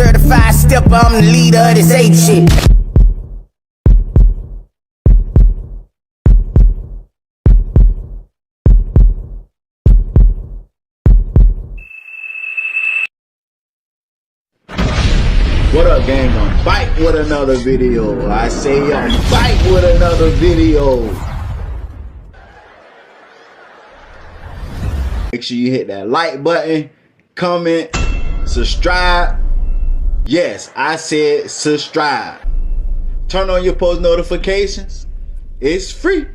certified stepper, I'm the leader of this ape shit. What up, gang? I'm back with another video. I say I'm back with another video. Make sure you hit that like button, comment, subscribe. Yes, I said subscribe. Turn on your post notifications. It's free.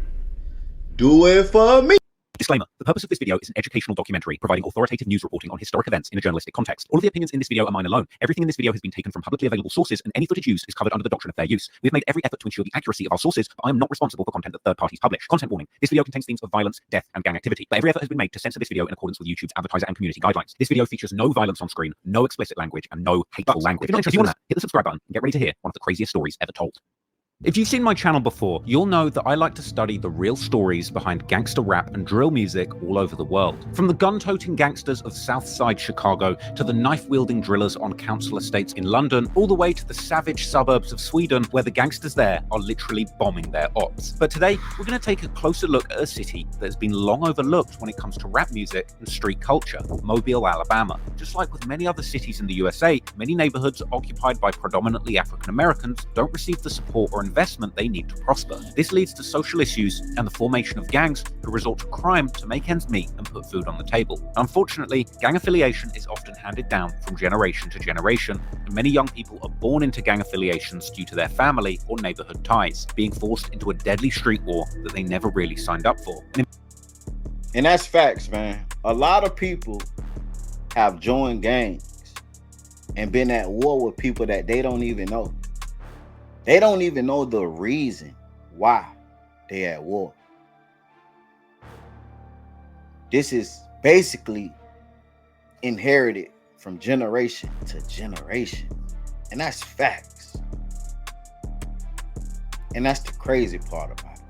Do it for me. Disclaimer, the purpose of this video is an educational documentary providing authoritative news reporting on historic events in a journalistic context. All of the opinions in this video are mine alone. Everything in this video has been taken from publicly available sources, and any footage used is covered under the doctrine of fair use. We've made every effort to ensure the accuracy of our sources, but I am not responsible for content that third parties publish. Content warning, this video contains themes of violence, death, and gang activity, but every effort has been made to censor this video in accordance with YouTube's advertiser and community guidelines. This video features no violence on screen, no explicit language, and no hateful language. If you're not interested in that, hit the subscribe button and get ready to hear one of the craziest stories ever told. If you've seen my channel before, you'll know that I like to study the real stories behind gangster rap and drill music all over the world. From the gun-toting gangsters of Southside Chicago to the knife-wielding drillers on council estates in London, all the way to the savage suburbs of Sweden where the gangsters there are literally bombing their ops. But today, we're going to take a closer look at a city that has been long overlooked when it comes to rap music and street culture, Mobile, Alabama. Just like with many other cities in the USA, many neighborhoods occupied by predominantly African Americans don't receive the support or investment they need to prosper. This leads to social issues and the formation of gangs who resort to crime to make ends meet and put food on the table. Unfortunately, gang affiliation is often handed down from generation to generation, and many young people are born into gang affiliations due to their family or neighborhood ties, being forced into a deadly street war that they never really signed up for. And that's facts, man. A lot of people have joined gangs and been at war with people that they don't even know. They don't even know the reason why they're at war. This is basically inherited from generation to generation. And that's facts. And that's the crazy part about it.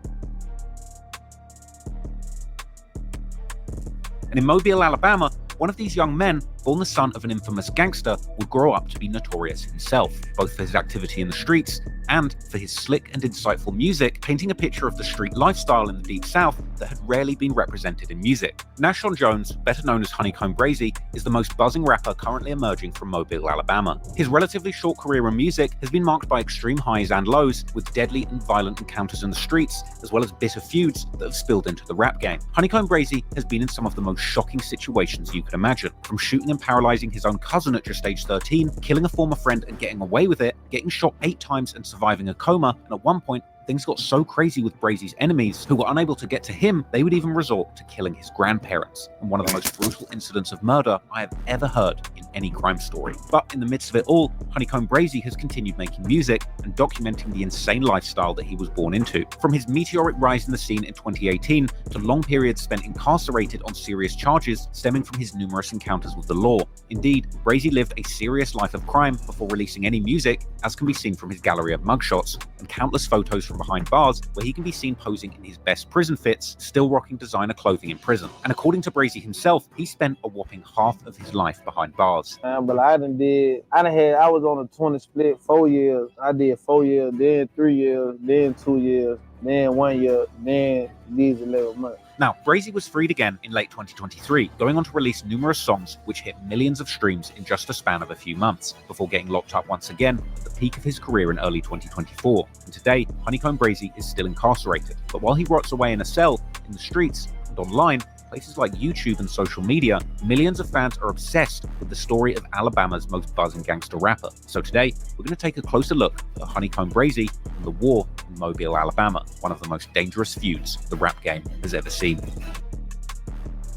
And in Mobile, Alabama, one of these young men, born the son of an infamous gangster, would grow up to be notorious himself, both for his activity in the streets and for his slick and insightful music, painting a picture of the street lifestyle in the Deep South that had rarely been represented in music. Nashon Jones, better known as HoneyKomb Brazy, is the most buzzing rapper currently emerging from Mobile, Alabama. His relatively short career in music has been marked by extreme highs and lows, with deadly and violent encounters in the streets, as well as bitter feuds that have spilled into the rap game. HoneyKomb Brazy has been in some of the most shocking situations you could imagine, from shooting and paralyzing his own cousin at just age 13, killing a former friend and getting away with it, getting shot 8 times and surviving a coma, and at one point, things got so crazy with Brazy's enemies, who were unable to get to him, they would even resort to killing his grandparents, in one of the most brutal incidents of murder I have ever heard in any crime story. But in the midst of it all, HoneyKomb Brazy has continued making music and documenting the insane lifestyle that he was born into. From his meteoric rise in the scene in 2018 to long periods spent incarcerated on serious charges stemming from his numerous encounters with the law. Indeed, Brazy lived a serious life of crime before releasing any music, as can be seen from his gallery of mugshots and countless photos from behind bars where he can be seen posing in his best prison fits, still rocking designer clothing in prison. And according to Brazy himself, he spent a whopping half of his life behind bars. But I was on a 20 split 4 years. I did 4 years, then 3 years, then 2 years, then 1 year, then these 11 months. Now, Brazy was freed again in late 2023, going on to release numerous songs which hit millions of streams in just a span of a few months, before getting locked up once again at the peak of his career in early 2024. And today, HoneyKomb Brazy is still incarcerated. But while he rots away in a cell, in the streets, and online, places like YouTube and social media, millions of fans are obsessed with the story of Alabama's most buzzing gangster rapper. So today, we're going to take a closer look at HoneyKomb Brazy and the war in Mobile, Alabama, one of the most dangerous feuds the rap game has ever seen.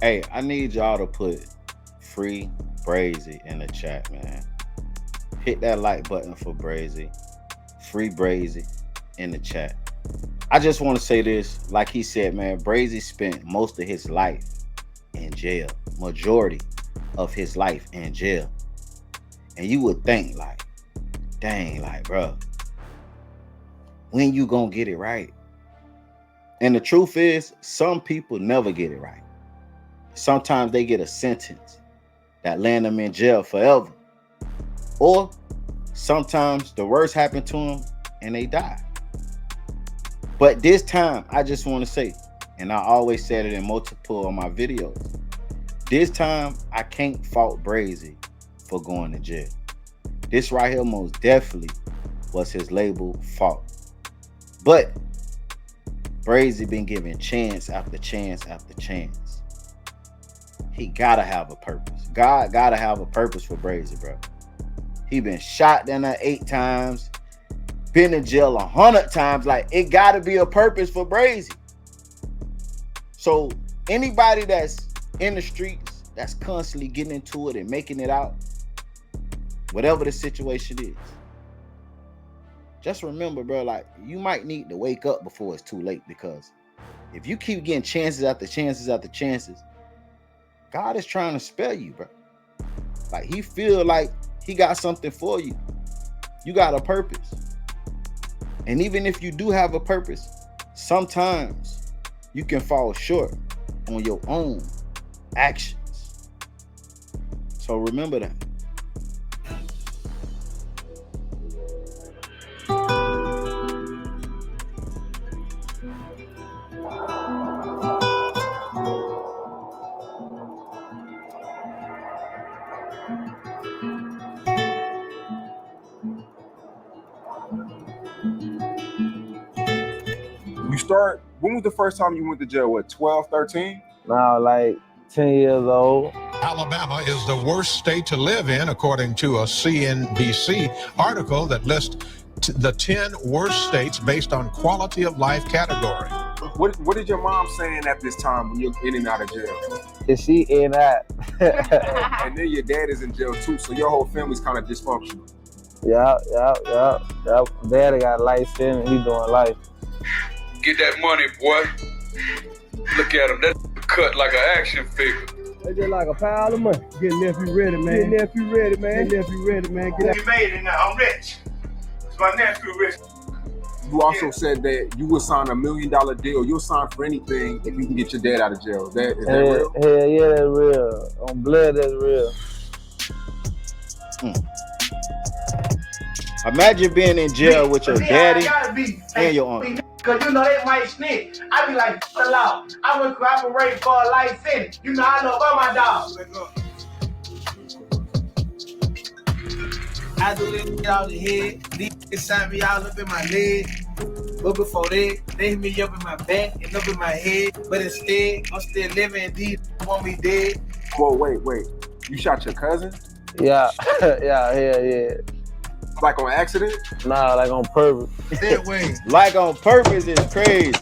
Hey, I need y'all to put free Brazy in the chat, man. Hit that like button for Brazy. Free Brazy in the chat. I just want to say this, like he said, man, Brazy spent most of his life in jail, majority of his life in jail. And you would think like, dang, like, bro, when you gonna get it right? And the truth is, some people never get it right. Sometimes they get a sentence that land them in jail forever. Or Sometimes the worst happened to them and they die. But this time, I just want to say, and I always said it in multiple of my videos, this time I can't fault Brazy for going to jail. This right here most definitely was his label fault. But Brazy been given chance after chance after chance. He gotta have a purpose. God gotta have a purpose for Brazy, bro. He been shot down there 8 times, been in jail 100 times. Like, it gotta be a purpose for Brazy. So anybody that's in the streets, that's constantly getting into it and making it out, whatever the situation is, just remember, bro, like, you might need to wake up before it's too late, because if you keep getting chances after chances after chances, God is trying to spare you, bro. Like, he feel like he got something for you. You got a purpose. And even if you do have a purpose, sometimes you can fall short on your own actions. So remember that. When was the first time you went to jail? What, 12, 13? Now, like 10 years old. Alabama is the worst state to live in, according to a CNBC article that lists the 10 worst states based on quality of life category. What did your mom saying at this time when you're in and out of jail? Is she in that? And then your dad is in jail too, so your whole family's kind of dysfunctional. Yeah. Daddy got life in and he doing life. Get that money, boy. Look at him. That cut like an action figure. They just like a pile of money. Get nephew ready, man. Get nephew ready, man. Get nephew ready, man. Get You made it now. I'm rich. It's my nephew rich. You also said that you would sign $1 million deal. You'll sign for anything if you can get your dad out of jail. Is that real? Hell yeah, that's real. On blood, that's real. Imagine being in jail with your daddy and your uncle. Cause you know they might snitch. I be like, the law. I would cooperate for a life sentence. You know I know about my dog. I do this out the head. These inside me all up in my leg. But before that, they hit me up in my back and up in my head. But instead, I'm still living. These want me dead. Whoa, wait. You shot your cousin? Yeah, yeah. Like on accident? Nah, like on purpose. That way. Like on purpose is crazy.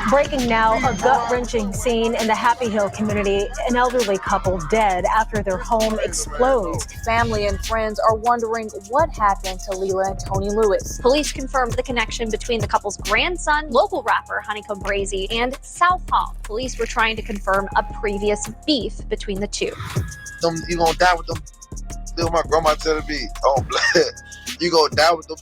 Breaking now, a gut-wrenching scene in the Happy Hill community. An elderly couple dead after their home explodes. Family and friends are wondering what happened to Leela and Tony Lewis. Police confirmed the connection between the couple's grandson, local rapper HoneyKomb Brazy, and Southall. Police were trying to confirm a previous beef between the two. You gonna die with them. Still, my grandma tell me, oh, blood, you gonna die with them.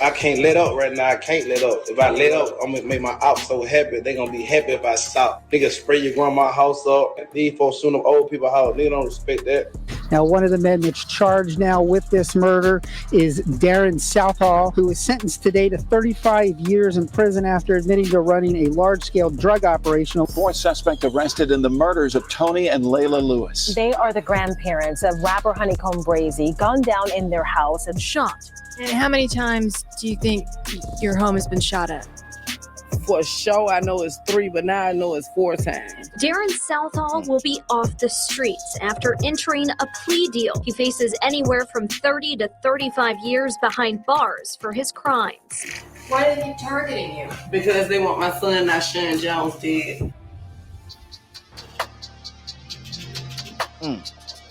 I can't let up right now. I can't let up. If I let up, I'm gonna make my ops so happy. They gonna be happy if I stop. Nigga spray your grandma's house up. These folks soon them old people house. Nigga don't respect that. Now, one of the men that's charged now with this murder is Darren Southall, who was sentenced today to 35 years in prison after admitting to running a large-scale drug operation. Fourth suspect arrested in the murders of Tony and Layla Lewis. They are the grandparents of rapper HoneyKomb Brazy, gunned down in their house and shot. And how many times do you think your home has been shot at? For sure, I know it's 3, but now I know it's 4 times. Darren Southall will be off the streets after entering a plea deal. He faces anywhere from 30 to 35 years behind bars for his crimes. Why are they keep targeting you? Because they want my son, not Sharon Jones, dead.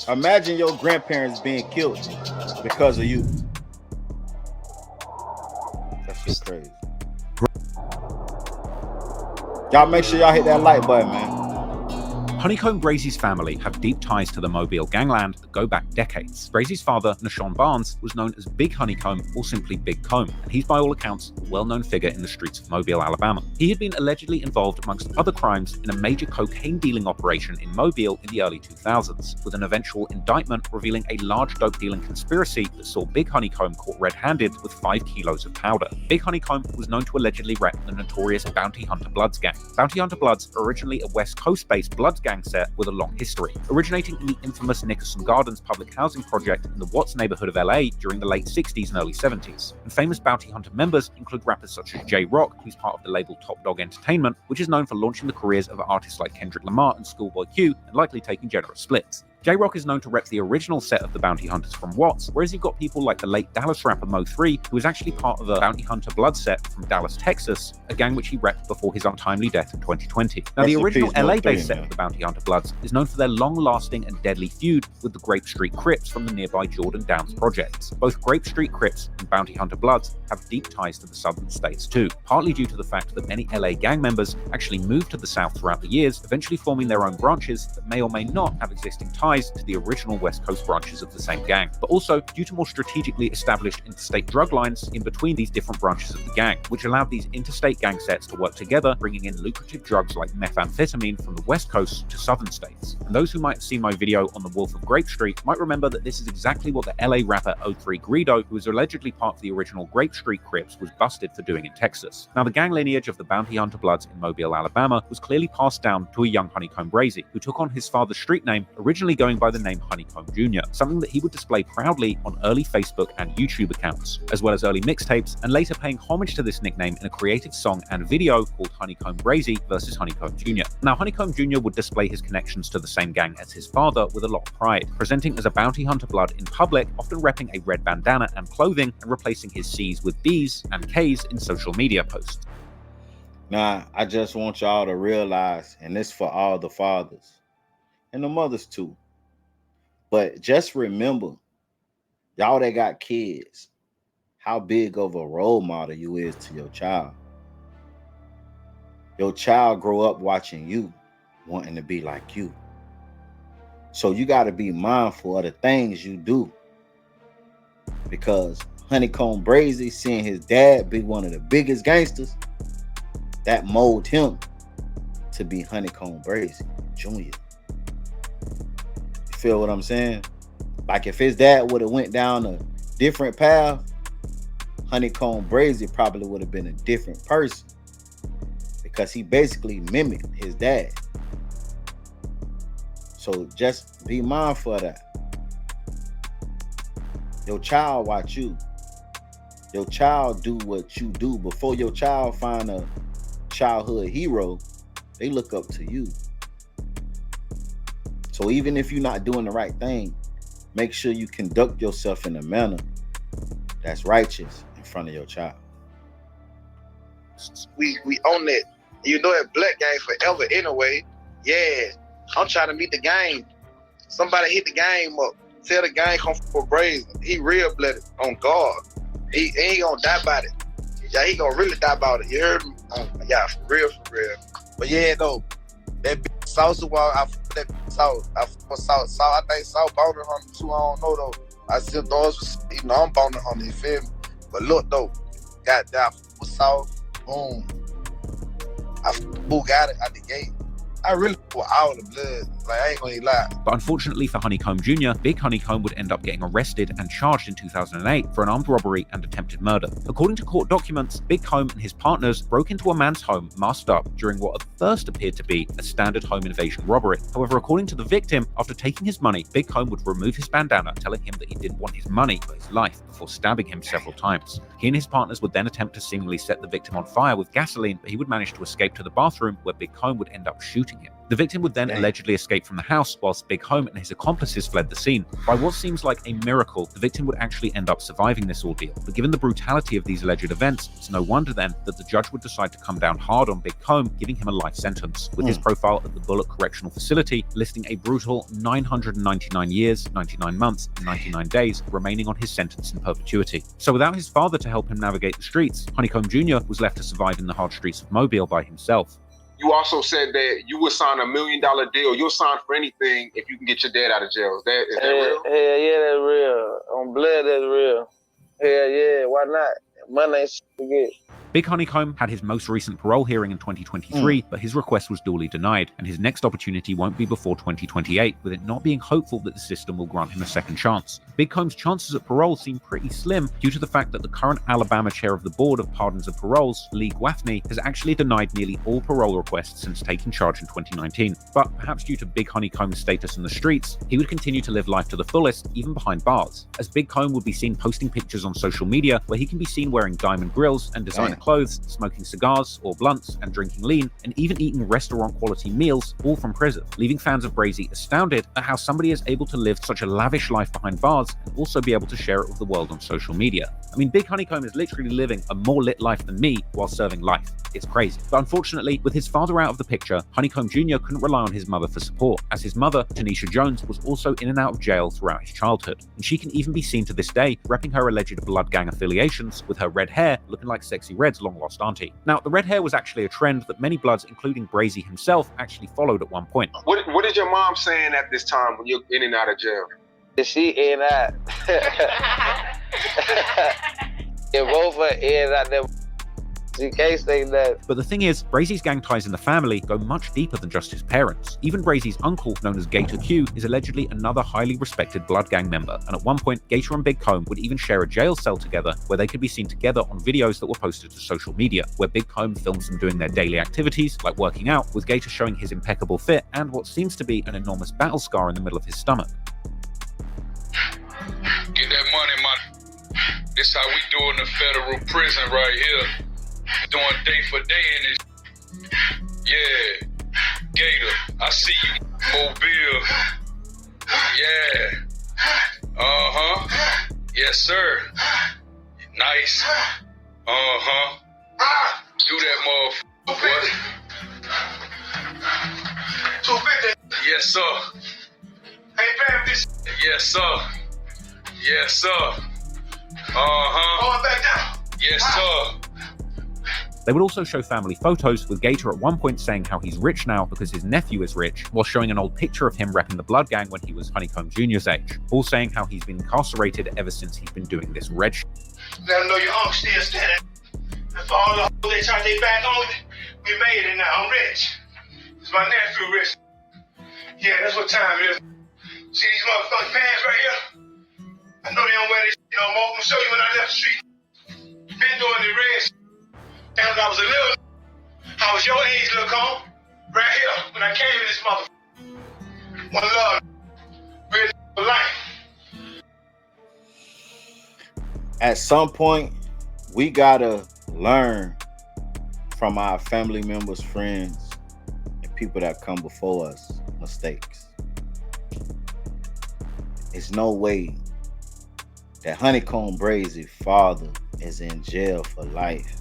Imagine your grandparents being killed because of you. That shit's crazy. Y'all make sure y'all hit that like button, man. HoneyKomb Brazy's family have deep ties to the Mobile gangland that go back decades. Brazy's father, Nashawn Barnes, was known as Big HoneyKomb or simply Big Comb, and he's by all accounts a well-known figure in the streets of Mobile, Alabama. He had been allegedly involved amongst other crimes in a major cocaine dealing operation in Mobile in the early 2000s, with an eventual indictment revealing a large dope dealing conspiracy that saw Big HoneyKomb caught red-handed with 5 kilos of powder. Big HoneyKomb was known to allegedly rep the notorious Bounty Hunter Bloods gang. Bounty Hunter Bloods are originally a West Coast-based Bloods gang set with a long history, originating in the infamous Nickerson Gardens public housing project in the Watts neighborhood of LA during the late 60s and early 70s. And famous Bounty Hunter members include rappers such as J-Rock, who's part of the label Top Dog Entertainment, which is known for launching the careers of artists like Kendrick Lamar and Schoolboy Q, and likely taking generous splits. J-Rock is known to rep the original set of the Bounty Hunters from Watts, whereas you've got people like the late Dallas rapper Mo3, who was actually part of a Bounty Hunter Blood set from Dallas, Texas, a gang which he repped before his untimely death in 2020. Now, the original LA-based set of the Bounty Hunter Bloods is known for their long-lasting and deadly feud with the Grape Street Crips from the nearby Jordan Downs projects. Both Grape Street Crips and Bounty Hunter Bloods have deep ties to the southern states too, partly due to the fact that many LA gang members actually moved to the south throughout the years, eventually forming their own branches that may or may not have existing ties to the original West Coast branches of the same gang, but also due to more strategically established interstate drug lines in between these different branches of the gang, which allowed these interstate gang sets to work together, bringing in lucrative drugs like methamphetamine from the West Coast to southern states. And those who might have seen my video on the Wolf of Grape Street might remember that this is exactly what the LA rapper 03 Greedo, who was allegedly part of the original Grape Street Crips, was busted for doing in Texas. Now, the gang lineage of the Bounty Hunter Bloods in Mobile, Alabama was clearly passed down to a young HoneyKomb Brazy, who took on his father's street name, originally going by the name HoneyKomb Jr., something that he would display proudly on early Facebook and YouTube accounts, as well as early mixtapes, and later paying homage to this nickname in a creative song and video called HoneyKomb Brazy vs. HoneyKomb Jr. Now, HoneyKomb Jr. would display his connections to the same gang as his father with a lot of pride, presenting as a Bounty Hunter Blood in public, often repping a red bandana and clothing, and replacing his C's with B's and K's in social media posts. Now, I just want y'all to realize, and this for all the fathers and the mothers too, but just remember, y'all that got kids, how big of a role model you is to your child. Your child grow up watching you, wanting to be like you. So you got to be mindful of the things you do, because HoneyKomb Brazy, seeing his dad be one of the biggest gangsters, that molded him to be HoneyKomb Brazy Jr. You feel what I'm saying? Like if his dad would have went down a different path, HoneyKomb Brazy probably would have been a different person, because he basically mimicked his dad. So just be mindful of that. Your child watch you. Your child do what you do. Before your child find a childhood hero, they look up to you. So even if you're not doing the right thing, make sure you conduct yourself in a manner that's righteous in front of your child. We own it. You know that black gang forever anyway. Yeah, I'm trying to meet the game. Somebody hit the game up. Tell the gang come for Brazy. He real blooded on guard. He ain't gonna die about it. Yeah, he gonna really die about it. You heard me? Yeah, for real, for real. But yeah, though, that big salsa wall, I fuck that big sauce. I fuck with sauce. I think sauce bounty hunter too. I don't know though. I still those, you know, I'm bounty hunter. You feel me? But look though, goddamn, with sauce, boom. I got it at the gate. I really put all the blood. Like, I ain't gonna lie. But unfortunately for HoneyKomb Jr., Big HoneyKomb would end up getting arrested and charged in 2008 for an armed robbery and attempted murder. According to court documents, Big Comb and his partners broke into a man's home masked up during what at first appeared to be a standard home invasion robbery. However, according to the victim, after taking his money, Big Comb would remove his bandana, telling him that he didn't want his money but his life, before stabbing him several times. He and his partners would then attempt to seemingly set the victim on fire with gasoline, but he would manage to escape to the bathroom, where Big Comb would end up shooting him. The victim would then allegedly escape from the house, whilst Big Comb and his accomplices fled the scene. By what seems like a miracle, the victim would actually end up surviving this ordeal. But given the brutality of these alleged events, it's no wonder then that the judge would decide to come down hard on Big Comb, giving him a life sentence, with his profile at the Bullock Correctional Facility listing a brutal 999 years, 99 months, and 99 days remaining on his sentence in perpetuity. So without his father to help him navigate the streets, HoneyKomb Jr. was left to survive in the hard streets of Mobile by himself. You also said that you would sign $1 million deal. You'll sign for anything if you can get your dad out of jail. Is that real? Hell yeah, that's real. On blood, that's real. Hell yeah, why not? Money ain't shit to get. Big HoneyKomb had his most recent parole hearing in 2023, but his request was duly denied, and his next opportunity won't be before 2028, with it not being hopeful that the system will grant him a second chance. Big Comb's chances at parole seem pretty slim due to the fact that the current Alabama chair of the Board of Pardons and Paroles, Lee Gaffney, has actually denied nearly all parole requests since taking charge in 2019. But perhaps due to Big HoneyKomb's status in the streets, he would continue to live life to the fullest, even behind bars, as Big Comb would be seen posting pictures on social media where he can be seen wearing diamond grills and designer clothes, smoking cigars or blunts and drinking lean, and even eating restaurant-quality meals, all from prison, leaving fans of Brazy astounded at how somebody is able to live such a lavish life behind bars and also be able to share it with the world on social media. I mean, Big HoneyKomb is literally living a more lit life than me while serving life. It's crazy. But unfortunately, with his father out of the picture, HoneyKomb Jr. couldn't rely on his mother for support, as his mother, Tanisha Jones, was also in and out of jail throughout his childhood. And she can even be seen to this day repping her alleged blood gang affiliations with her red hair looking like Sexy Red's long-lost auntie. Now, the red hair was actually a trend that many Bloods, including Brazy himself, actually followed at one point. What is your mom saying at this time when you're in and out of jail? She in and out. Yeah, both of her in and out there. She can't say that. But the thing is, Brazy's gang ties in the family go much deeper than just his parents. Even Brazy's uncle, known as Gator Q, is allegedly another highly respected blood gang member, and at one point, Gator and Big Comb would even share a jail cell together where they could be seen together on videos that were posted to social media, where Big Comb films them doing their daily activities, like working out, with Gator showing his impeccable fit and what seems to be an enormous battle scar in the middle of his stomach. Get that money, man. This how we do in the federal prison right here. Doing day for day in this. Yeah. Gator, I see you. Mobile. Yeah. Uh-huh. Yes, sir. Nice. Uh-huh. Do that, motherfucker. What? 250. Yes, sir. Ain't bad this. Yes, sir. Yes, sir. Uh-huh. Going back down. Yes, sir. They would also show family photos, with Gator at one point saying how he's rich now because his nephew is rich, while showing an old picture of him repping the blood gang when he was HoneyKomb Jr.'s age, all saying how he's been incarcerated ever since he's been doing this red shit. Let them know your uncle still standing. And for all the hoes they try their back on me, we made it now. I'm rich. It's my nephew rich. Yeah, that's what time it is. See these motherfucking pants right here? I know they don't wear this shit no more. I'm gonna show you when I left the street. Been doing the red shit. And when I was a little, I was your age, Lil Comb. Right here, when I came in this motherfucker. One love. Real for life. At some point, we gotta learn from our family members, friends, and people that come before us mistakes. It's no way that HoneyKomb Brazy father is in jail for life.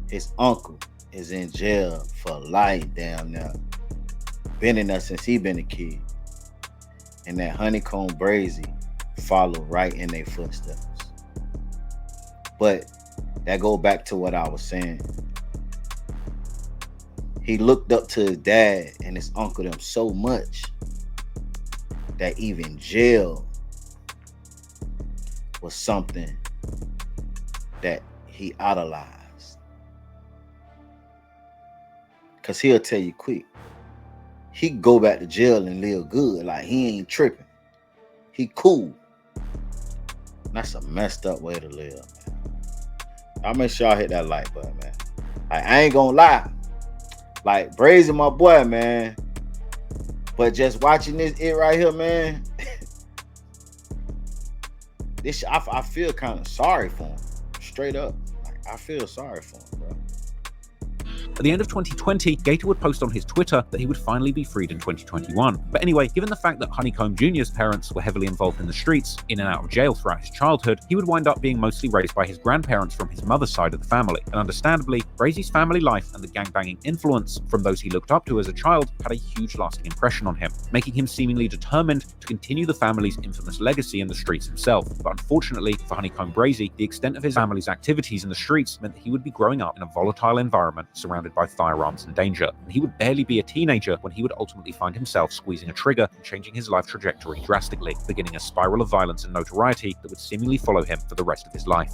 His uncle is in jail for life down there. Been in there since he been a kid. And that HoneyKomb Brazy follow right in their footsteps. But that go back to what I was saying. He looked up to his dad and his uncle them so much that even jail was something that he idolized. Cause he'll tell you quick. He can go back to jail and live good. Like he ain't tripping. He cool. That's a messed up way to live, man. I'll make sure y'all hit that like button, man. Like, I ain't gonna lie. Like Brazy, my boy, man. But just watching this right here, man. This I feel kind of sorry for him. Straight up. Like, I feel sorry for him, bro. At the end of 2020, Gator would post on his Twitter that he would finally be freed in 2021. But anyway, given the fact that HoneyKomb Jr.'s parents were heavily involved in the streets, in and out of jail throughout his childhood, he would wind up being mostly raised by his grandparents from his mother's side of the family. And understandably, Brazy's family life and the gangbanging influence from those he looked up to as a child had a huge lasting impression on him, making him seemingly determined to continue the family's infamous legacy in the streets himself. But unfortunately for HoneyKomb Brazy, the extent of his family's activities in the streets meant that he would be growing up in a volatile environment surrounded surrounded by firearms and danger, and he would barely be a teenager when he would ultimately find himself squeezing a trigger and changing his life trajectory drastically, beginning a spiral of violence and notoriety that would seemingly follow him for the rest of his life.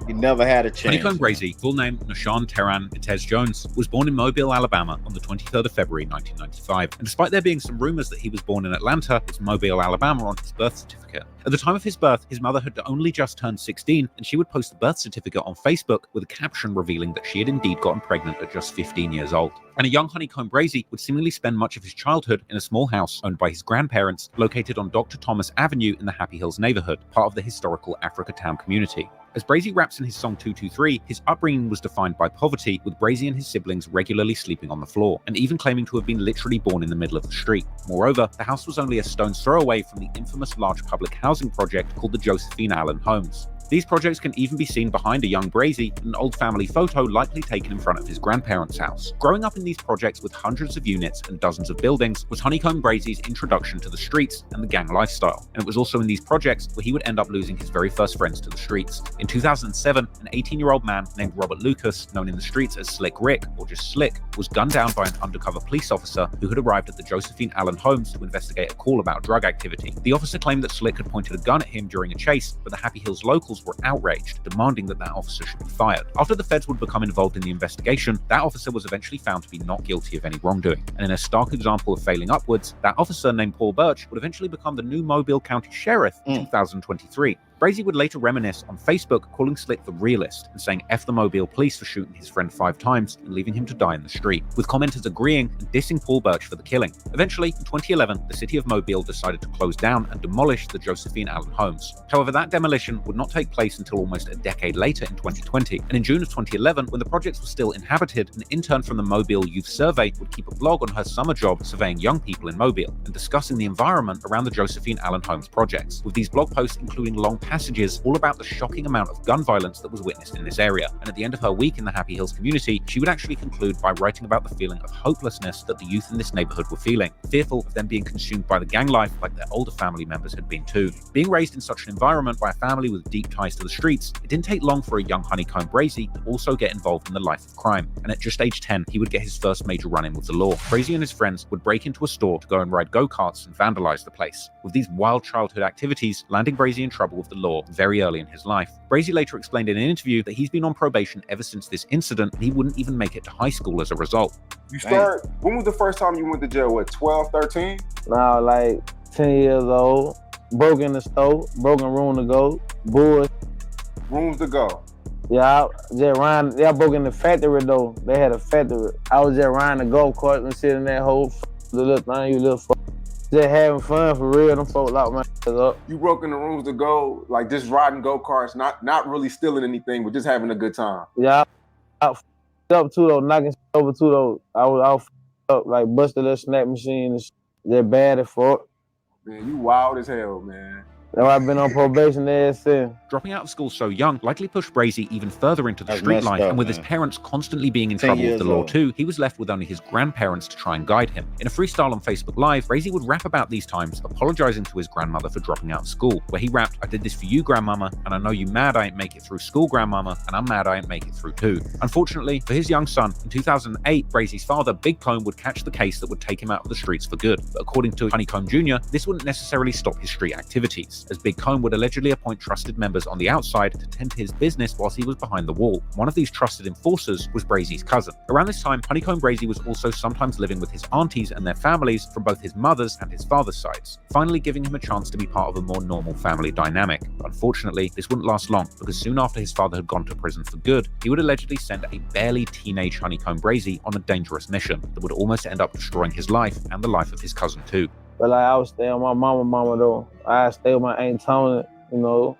He never had a chance. HoneyKomb Brazy, full name Nashawn Teran Itez Jones, was born in Mobile, Alabama on the 23rd of February 1995. And despite there being some rumors that he was born in Atlanta, it's Mobile, Alabama on his birth certificate. At the time of his birth, his mother had only just turned 16, and she would post the birth certificate on Facebook with a caption revealing that she had indeed gotten pregnant at just 15 years old. And a young HoneyKomb Brazy would seemingly spend much of his childhood in a small house owned by his grandparents, located on Dr. Thomas Avenue in the Happy Hills neighborhood, part of the historical Africatown community. As Brazy raps in his song 223, his upbringing was defined by poverty, with Brazy and his siblings regularly sleeping on the floor, and even claiming to have been literally born in the middle of the street. Moreover, the house was only a stone's throw away from the infamous large public housing project called the Josephine Allen Homes. These projects can even be seen behind a young Brazy, an old family photo likely taken in front of his grandparents' house. Growing up in these projects with hundreds of units and dozens of buildings was HoneyKomb Brazy's introduction to the streets and the gang lifestyle, and it was also in these projects where he would end up losing his very first friends to the streets. In 2007, an 18-year-old man named Robert Lucas, known in the streets as Slick Rick, or just Slick, was gunned down by an undercover police officer who had arrived at the Josephine Allen Homes to investigate a call about drug activity. The officer claimed that Slick had pointed a gun at him during a chase, but the Happy Hills locals were outraged, demanding that officer should be fired. After the feds would become involved in the investigation, that officer was eventually found to be not guilty of any wrongdoing. And in a stark example of failing upwards, that officer named Paul Birch would eventually become the new Mobile County Sheriff in 2023. Brazy would later reminisce on Facebook, calling Slick the realist and saying F the Mobile police for shooting his friend 5 times and leaving him to die in the street, with commenters agreeing and dissing Paul Birch for the killing. Eventually, in 2011, the city of Mobile decided to close down and demolish the Josephine Allen Homes. However, that demolition would not take place until almost a decade later in 2020, and in June of 2011, when the projects were still inhabited, an intern from the Mobile Youth Survey would keep a blog on her summer job surveying young people in Mobile and discussing the environment around the Josephine Allen Homes projects, with these blog posts including long passages all about the shocking amount of gun violence that was witnessed in this area. And at the end of her week in the Happy Hills community, she would actually conclude by writing about the feeling of hopelessness that the youth in this neighborhood were feeling, fearful of them being consumed by the gang life like their older family members had been too. Being raised in such an environment by a family with deep ties to the streets, it didn't take long for a young HoneyKomb Brazy to also get involved in the life of crime. And at just age 10, he would get his first major run-in with the law. Brazy and his friends would break into a store to go and ride go-karts and vandalize the place, with these wild childhood activities landing Brazy in trouble with the law very early in his life. Brazy later explained in an interview that he's been on probation ever since this incident, and he wouldn't even make it to high school as a result. When was the first time you went to jail? What, 12, 13? Nah, like 10 years old. Broke in the store, broken room to go, boys. Rooms to go. Yeah, just riding. They broke in the factory though. They had a factory. I was just riding the golf cart and sitting in that whole the little thing, you little fuck. Just having fun for real. Them folks locked my ass up. You broke in the rooms to go, like just riding go-karts, not really stealing anything, but just having a good time. Yeah, I up too though, knocking over too though. I was up, like busted a snap machine and shit. They're bad as fuck. Man, you wild as hell, man. Now I've been on probation ever since. Dropping out of school so young likely pushed Brazy even further into the That's street messed life, up, and with man. his parents constantly being in 10 trouble with years the law old. too, he was left with only his grandparents to try and guide him. In a freestyle on Facebook Live, Brazy would rap about these times, apologizing to his grandmother for dropping out of school, where he rapped, "I did this for you, grandmama, and I know you mad I ain't make it through school, grandmama, and I'm mad I ain't make it through too." Unfortunately, for his young son, in 2008, Brazy's father, Big Comb, would catch the case that would take him out of the streets for good. But according to HoneyKomb Jr., this wouldn't necessarily stop his street activities, as Big Comb would allegedly appoint trusted members on the outside to tend to his business whilst he was behind the wall. One of these trusted enforcers was Brazy's cousin. Around this time, HoneyKomb Brazy was also sometimes living with his aunties and their families from both his mother's and his father's sides, finally giving him a chance to be part of a more normal family dynamic. But unfortunately, this wouldn't last long, because soon after his father had gone to prison for good, he would allegedly send a barely teenage HoneyKomb Brazy on a dangerous mission that would almost end up destroying his life and the life of his cousin too. But like I would stay on my mama though. I stay with my Aunt Tony, you know.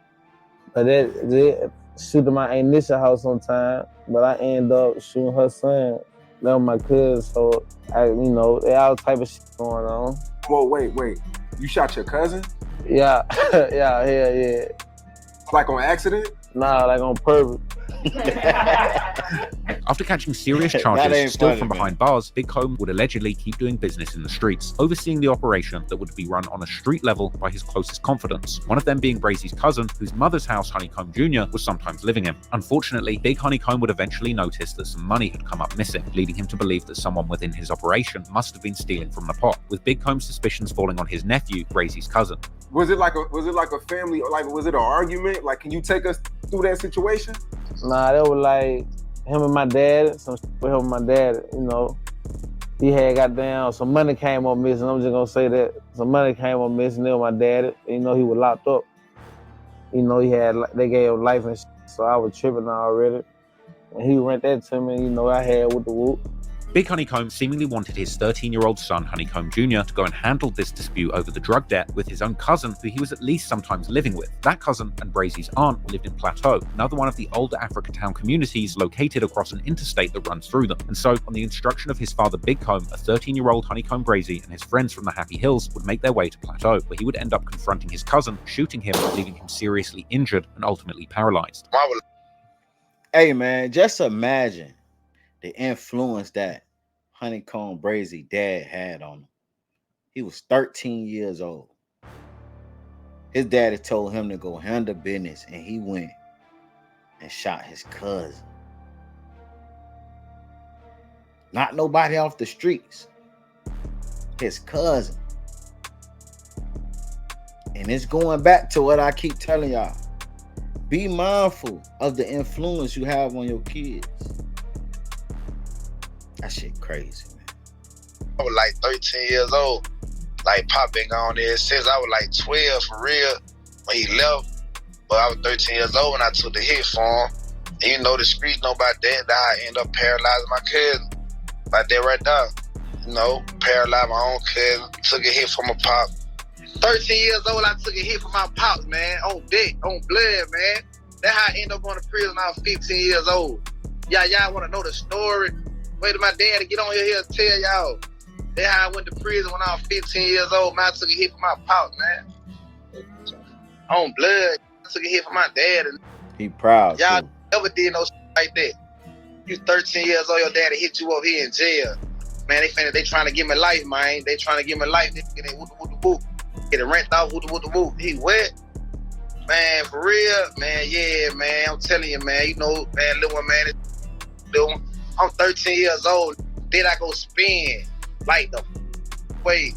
But they shoot to my Aunt Nisha house sometime, but I end up shooting her son. That was my cousin, so they all type of shit going on. Whoa, wait. You shot your cousin? Yeah, yeah. Like on accident? Nah, like on purpose. After catching serious That charges ain't still funny, from behind bars, Big Comb would allegedly keep doing business in the streets, overseeing the operation that would be run on a street level by his closest confidants, one of them being Brazy's cousin, whose mother's house HoneyKomb Jr. was sometimes living in. Unfortunately, Big HoneyKomb would eventually notice that some money had come up missing, leading him to believe that someone within his operation must have been stealing from the pot, with Big Comb's suspicions falling on his nephew, Brazy's cousin. Was it like a family, like was it an argument? Like, can you take us through that situation? Nah, that was like him and my dad, some shit with him and my dad, you know. He had some money came up missing. I'm just gonna say that. Some money came up missing there with my dad. You know, he was locked up. You know, they gave him life and shit, so I was tripping already. When he rent that to me, you know, I had with the whoop. Big HoneyKomb seemingly wanted his 13-year-old son, HoneyKomb Jr., to go and handle this dispute over the drug debt with his own cousin, who he was at least sometimes living with. That cousin and Brazy's aunt lived in Plateau, another one of the older Africatown communities located across an interstate that runs through them. And so, on the instruction of his father, Big Comb, a 13-year-old HoneyKomb Brazy and his friends from the Happy Hills would make their way to Plateau, where he would end up confronting his cousin, shooting him, leaving him seriously injured and ultimately paralyzed. Hey, man, just imagine the influence that HoneyKomb Brazy dad had on him. He was 13 years old. His daddy told him to go handle business, and he went and shot his cousin. Not nobody off the streets. His cousin. And it's going back to what I keep telling y'all. Be mindful of the influence you have on your kids. That shit crazy, man. I was like 13 years old. Like, Pop been gone there since I was like 12 for real when he left. But I was 13 years old when I took the hit for him. And you know the streets know about that I ended up paralyzing my cousin. Like that right there. You know, paralyzed my own cousin. Took a hit from my pop. 13 years old, I took a hit from my pops, man. On dick, on blood, man. That's how I ended up going to prison when I was 15 years old. Y'all want to know the story? Wait till my dad to get on here and tell y'all. That's how I went to prison when I was 15 years old, man. I took a hit from my pops, man. On blood. I took a hit from my dad. He proud, y'all too. Never did no shit like that. You 13 years old, your daddy hit you up here in jail. Man, they trying to give me life, man. They trying to give me life. They get it, whoop. Get it rent out, whoop. He wet. Man, for real, man, yeah, man. I'm telling you, man. You know, man, little one, man. I'm 13 years old. Then I go spin like the way.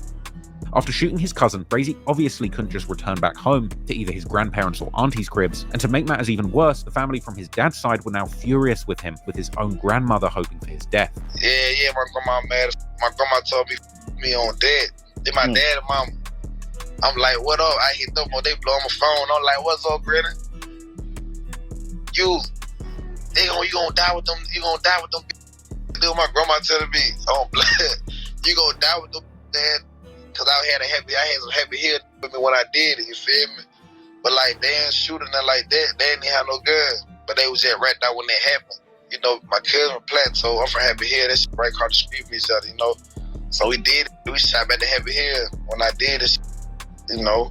After shooting his cousin, Brazy obviously couldn't just return back home to either his grandparents' or auntie's cribs. And to make matters even worse, the family from his dad's side were now furious with him, with his own grandmother hoping for his death. Yeah, my grandma mad. My grandma told me on dead. Then my dad and mom, I'm like, what up? I hit them, or they blow my phone. I'm like, what's up, Granny? You gonna die with them. You gonna die with them. Dude, my grandma telling me, oh, blood, you gonna die with them, dad. Cause I had some happy here with me when I did it, you feel me? But like, they ain't shooting nothing like that. They didn't have no gun. But they was just right there when it happened. You know, my cousin from Plateau, I'm from Happy Hill. That's right across the street from each other, you know? So we did it. We shot at the Happy Hill. When I did it, you know,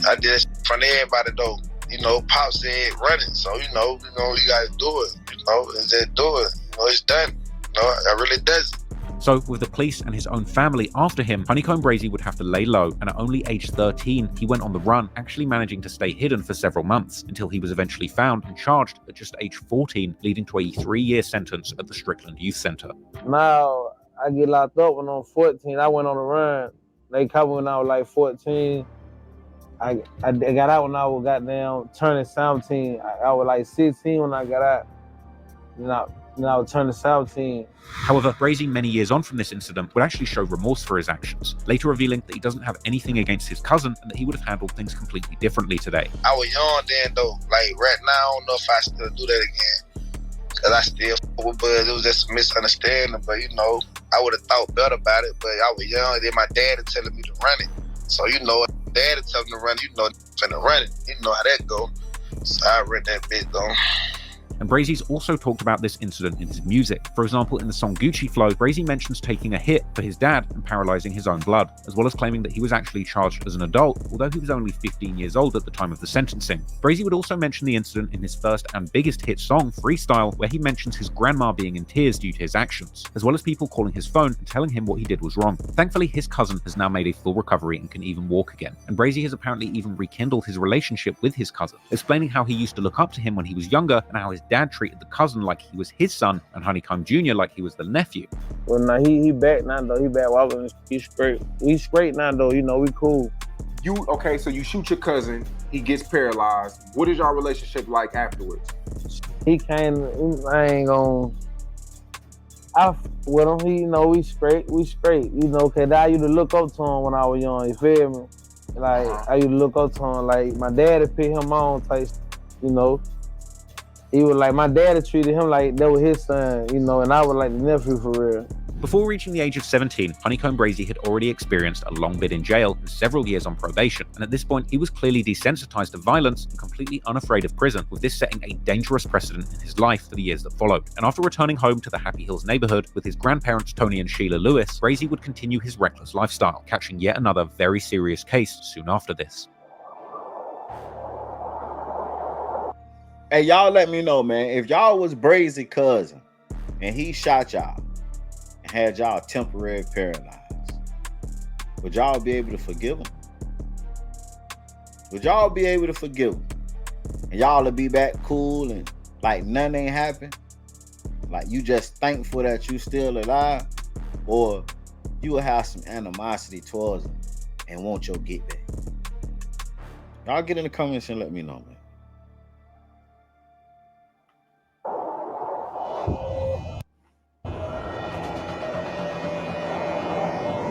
I did it in front of everybody though. You know, Pop said run it. So, you know, you gotta do it. You know, and just do it. You know, it's done. You know, I really does it. So, with the police and his own family after him, HoneyKomb Brazy would have to lay low, and at only age 13, he went on the run, actually managing to stay hidden for several months, until he was eventually found and charged at just age 14, leading to a 3-year sentence at the Strickland Youth Center. Now, I get locked up when I'm 14. I went on the run. They caught me when I was like 14. I got out when I was goddamn turning 17. I was like 16 when I got out. Then I was turning 17. However, Brazy, many years on from this incident, would actually show remorse for his actions, later revealing that he doesn't have anything against his cousin and that he would have handled things completely differently today. I was young then though. Like right now, I don't know if I still do that again. Cause I still fuck with Buzz. It was just a misunderstanding, but you know, I would have thought better about it, but I was young. Then my dad was telling me to run it. So you know, dad is telling me to run it, you know, finna run it. You know how that go. So I read that bitch though. And Brazy's also talked about this incident in his music. For example, in the song Gucci Flow, Brazy mentions taking a hit for his dad and paralyzing his own blood, as well as claiming that he was actually charged as an adult, although he was only 15 years old at the time of the sentencing. Brazy would also mention the incident in his first and biggest hit song, Freestyle, where he mentions his grandma being in tears due to his actions, as well as people calling his phone and telling him what he did was wrong. Thankfully, his cousin has now made a full recovery and can even walk again, and Brazy has apparently even rekindled his relationship with his cousin, explaining how he used to look up to him when he was younger and how his dad treated the cousin like he was his son and HoneyKomb Jr. like he was the nephew. Well, now he back now though. He back walking. He straight. We straight now though. You know, we cool. Okay, so you shoot your cousin. He gets paralyzed. What is your relationship like afterwards? He came. I ain't gonna. I with him. He, you know, we straight. We straight. You know, cause I used to look up to him when I was young. You feel me? Like I used to look up to him. Like my daddy put him on type. You know. He was like, my daddy treated him like that was his son, you know, and I was like the nephew for real. Before reaching the age of 17, HoneyKomb Brazy had already experienced a long bit in jail and several years on probation, and at this point he was clearly desensitized to violence and completely unafraid of prison, with this setting a dangerous precedent in his life for the years that followed. And after returning home to the Happy Hills neighborhood with his grandparents Tony and Sheila Lewis, Brazy would continue his reckless lifestyle, catching yet another very serious case soon after this. Hey, y'all let me know, man. If y'all was Brazy cousin and he shot y'all and had y'all temporary paralyzed, would y'all be able to forgive him? Would y'all be able to forgive him? And y'all will be back cool and like nothing ain't happened? Like you just thankful that you still alive? Or you will have some animosity towards him and want your get back? Y'all get in the comments and let me know, man.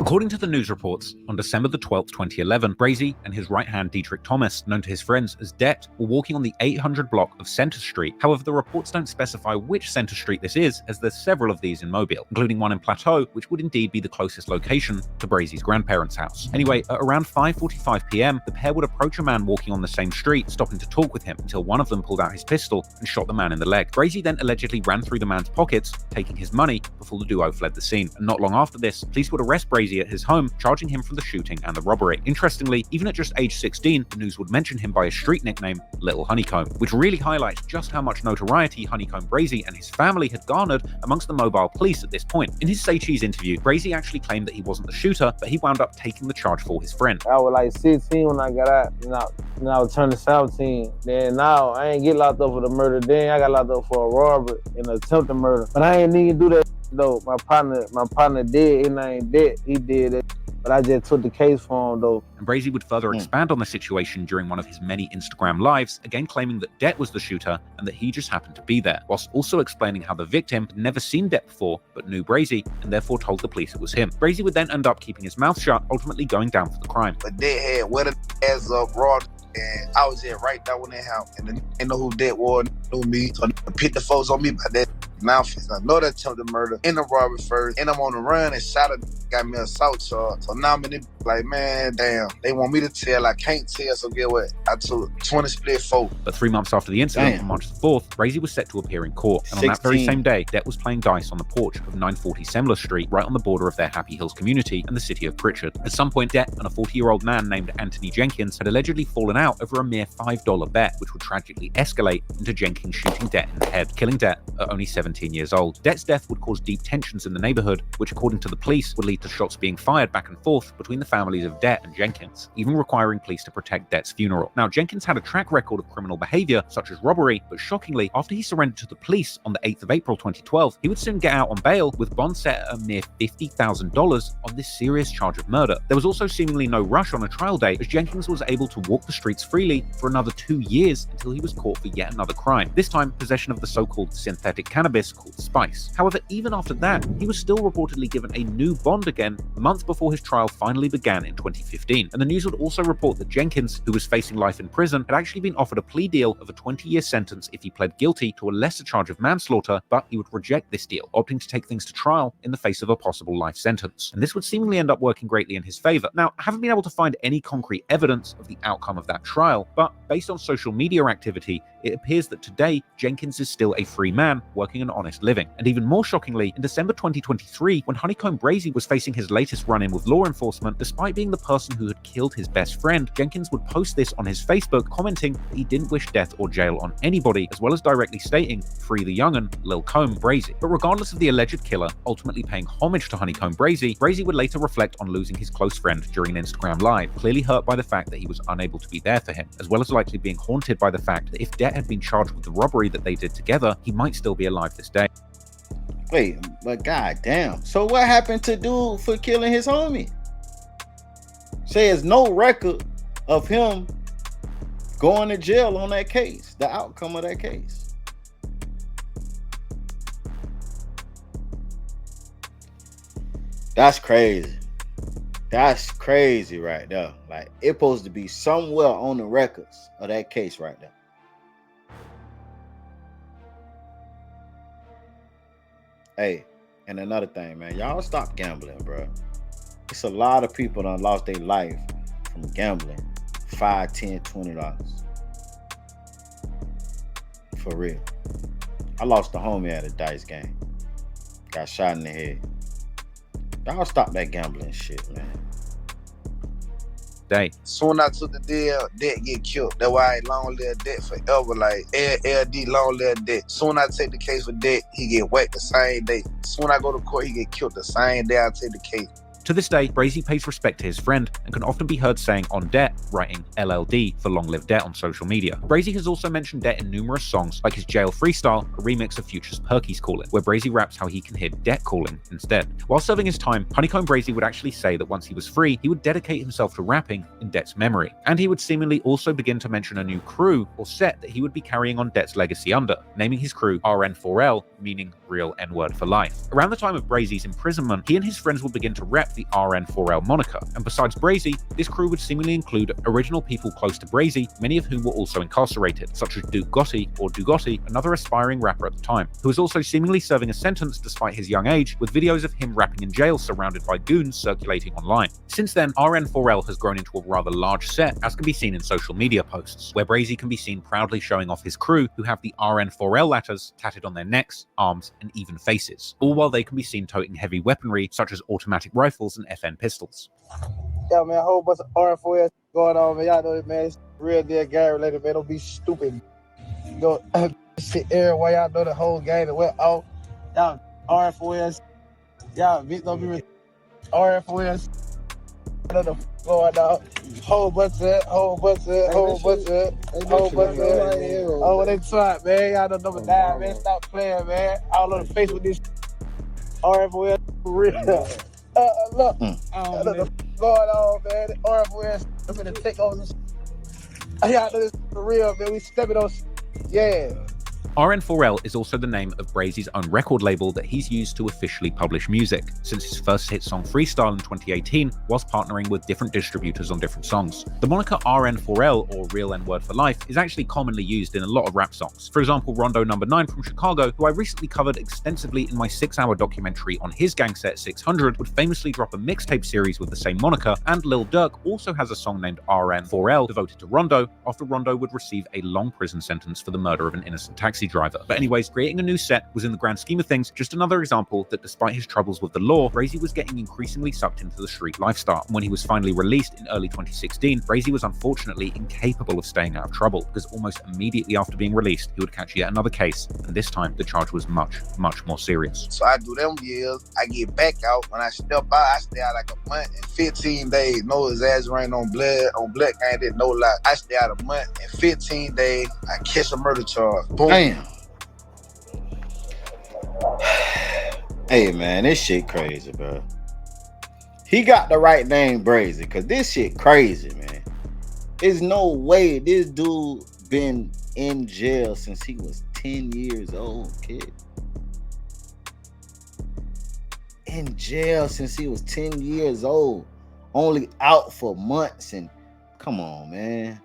According to the news reports, on December the 12th, 2011, Brazy and his right-hand Dietrich Thomas, known to his friends as Det, were walking on the 800 block of Center Street. However, the reports don't specify which Center Street this is, as there's several of these in Mobile, including one in Plateau, which would indeed be the closest location to Brazy's grandparents' house. Anyway, at around 5:45 p.m., the pair would approach a man walking on the same street, stopping to talk with him, until one of them pulled out his pistol and shot the man in the leg. Brazy then allegedly ran through the man's pockets, taking his money, before the duo fled the scene. And not long after this, police would arrest Brazy at his home, charging him for the shooting and the robbery. Interestingly, even at just age 16, the news would mention him by his street nickname, Little HoneyKomb, which really highlights just how much notoriety HoneyKomb Brazy and his family had garnered amongst the mobile police at this point. In his Say Cheese interview, Brazy actually claimed that he wasn't the shooter, but he wound up taking the charge for his friend. I was like 16 when I got out, and I was turning 17. Then now I ain't get locked up for the murder. Then I got locked up for a robbery and attempted murder. But I ain't need to do that though. My partner did, and I ain't dead. He did it. But I just took the case for him, though. And Brazy would further expand on the situation during one of his many Instagram lives, again claiming that Det was the shooter and that he just happened to be there, whilst also explaining how the victim had never seen Det before, but knew Brazy, and therefore told the police it was him. Brazy would then end up keeping his mouth shut, ultimately going down for the crime. But Det had wet ass up raw, and I was there right there when it happened. And they know who Det was, knew me, so they pit the folks on me by that. Mouth. I know that attempted murder in the robbery first, and I'm on the run and shot a got me assault charge. So now I'm in it like, man, damn. They want me to tell, I can't tell, so get what? I took 20 split 4. But 3 months after the incident, on March the 4th, Brazy was set to appear in court. And on that very same day, Det was playing dice on the porch of 940 Semler Street, right on the border of their Happy Hills community and the city of Pritchard. At some point, Det and a 40-year-old man named Anthony Jenkins had allegedly fallen out over a mere $5 bet, which would tragically escalate into Jenkins shooting Det in the head, killing Det at only 17 years old. Det's death would cause deep tensions in the neighborhood, which according to the police would lead to shots being fired back and forth between the families of Det and Jenkins, even requiring police to protect Det's funeral. Now, Jenkins had a track record of criminal behavior, such as robbery, but shockingly, after he surrendered to the police on the 8th of April 2012, he would soon get out on bail with bond set at a mere $50,000 on this serious charge of murder. There was also seemingly no rush on a trial date, as Jenkins was able to walk the streets freely for another 2 years until he was caught for yet another crime, this time possession of the so-called synthetic cannabis called Spice. However, even after that, he was still reportedly given a new bond again months before his trial finally began in 2015. And the news would also report that Jenkins, who was facing life in prison, had actually been offered a plea deal of a 20-year sentence if he pled guilty to a lesser charge of manslaughter, but he would reject this deal, opting to take things to trial in the face of a possible life sentence. And this would seemingly end up working greatly in his favor. Now, I haven't been able to find any concrete evidence of the outcome of that trial, but based on social media activity, it appears that today Jenkins is still a free man working an honest living. And even more shockingly, in December 2023, when HoneyKomb Brazy was facing his latest run-in with law enforcement, despite being the person who had killed his best friend, Jenkins would post this on his Facebook, commenting that he didn't wish death or jail on anybody, as well as directly stating, "Free the young'un, Lil Comb Brazy." But regardless of the alleged killer ultimately paying homage to HoneyKomb Brazy, Brazy would later reflect on losing his close friend during an Instagram live, clearly hurt by the fact that he was unable to be there for him, as well as likely being haunted by the fact that if Det had been charged with the robbery that they did together, he might still be alive this day. Wait, but goddamn. So what happened to dude for killing his homie? There's no record of him going to jail on that case, the outcome of that case. That's crazy. That's crazy right there. Like, it's supposed to be somewhere on the records of that case right there. Hey, and another thing, man, y'all stop gambling, bro. It's a lot of people that lost their life from gambling. $5, $10, $20. For real. I lost a homie at a dice game. Got shot in the head. Y'all stop that gambling shit, man. Day. Soon I took the deal, Det get killed. That's why I ain't long live Det forever. Like LD long live Det. Soon I take the case for Det, he get whacked the same day. Soon I go to court, he get killed the same day I take the case. To this day, Brazy pays respect to his friend and can often be heard saying on Det, writing LLD for Long Live Det on social media. Brazy has also mentioned Det in numerous songs, like his Jail Freestyle, a remix of Future's Perky's Callin', where Brazy raps how he can hear Det calling instead. While serving his time, HoneyKomb Brazy would actually say that once he was free, he would dedicate himself to rapping in Det's memory. And he would seemingly also begin to mention a new crew or set that he would be carrying on Det's legacy under, naming his crew RN4L, meaning Real N-Word for Life. Around the time of Brazy's imprisonment, he and his friends would begin to rep the RN4L moniker, and besides Brazy, this crew would seemingly include original people close to Brazy, many of whom were also incarcerated, such as Duke Gotti, or Dugotti, another aspiring rapper at the time, who was also seemingly serving a sentence despite his young age, with videos of him rapping in jail surrounded by goons circulating online. Since then, RN4L has grown into a rather large set, as can be seen in social media posts, where Brazy can be seen proudly showing off his crew, who have the RN4L letters tatted on their necks, arms, and even faces, all while they can be seen toting heavy weaponry such as automatic rifles and FN pistols. Yeah, man, a whole bunch of R4S going on, man. Y'all know it, man. It's real deal gang related, man. Don't be stupid. Go shit everywhere. Y'all know the whole game that went off. Y'all R4S. Y'all bitch don't be R4S. I don't know going on. Whole bunch of it, whole bunch of it, whole bunch of it, whole bunch of it. Oh, they try, man. Y'all know number 9, man. Stop playing, man. All on the face with this R4S for real. Look, I don't know what's going on, man. The RFWS, I'm gonna take over this. Y'all know this for real, man. We stepping on, yeah. RN4L is also the name of Brazy's own record label that he's used to officially publish music, since his first hit song Freestyle in 2018, whilst partnering with different distributors on different songs. The moniker RN4L, or Real N-Word for Life, is actually commonly used in a lot of rap songs. For example, Rondo No. 9 from Chicago, who I recently covered extensively in my 6-hour documentary on his gang set 600, would famously drop a mixtape series with the same moniker, and Lil Durk also has a song named RN4L devoted to Rondo, after Rondo would receive a long prison sentence for the murder of an innocent taxi driver. But anyways, creating a new set was in the grand scheme of things just another example that despite his troubles with the law, Brazy was getting increasingly sucked into the street lifestyle. And when he was finally released in early 2016, Brazy was unfortunately incapable of staying out of trouble, because almost immediately after being released, he would catch yet another case, and this time the charge was much, much more serious. So I do them years, I get back out. When I step out, I stay out like a month and 15 days. No exaggerating on Black Gang, did no lie. I stay out a month and 15 days, I catch a murder charge. Boom. Damn. Hey man, this shit crazy, bro. He got the right name, Brazy, because this shit crazy, man. There's no way this dude been in jail since he was 10 years old, kid. In jail since he was 10 years old. Only out for months, and come on, man.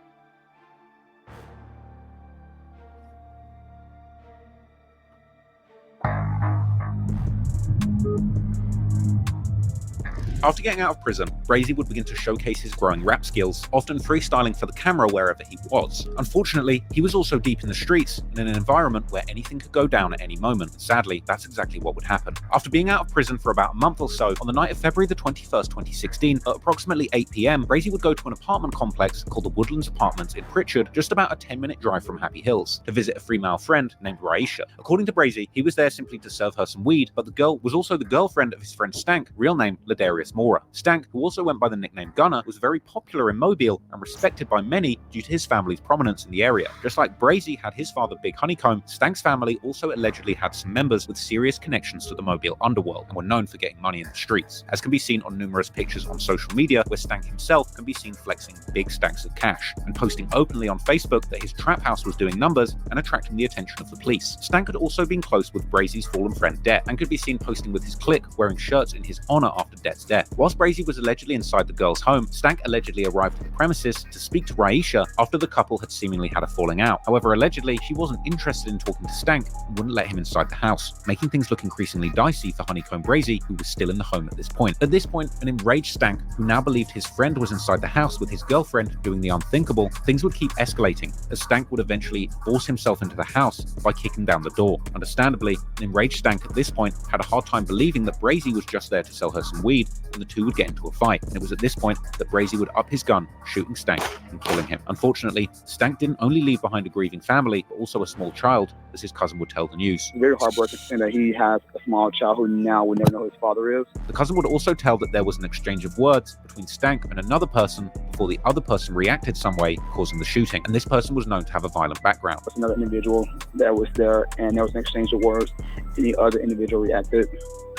After getting out of prison, Brazy would begin to showcase his growing rap skills, often freestyling for the camera wherever he was. Unfortunately, he was also deep in the streets and in an environment where anything could go down at any moment. Sadly, that's exactly what would happen. After being out of prison for about a month or so, on the night of February the 21st, 2016, at approximately 8 p.m, Brazy would go to an apartment complex called the Woodlands Apartments in Pritchard, just about a 10-minute drive from Happy Hills, to visit a female friend named Raisha. According to Brazy, he was there simply to serve her some weed, but the girl was also the girlfriend of his friend Stank, real name Ladarius Mora. Stank, who also went by the nickname Gunner, was very popular in Mobile and respected by many due to his family's prominence in the area. Just like Brazy had his father Big HoneyKomb, Stank's family also allegedly had some members with serious connections to the Mobile underworld and were known for getting money in the streets, as can be seen on numerous pictures on social media where Stank himself can be seen flexing big stacks of cash and posting openly on Facebook that his trap house was doing numbers and attracting the attention of the police. Stank had also been close with Brazy's fallen friend Det and could be seen posting with his clique wearing shirts in his honor after Det's death. Whilst Brazy was allegedly inside the girl's home, Stank allegedly arrived at the premises to speak to Raisha after the couple had seemingly had a falling out. However, allegedly, she wasn't interested in talking to Stank and wouldn't let him inside the house, making things look increasingly dicey for HoneyKomb Brazy, who was still in the home at this point. At this point, an enraged Stank, who now believed his friend was inside the house with his girlfriend doing the unthinkable, things would keep escalating, as Stank would eventually force himself into the house by kicking down the door. Understandably, an enraged Stank at this point had a hard time believing that Brazy was just there to sell her some weed, and the two would get into a fight. And it was at this point that Brazy would up his gun, shooting Stank and killing him. Unfortunately, Stank didn't only leave behind a grieving family, but also a small child, as his cousin would tell the news. Very heartbreaking and that he has a small child who now will never know who his father is. The cousin would also tell that there was an exchange of words between Stank and another person before the other person reacted some way, causing the shooting. And this person was known to have a violent background. There's another individual that was there, and there was an exchange of words, and the other individual reacted,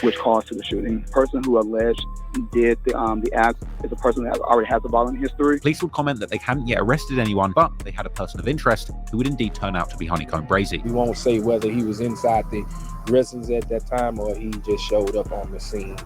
which caused to the shooting. The person who alleged did the act is a person that already has a violent history. Police would comment that they hadn't yet arrested anyone, but they had a person of interest who would indeed turn out to be HoneyKomb Brazy. We won't say whether he was inside the residence at that time or he just showed up on the scene.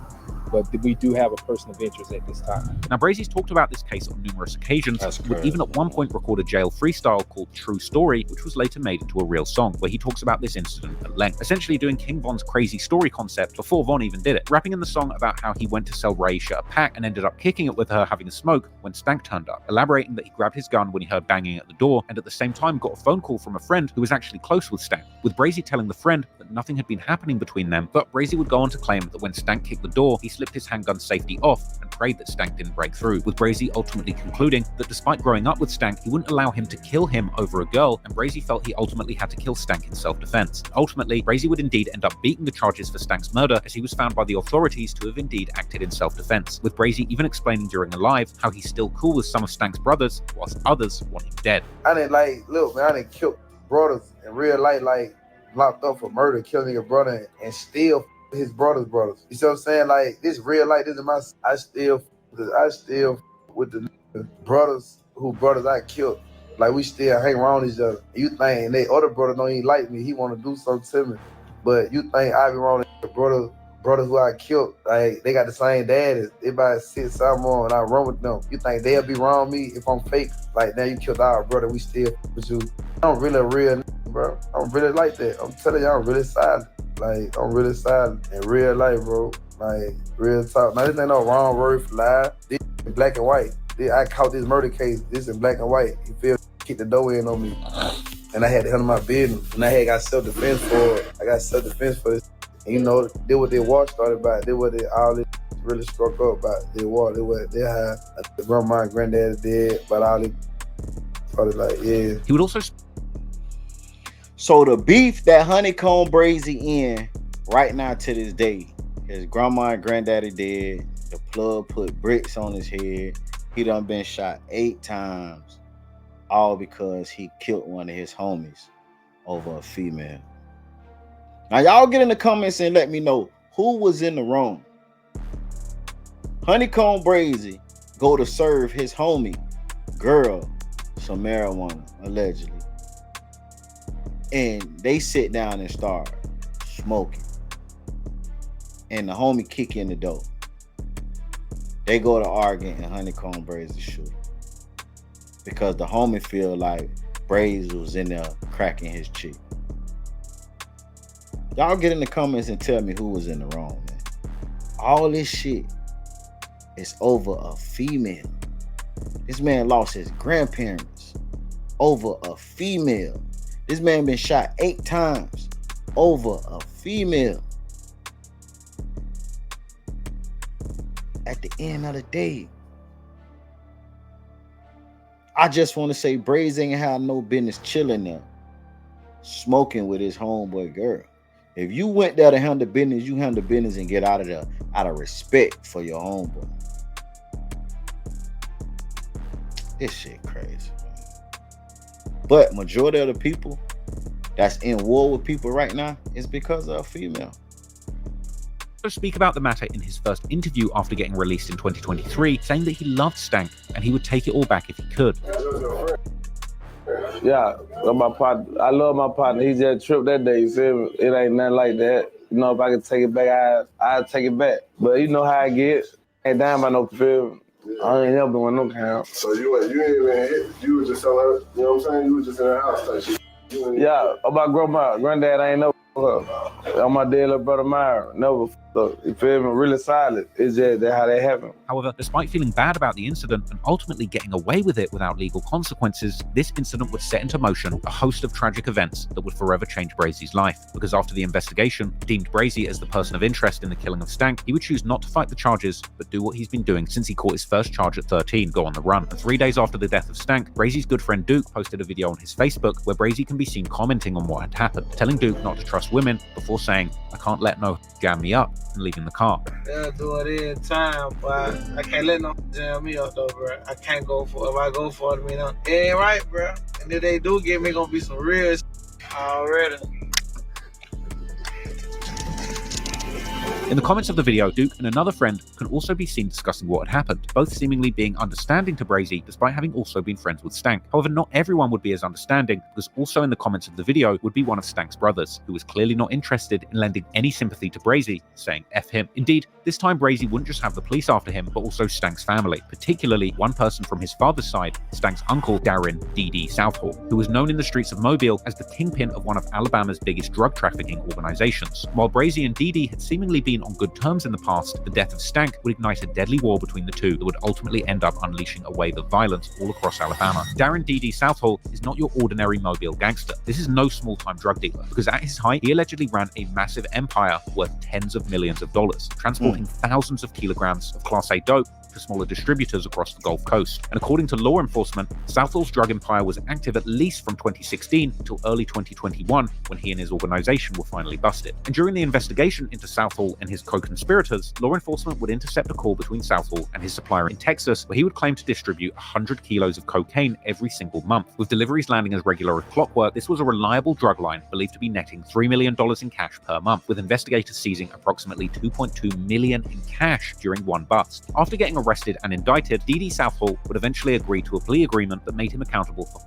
But we do have a person of interest at this time. Now, Brazy's talked about this case on numerous occasions, would even at one point record a jail freestyle called True Story, which was later made into a real song, where he talks about this incident at length, essentially doing King Von's crazy story concept before Von even did it, rapping in the song about how he went to sell Raisha a pack and ended up kicking it with her having a smoke when Stank turned up, elaborating that he grabbed his gun when he heard banging at the door, and at the same time got a phone call from a friend who was actually close with Stank, with Brazy telling the friend that nothing had been happening between them, but Brazy would go on to claim that when Stank kicked the door, he slipped his handgun safety off and prayed that Stank didn't break through, with Brazy ultimately concluding that despite growing up with Stank, he wouldn't allow him to kill him over a girl, and Brazy felt he ultimately had to kill Stank in self-defense. Ultimately, Brazy would indeed end up beating the charges for Stank's murder, as he was found by the authorities to have indeed acted in self-defense, with Brazy even explaining during a live how he's still cool with some of Stank's brothers, whilst others want him dead. I didn't look, man, I didn't kill brothers in real life, locked up for murder, killing a brother, and still his brother's brothers. You see what I'm saying? Like, this real life, this is my, I still with the brothers I killed. Like, we still hang around each other. You think they other brother don't even like me, he want to do something to me. But you think I be around the brothers who I killed, like, they got the same dad, everybody sits somewhere and I run with them. You think they'll be around me if I'm fake? Like, now you killed our brother, we still with you. I'm really a real bro. I'm really like that. I'm telling you, I'm really silent. Like, I'm really silent in real life, bro. Like, real talk. Now, this ain't no wrong word for lie. This in black and white. I caught this murder case. This in black and white. You feel? Kick the door in on me. And I had to handle my business. And I had got self-defense for it. I got self-defense for this. And, you know, they what their war started by. They what they all this really struck up by. Their war. They what they had. The grandma and granddaddy did. But all this probably like, yeah. He would also... So the beef that HoneyKomb Brazy in right now to this day, his grandma and granddaddy dead. The plug put bricks on his head. He done been shot 8 times, all because he killed one of his homies over a female. Now y'all get in the comments and let me know who was in the wrong. HoneyKomb Brazy go to serve his homie girl some marijuana, allegedly. And they sit down and start smoking. And the homie kick in the door. They go to arguing and HoneyKomb Brazy shoot. Because the homie feel like Brazy was in there cracking his chick. Y'all get in the comments and tell me who was in the wrong, man. All this shit It's over a female. This man lost his grandparents over a female. This man been shot 8 times over a female. At the end of the day, I just want to say Brazy ain't have no business chilling there, smoking with his homeboy girl. If you went there to handle business, you handle business and get out of there out of respect for your homeboy. This shit crazy, man. But majority of the people that's in war with people right now is because of a female. Speak about the matter in his first interview after getting released in 2023, saying that he loved Stank and he would take it all back if he could. Yeah, my partner, I love my partner. He just tripped that day. You see me? It ain't nothing like that. You know, if I could take it back, I'd take it back. But you know how I get. Ain't down by no film. I ain't never doing no count. So you ain't even hit. You was just telling her, you know what I'm saying? You was just in her house type shit. Yeah, about grandma. Granddad ain't never on my dead little brother Myron. Never. You feel me? Really solid. It's just that how that happened. However, despite feeling bad about the incident and ultimately getting away with it without legal consequences, this incident would set into motion a host of tragic events that would forever change Brazy's life. Because after the investigation deemed Brazy as the person of interest in the killing of Stank, he would choose not to fight the charges, but do what he's been doing since he caught his first charge at 13, go on the run. And 3 days after the death of Stank, Brazy's good friend Duke posted a video on his Facebook where Brazy can be seen commenting on what had happened, telling Duke not to trust women before saying, "I can't let no jam me up," and leaving the car. They'll do it in time, but I can't let no jam me up though, bro. I can't go for it. If I go for it, it ain't right, bro. And if they do get me, gonna be some real already. In the comments of the video, Duke and another friend can also be seen discussing what had happened, both seemingly being understanding to Brazy despite having also been friends with Stank. However, not everyone would be as understanding, because also in the comments of the video would be one of Stank's brothers, who was clearly not interested in lending any sympathy to Brazy, saying F him. Indeed, this time Brazy wouldn't just have the police after him, but also Stank's family, particularly one person from his father's side, Stank's uncle, Darren D.D. Southall, who was known in the streets of Mobile as the kingpin of one of Alabama's biggest drug trafficking organizations. While Brazy and D.D. had seemingly been on good terms in the past, the death of Stank would ignite a deadly war between the two that would ultimately end up unleashing a wave of violence all across Alabama. Darren D.D. Southall is not your ordinary Mobile gangster. This is no small-time drug dealer, because at his height, he allegedly ran a massive empire worth tens of millions of dollars, transporting thousands of kilograms of Class A dope to smaller distributors across the Gulf Coast. And according to law enforcement, Southall's drug empire was active at least from 2016 until early 2021, when he and his organization were finally busted. And during the investigation into Southall and his co-conspirators, law enforcement would intercept a call between Southall and his supplier in Texas, where he would claim to distribute 100 kilos of cocaine every single month. With deliveries landing as regular as clockwork, this was a reliable drug line believed to be netting $3 million in cash per month, with investigators seizing approximately $2.2 million in cash during one bust. After getting arrested and indicted, D.D. Southall would eventually agree to a plea agreement that made him accountable for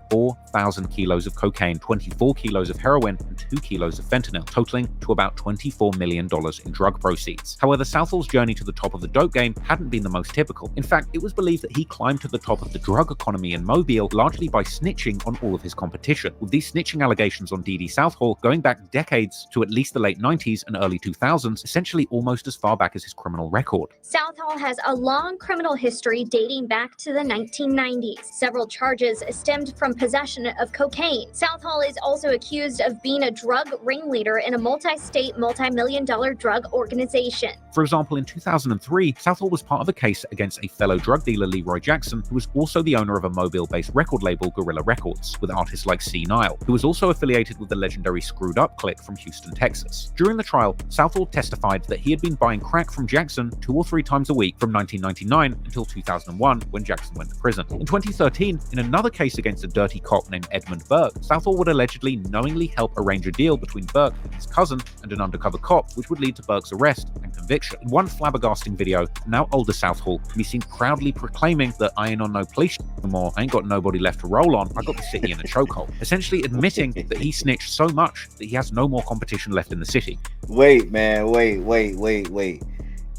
4,000 kilos of cocaine, 24 kilos of heroin, and 2 kilos of fentanyl, totaling to about $24 million in drug proceeds. However, Southall's journey to the top of the dope game hadn't been the most typical. In fact, it was believed that he climbed to the top of the drug economy in Mobile largely by snitching on all of his competition, with these snitching allegations on D.D. Southall going back decades to at least the late 90s and early 2000s, essentially almost as far back as his criminal record. Southall has a long criminal history dating back to the 1990s. Several charges stemmed from possession of cocaine. Southall is also accused of being a drug ringleader in a multi-state, multi-million-dollar drug organization. For example, in 2003, Southall was part of a case against a fellow drug dealer, Leroy Jackson, who was also the owner of a Mobile-based record label, Gorilla Records, with artists like C. Nile, who was also affiliated with the legendary Screwed Up clique from Houston, Texas. During the trial, Southall testified that he had been buying crack from Jackson 2 or 3 times a week from 1999 until 2001, when Jackson went to prison. In 2013, in another case against a dirty cop named Edmund Burke, Southall would allegedly knowingly help arrange a deal between Burke and his cousin and an undercover cop, which would lead to Burke's arrest and conviction. In one flabbergasting video, now older Southall can be seen proudly proclaiming that I ain't on no police no more, I ain't got nobody left to roll on, I got the city in a chokehold, essentially admitting that he snitched so much that he has no more competition left in the city. Wait, man, wait.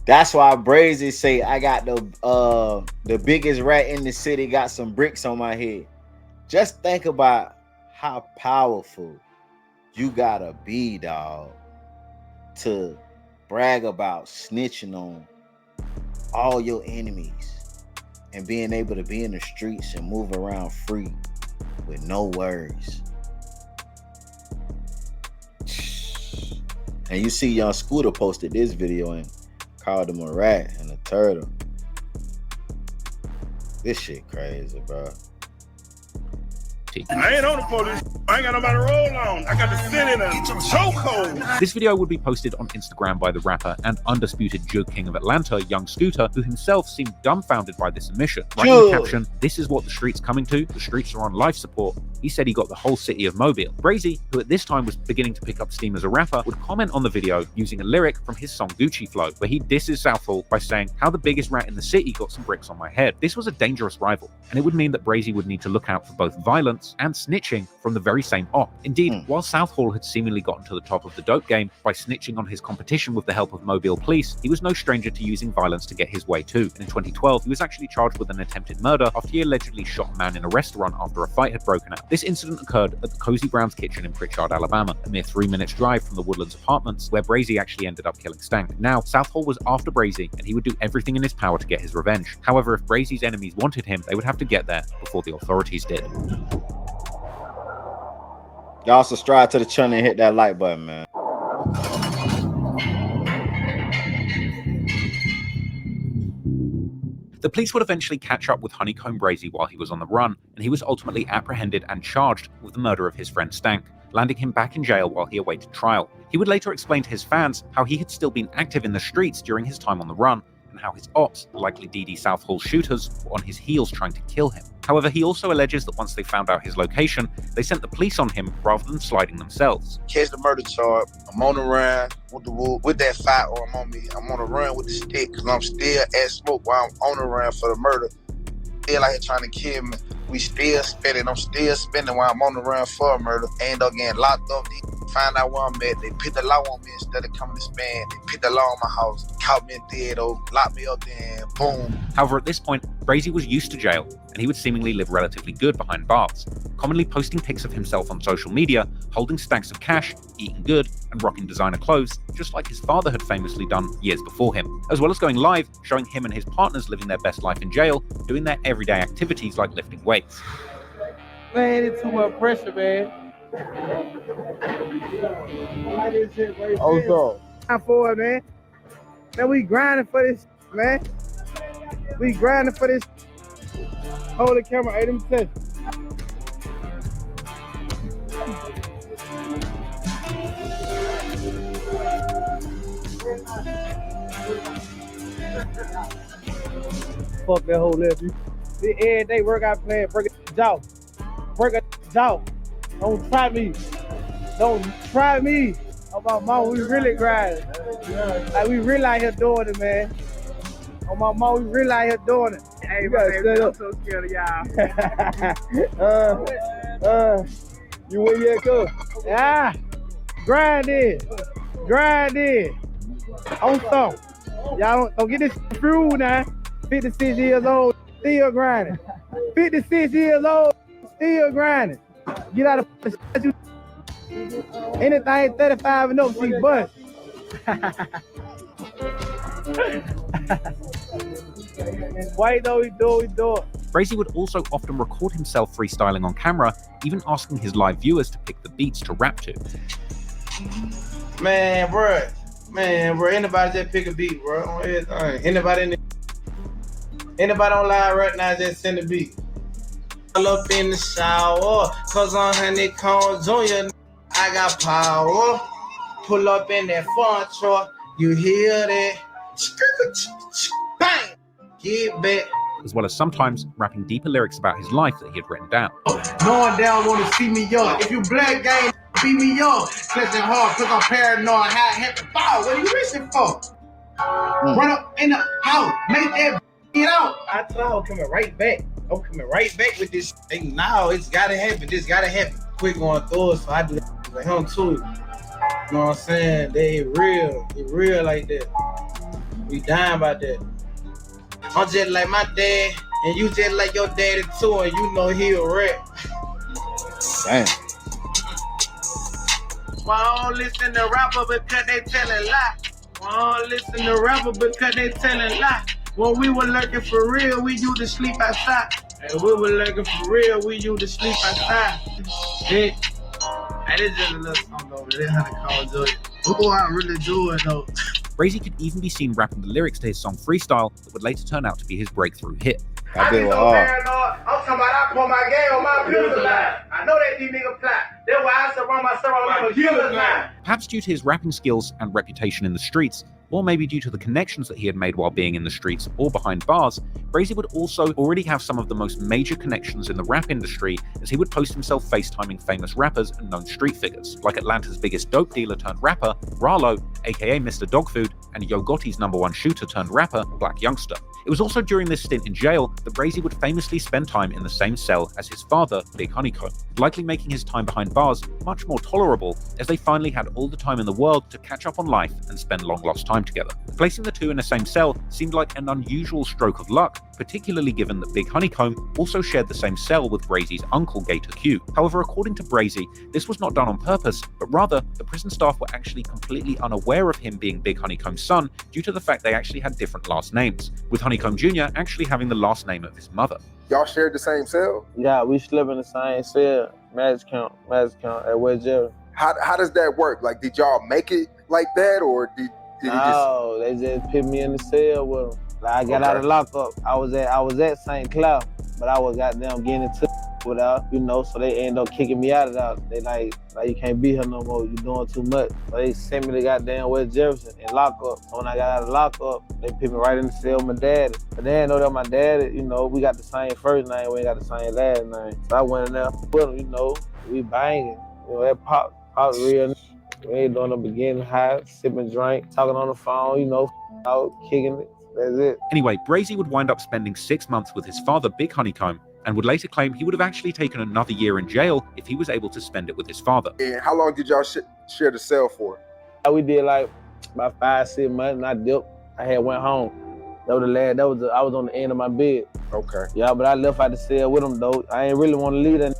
That's why Brazy say I got the biggest rat in the city, got some bricks on my head. Just think about how powerful you gotta be, dog, to brag about snitching on all your enemies and being able to be in the streets and move around free with no worries. And you see Young Scooter posted this video and called him a rat and a turtle. This shit crazy, bro. I ain't on the police. I ain't got nobody to roll on. I got to sit in a chokehold. This video would be posted on Instagram by the rapper and undisputed Jug King of Atlanta, Young Scooter, who himself seemed dumbfounded by this admission. Writing the caption, "This is what the street's coming to. The streets are on life support." He said he got the whole city of Mobile. Brazy, who at this time was beginning to pick up steam as a rapper, would comment on the video using a lyric from his song Gucci Flow, where he disses Southall by saying, "How the biggest rat in the city got some bricks on my head." This was a dangerous rival, and it would mean that Brazy would need to look out for both violence and snitching from the very same op. Indeed, while Southall had seemingly gotten to the top of the dope game by snitching on his competition with the help of Mobile police, he was no stranger to using violence to get his way too. And in 2012, he was actually charged with an attempted murder after he allegedly shot a man in a restaurant after a fight had broken out. This incident occurred at the Cozy Brown's Kitchen in Pritchard, Alabama, a mere 3 minutes drive from the Woodlands apartments where Brazy actually ended up killing Stank. Now, Southall was after Brazy, and he would do everything in his power to get his revenge. However, if Brazy's enemies wanted him, they would have to get there before the authorities did. Y'all subscribe to the channel and hit that like button, man. The police would eventually catch up with HoneyKomb Brazy while he was on the run, and he was ultimately apprehended and charged with the murder of his friend Stank, landing him back in jail while he awaited trial. He would later explain to his fans how he had still been active in the streets during his time on the run, and how his ops, likely DD Southall shooters, were on his heels trying to kill him. However, he also alleges that once they found out his location, they sent the police on him rather than sliding themselves. Catch the murder charge. I'm on the run with that firearm on me. I'm on the run with the stick because I'm still at smoke while I'm on the run for the murder. Still out here trying to kill me. We still spending. I'm still spending while I'm on the run for a murder. I end up getting locked up. They find out where I'm at. They put the law on me instead of coming to span. They put the law on my house. Caught me in theater, locked me up there, and boom. However, at this point, Brazy was used to jail, and he would seemingly live relatively good behind bars, commonly posting pics of himself on social media, holding stacks of cash, eating good, and rocking designer clothes, just like his father had famously done years before him, as well as going live, showing him and his partners living their best life in jail, doing their everyday activities like lifting weights. Man, it's too much pressure, man. Oh, so. Time for it, man. Man, we grinding for this, man. We grinding for this. Hold the camera, hey, let me touch. Fuck that whole nephew. Every day workout plan, break a jaw. Break a jaw. Don't try me. Don't try me. Oh my mom, we really grinding. Like we really out here doing it, man. Oh my mom, we really out here doing it. Hey, man, I'm so scared of y'all. You where you at, cuz? Yeah. Grind in. Grind in. On some. Y'all don't get this through now. 56 years old, still grinding. 56 years old, still grinding. Get out of the anything 35 and up, see bust. Why though we do it? Brazy would also often record himself freestyling on camera, even asking his live viewers to pick the beats to rap to. Man, bro, anybody just pick a beat, bro, on everything. Anybody on live right now, just send a beat. Pull up in the shower, cause I'm HoneyKomb Jr. I got power. Pull up in that front truck, you hear that? Bang! Get back. As well as sometimes rapping deeper lyrics about his life that he had written down. Knowing down wanna see me young. If you black gang, beat me young. Clutching hard, cause I'm paranoid. How it happened? Wow, what are you wishing for? Run up in the house, make that get out. I thought I was coming right back. I'm coming right back with this thing. Now it's gotta happen. This gotta happen. Quick going through it, so I do that with him too. You know what I'm saying? They real. It real like that. We dying about that. I'm just like my dad, and you just like your daddy too, and you know he a rap. Damn. Why I don't listen to rapper because they tellin' lie. Why I don't listen to rapper because they tellin' lie. When we were lurking for real, we used to sleep outside. And we were lurking for real, we used to sleep outside. Hey, this just a little song over there. HoneyKomb do it. Oh, I really do it though. Brazy could even be seen rapping the lyrics to his song Freestyle that would later turn out to be his breakthrough hit. I be so paranoid. I'm talking about I put my game on my pillar line. I know that these niggas plot. That's why I surround myself on my killer's line. Perhaps due to his rapping skills and reputation in the streets, or maybe due to the connections that he had made while being in the streets or behind bars, Brazy would also already have some of the most major connections in the rap industry, as he would post himself FaceTiming famous rappers and known street figures, like Atlanta's biggest dope dealer turned rapper, Rallo, aka Mr. Dogfood, and Yo Gotti's #1 shooter turned rapper, Black Youngster. It was also during this stint in jail that Brazy would famously spend time in the same cell as his father, Big HoneyKomb, likely making his time behind bars much more tolerable, as they finally had all the time in the world to catch up on life and spend long lost time together. Placing the two in the same cell seemed like an unusual stroke of luck, particularly given that Big HoneyKomb also shared the same cell with Brazy's uncle Gator Q. However, according to Brazy, this was not done on purpose, but rather the prison staff were actually completely unaware of him being Big HoneyKomb's son due to the fact they actually had different last names, with HoneyKomb Jr. actually having the last name of his mother. Y'all shared the same cell? Yeah, we slept in the same cell. Match count at West Jail. How does that work? Like, did y'all make it like that, or did he No, they just put me in the cell with them. Like, I got out of lockup. I was at St. Cloud, but I was goddamn getting into without, so they end up kicking me out of that. They like you can't be here no more. You doing too much. So they sent me to goddamn West Jefferson and lockup. So when I got out of lockup, they put me right in the cell with my daddy. But they didn't know that my daddy, we got the same first name, we ain't got the same last name. So I went in there with him, we banging. That pop real. We ain't doing the beginning high, sipping drink, talking on the phone, out, kicking it. That's it. Anyway, Brazy would wind up spending 6 months with his father, Big HoneyKomb, and would later claim he would have actually taken another year in jail if he was able to spend it with his father. And how long did y'all share the cell for? We did like about 5-6 months, and I dipped. I had went home. That was the last. I was on the end of my bed. Okay. Yeah, but I left out the cell with him though. I ain't really want to leave that.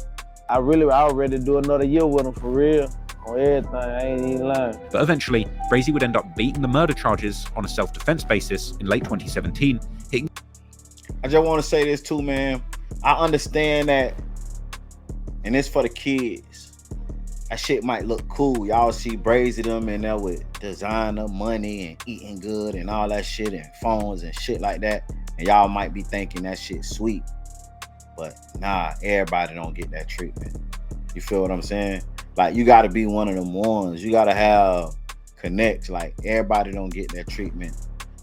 I was ready to do another year with him for real. On everything, I ain't even lying. But eventually, Brazy would end up beating the murder charges on a self-defense basis in late 2017, hitting... I just want to say this too, man. I understand that, and it's for the kids. That shit might look cool. Y'all see Brazy them in there with designer money and eating good and all that shit and phones and shit like that. And y'all might be thinking that shit sweet. But nah, everybody don't get that treatment. You feel what I'm saying? Like, you got to be one of them ones. You got to have connects. Like, everybody don't get that treatment.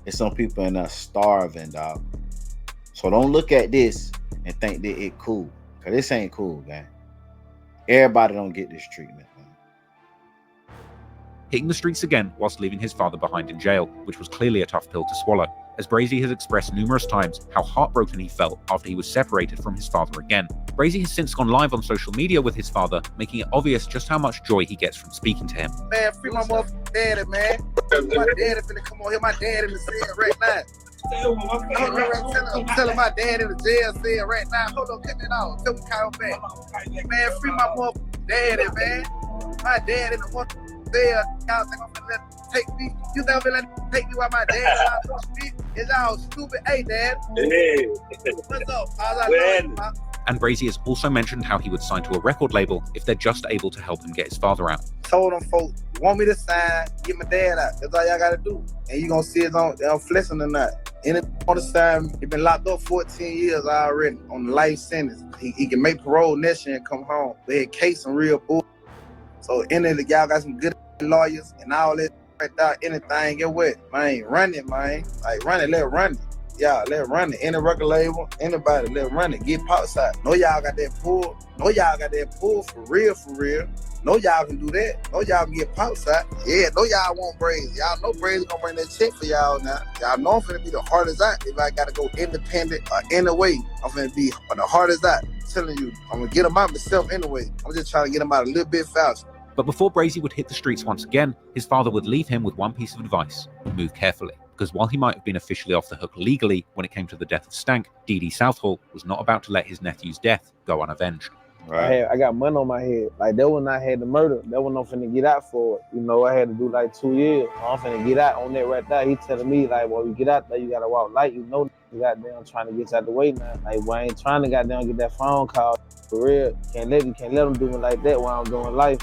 There's some people in there starving, dog. So don't look at this and think that it cool. Because this ain't cool, man. Everybody don't get this treatment, man. Hitting the streets again whilst leaving his father behind in jail, which was clearly a tough pill to swallow, as Brazy has expressed numerous times how heartbroken he felt after he was separated from his father again. Brazy has since gone live on social media with his father, making it obvious just how much joy he gets from speaking to him. Man, free my motherfucking daddy, man. My daddy finna come on here. My dad in the cell right now. I'm telling my dad in the jail cell right now. Hold on, cut that off. Tell me call back. Man, free my motherfucking daddy, man. My dad in the one cell. Y'all think I'm gonna let him take me? You think I'm gonna let him take me while my dad is out on me? It's all stupid. Hey, Dad. Hey. What's up? How's I doing? And Brazy has also mentioned how he would sign to a record label if they're just able to help him get his father out. Told them folks, you want me to sign, get my dad out. That's all y'all gotta do. And you gonna see it on flexing or not. And on the sign, he been locked up 14 years already on the life sentence. He can make parole next year and come home. They had case some real bull. So y'all got some good lawyers and all that right there. Anything, get wet. Man, run it, man. Like, run it, let run it. Yeah, let run it. Any record label, anybody, let run it. Get pops out. Know y'all got that pull. Know y'all got that pull for real, for real. Know y'all can do that. Know y'all can get pops out. Yeah, know y'all want Brazy. Y'all know Brazy gonna bring that check for y'all now. Y'all know I'm finna be the hardest out. If I gotta go independent or in a way, I'm finna be the hardest out. I'm telling you, I'm gonna get him out myself anyway. I'm just trying to get him out a little bit faster. But before Brazy would hit the streets once again, his father would leave him with one piece of advice: move carefully. Because while he might have been officially off the hook legally when it came to the death of Stank, Dee Dee Southall was not about to let his nephew's death go unavenged. Right. I got money on my head. Like that when I had the murder, that when I'm finna get out for it. You know, I had to do like 2 years. I'm finna get out on that right there. He telling me like, well, you get out there, you gotta walk light. You know, you goddamn trying to get you out the way now. Like, well, I ain't trying to goddamn get that phone call. For real, can't let them do me like that while I'm doing life.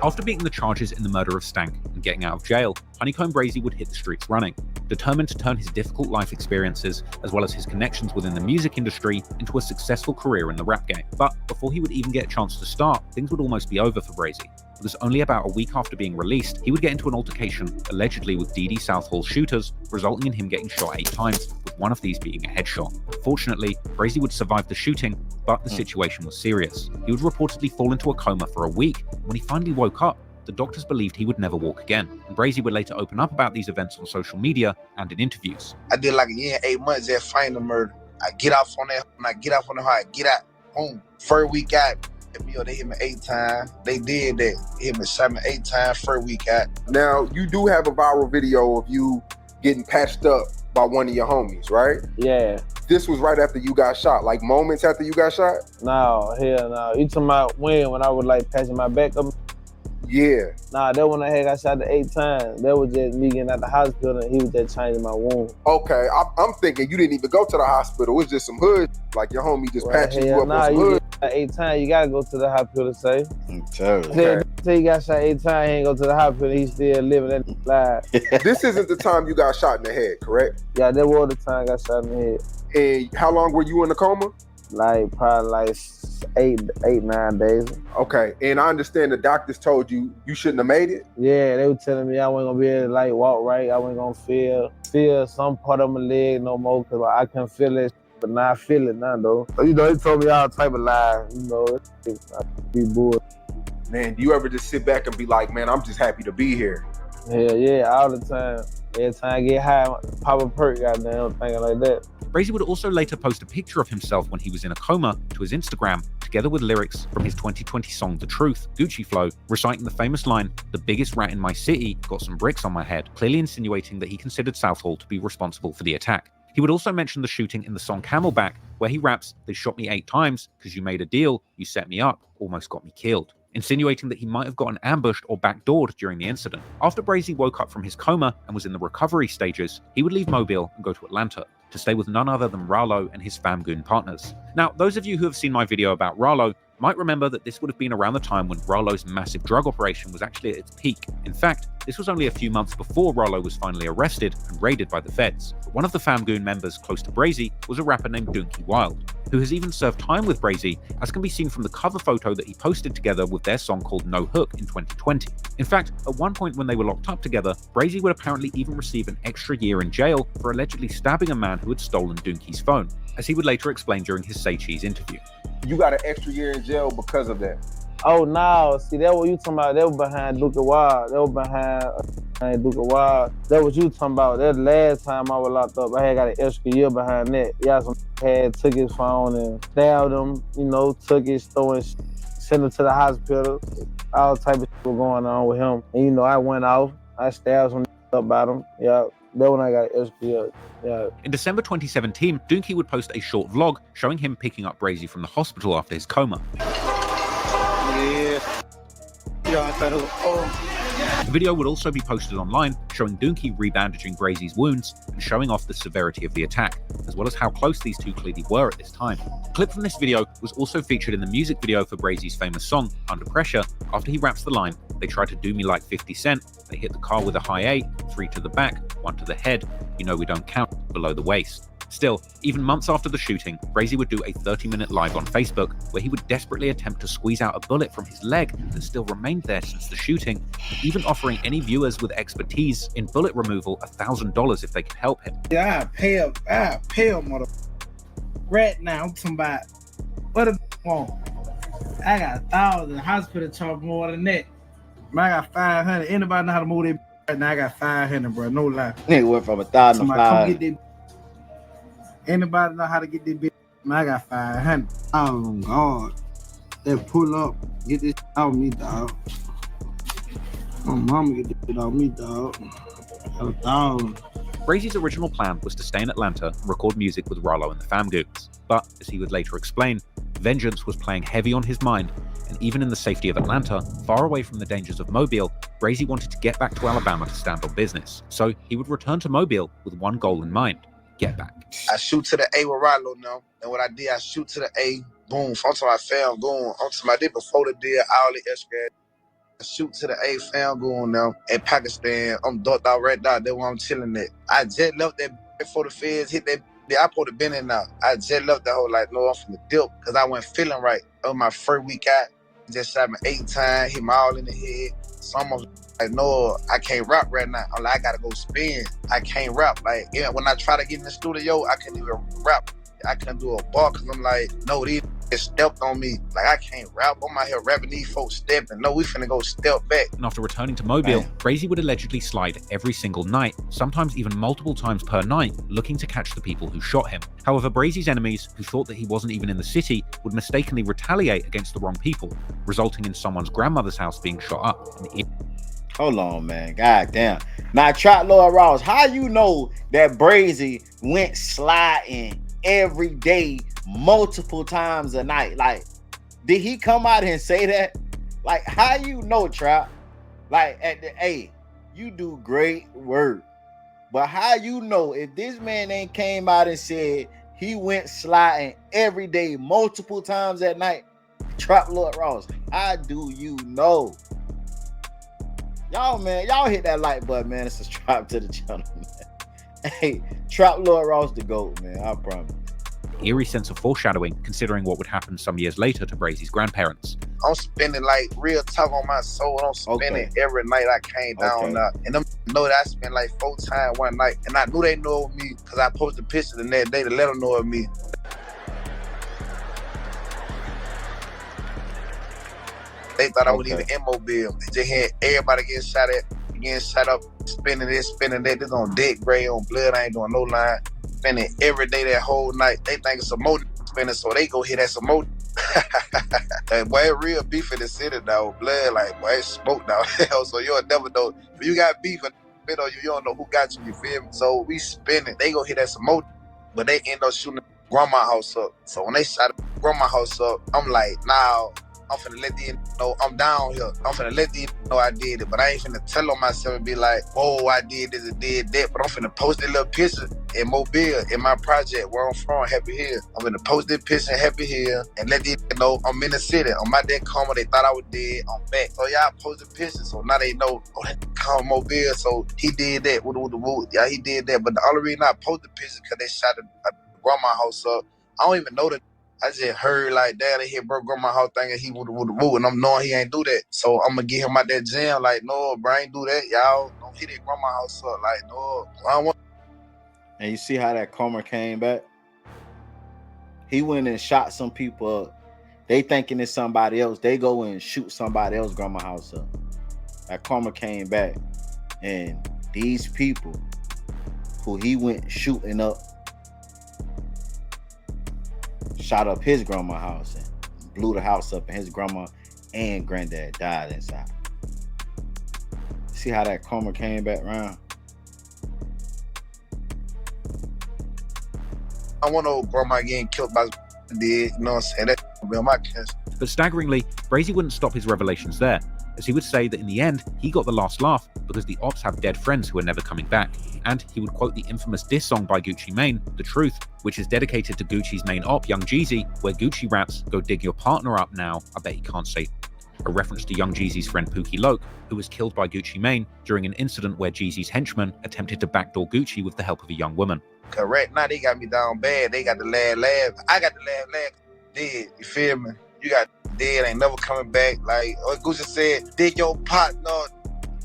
After beating the charges in the murder of Stank and getting out of jail, HoneyKomb Brazy would hit the streets running, determined to turn his difficult life experiences, as well as his connections within the music industry, into a successful career in the rap game. But before he would even get a chance to start, things would almost be over for Brazy. It was only about a week after being released, he would get into an altercation, allegedly with DD Southall shooters, resulting in him getting shot 8 times, with one of these being a headshot. Fortunately, Brazy would survive the shooting, but the situation was serious. He would reportedly fall into a coma for a week. When he finally woke up, the doctors believed he would never walk again, and Brazy would later open up about these events on social media and in interviews. I did like a year and 8 months at fighting the murder. I get off on that, when I get off on the hard, I get out, boom. First week out, they hit me 8 times. They did that. Hit me 7, 8 times first week out. Now, you do have a viral video of you getting patched up by one of your homies, right? Yeah. This was right after you got shot, like moments after you got shot? No, hell no. You talking about when I was like patching my back up? Yeah. Nah, that when I had got shot 8 times. That was just me getting out the hospital and he was just changing my wound. Okay, I'm thinking you didn't even go to the hospital. It was just some hood, like your homie just patching you up nah, on some you hood. get shot 8 times, you gotta go to the hospital, say. Okay. Say he got shot 8 times, he ain't go to the hospital, he still living that life. This isn't the time you got shot in the head, correct? Yeah, that was the time I got shot in the head. And how long were you in the coma? Like probably like 8-9 days. Okay, and I understand the doctors told you shouldn't have made it? Yeah, they were telling me I wasn't gonna be able to like walk right. I wasn't gonna feel some part of my leg no more because I couldn't feel it. But now I feel it now though. You know, they told me all type of lies, you know, be bored. Man, do you ever just sit back and be like, man, I'm just happy to be here? Hell yeah, all the time. Every time I get high, pop a perk, goddamn, thinking like that. Brazy would also later post a picture of himself when he was in a coma to his Instagram, together with lyrics from his 2020 song The Truth, Gucci Flow, reciting the famous line, "The biggest rat in my city got some bricks on my head," clearly insinuating that he considered Southall to be responsible for the attack. He would also mention the shooting in the song Camelback, where he raps, "They shot me 8 times, because you made a deal, you set me up, almost got me killed," insinuating that he might have gotten ambushed or backdoored during the incident. After Brazy woke up from his coma and was in the recovery stages, he would leave Mobile and go to Atlanta to stay with none other than Rallo and his Famgoon partners. Now, those of you who have seen my video about Rallo might remember that this would have been around the time when Rallo's massive drug operation was actually at its peak. In fact, this was only a few months before Rallo was finally arrested and raided by the feds. But one of the Famgoon members close to Brazy was a rapper named Donkey Wild, who has even served time with Brazy, as can be seen from the cover photo that he posted together with their song called No Hook in 2020. In fact, at one point when they were locked up together, Brazy would apparently even receive an extra year in jail for allegedly stabbing a man who had stolen Donkey's phone, as he would later explain during his Say Cheese interview. You got an extra year in jail because of that. Oh no, see that what you talking about, that was behind Duke Wild. That was behind Duke Wild. That what you talking about. That last time I was locked up, I had got an extra year behind that. Yeah, some had took his phone and stabbed him, you know, took his throwing, sent him to the hospital. All type of shit was going on with him. And you know, I went off, I stabbed some up about him. Yeah. That when I got extra year. Yeah. In December 2017, Donkey would post a short vlog showing him picking up Brazy from the hospital after his coma. Yeah. The video would also be posted online, showing Donkey rebandaging Brazy's wounds and showing off the severity of the attack, as well as how close these two clearly were at this time. A clip from this video was also featured in the music video for Brazy's famous song, Under Pressure, after he raps the line, "They try to do me like 50 Cent, they hit the car with a high 8, 3 to the back, 1 to the head, you know we don't count, below the waist." Still, even months after the shooting, Brazy would do a 30-minute live on Facebook where he would desperately attempt to squeeze out a bullet from his leg that still remained there since the shooting, even offering any viewers with expertise in bullet removal $1,000 if they could help him. Yeah, I pay a mother. Right now, I'm talking about what a want. I got 1,000. Hospital charge more than that. Man, I got 500. Anybody know how to move that right now? I got 500, bro. No lie. Nigga went from 1,000 to 500. Anybody know how to get this bitch? Man, I got 500. Oh God. Then pull up, get this out of me, dog. My mama get it on me, dog. Brazy's original plan was to stay in Atlanta and record music with Rollo and the Fam Goons, but as he would later explain, vengeance was playing heavy on his mind, and even in the safety of Atlanta, far away from the dangers of Mobile, Brazy wanted to get back to Alabama to stand on business. So he would return to Mobile with one goal in mind: get back. I shoot to the A with Rollo now, and what I did, I shoot to the A, boom. I'm talking about Fam Goon. I'm talking about this before the deal, all the extra. I shoot to the A, Fam Goon now in Pakistan. I'm ducked out right now. That's where I'm chilling at. I just left that before the feds hit that. I put the bin in now. I just left that whole like, no, I'm from the dip because I wasn't feeling right. On my first week out, just shot me 8 times, hit me all in the head. So I'm like, no, I can't rap right now. I'm like, I gotta go spin. I can't rap. Like, yeah, when I try to get in the studio, I can't even rap. I couldn't do a bar because I'm like, no, these stepped on me. Like, I can't rap. I'm out here rapping, these folks stepping. No, we finna go step back. And after returning to Mobile, Brazy would allegedly slide every single night, sometimes even multiple times per night, looking to catch the people who shot him. However, Brazy's enemies, who thought that he wasn't even in the city, would mistakenly retaliate against the wrong people, resulting in someone's grandmother's house being shot up. Hold on, man. God damn. Now, Trap Lord Ross, how you know that Brazy went sliding every day, multiple times a night? Like, did he come out and say that? Like, how you know, Trap? Like, you do great work, but how you know if this man ain't came out and said he went sliding every day, multiple times at night? Trap Lord Ross, how do you know? Y'all, man, y'all hit that like button, man, and subscribe to the channel, man. Hey, Trap Lord Ross the GOAT, man, I promise. Eerie sense of foreshadowing, considering what would happen some years later to Brazy's grandparents. I'm spending like real talk on my soul. I'm spending every night I came down there. And them know that I spent like 4 times one night. And I knew they know of me because I posted pictures the next day to let them know of me. They thought I was even in Mobile. They just had everybody getting shot up, spending this, spending that. This on deck, gray, on blood. I ain't doing no line. Spending every day that whole night. They think it's some more spending, so they go hit that some more. Hey, boy, it real beef in the city now. Blood, like, boy, it's smoke now. So you'll never know. If you got beef on you, you don't know who got you, you feel me? So we spinning. They go hit that some more, but they end up shooting grandma's house up. So when they shot grandma's house up, I'm like, nah, I'm finna let these know I'm down here. I'm finna let these know I did it, but I ain't finna tell on myself and be like, oh, I did this and did that. But I'm finna post that little picture in Mobile, in my project where I'm from, Happy Hill. I'm finna post this picture in Happy Hill and let these know I'm in the city. On my dead karma, they thought I was dead. I'm back. So y'all posted pictures, so now they know, oh, that come Mobile, so he did that. Yeah, he did that. But the only reason I posted pictures because they shot a grandma's house up. I don't even know that. I just heard like, damn, they hit bro grandma's house thinking he would and I'm knowing he ain't do that. So I'm gonna get him out that jam like, no, bro, I ain't do that. Y'all don't hit that grandma's house up. Like, no, I don't want. And you see how that karma came back? He went and shot some people up. They thinking it's somebody else. They go and shoot somebody else grandma's house up. That karma came back. And these people who he went shooting up shot up his grandma's house and blew the house up, and his grandma and granddad died inside. See how that karma came back around? I want old grandma getting killed by dead, you know what I'm saying? That be on my case. But staggeringly, Brazy wouldn't stop his revelations there, as he would say that in the end, he got the last laugh because the ops have dead friends who are never coming back. And he would quote the infamous diss song by Gucci Mane, The Truth, which is dedicated to Gucci's main op, Young Jeezy, where Gucci raps, "Go dig your partner up now, I bet he can't say," a reference to Young Jeezy's friend Pookie Loke, who was killed by Gucci Mane during an incident where Jeezy's henchmen attempted to backdoor Gucci with the help of a young woman. Cause right now they got me down bad. They got the laugh. I got the laugh dead. You feel me? You got dead, ain't never coming back. Like Gucci said, dig your partner,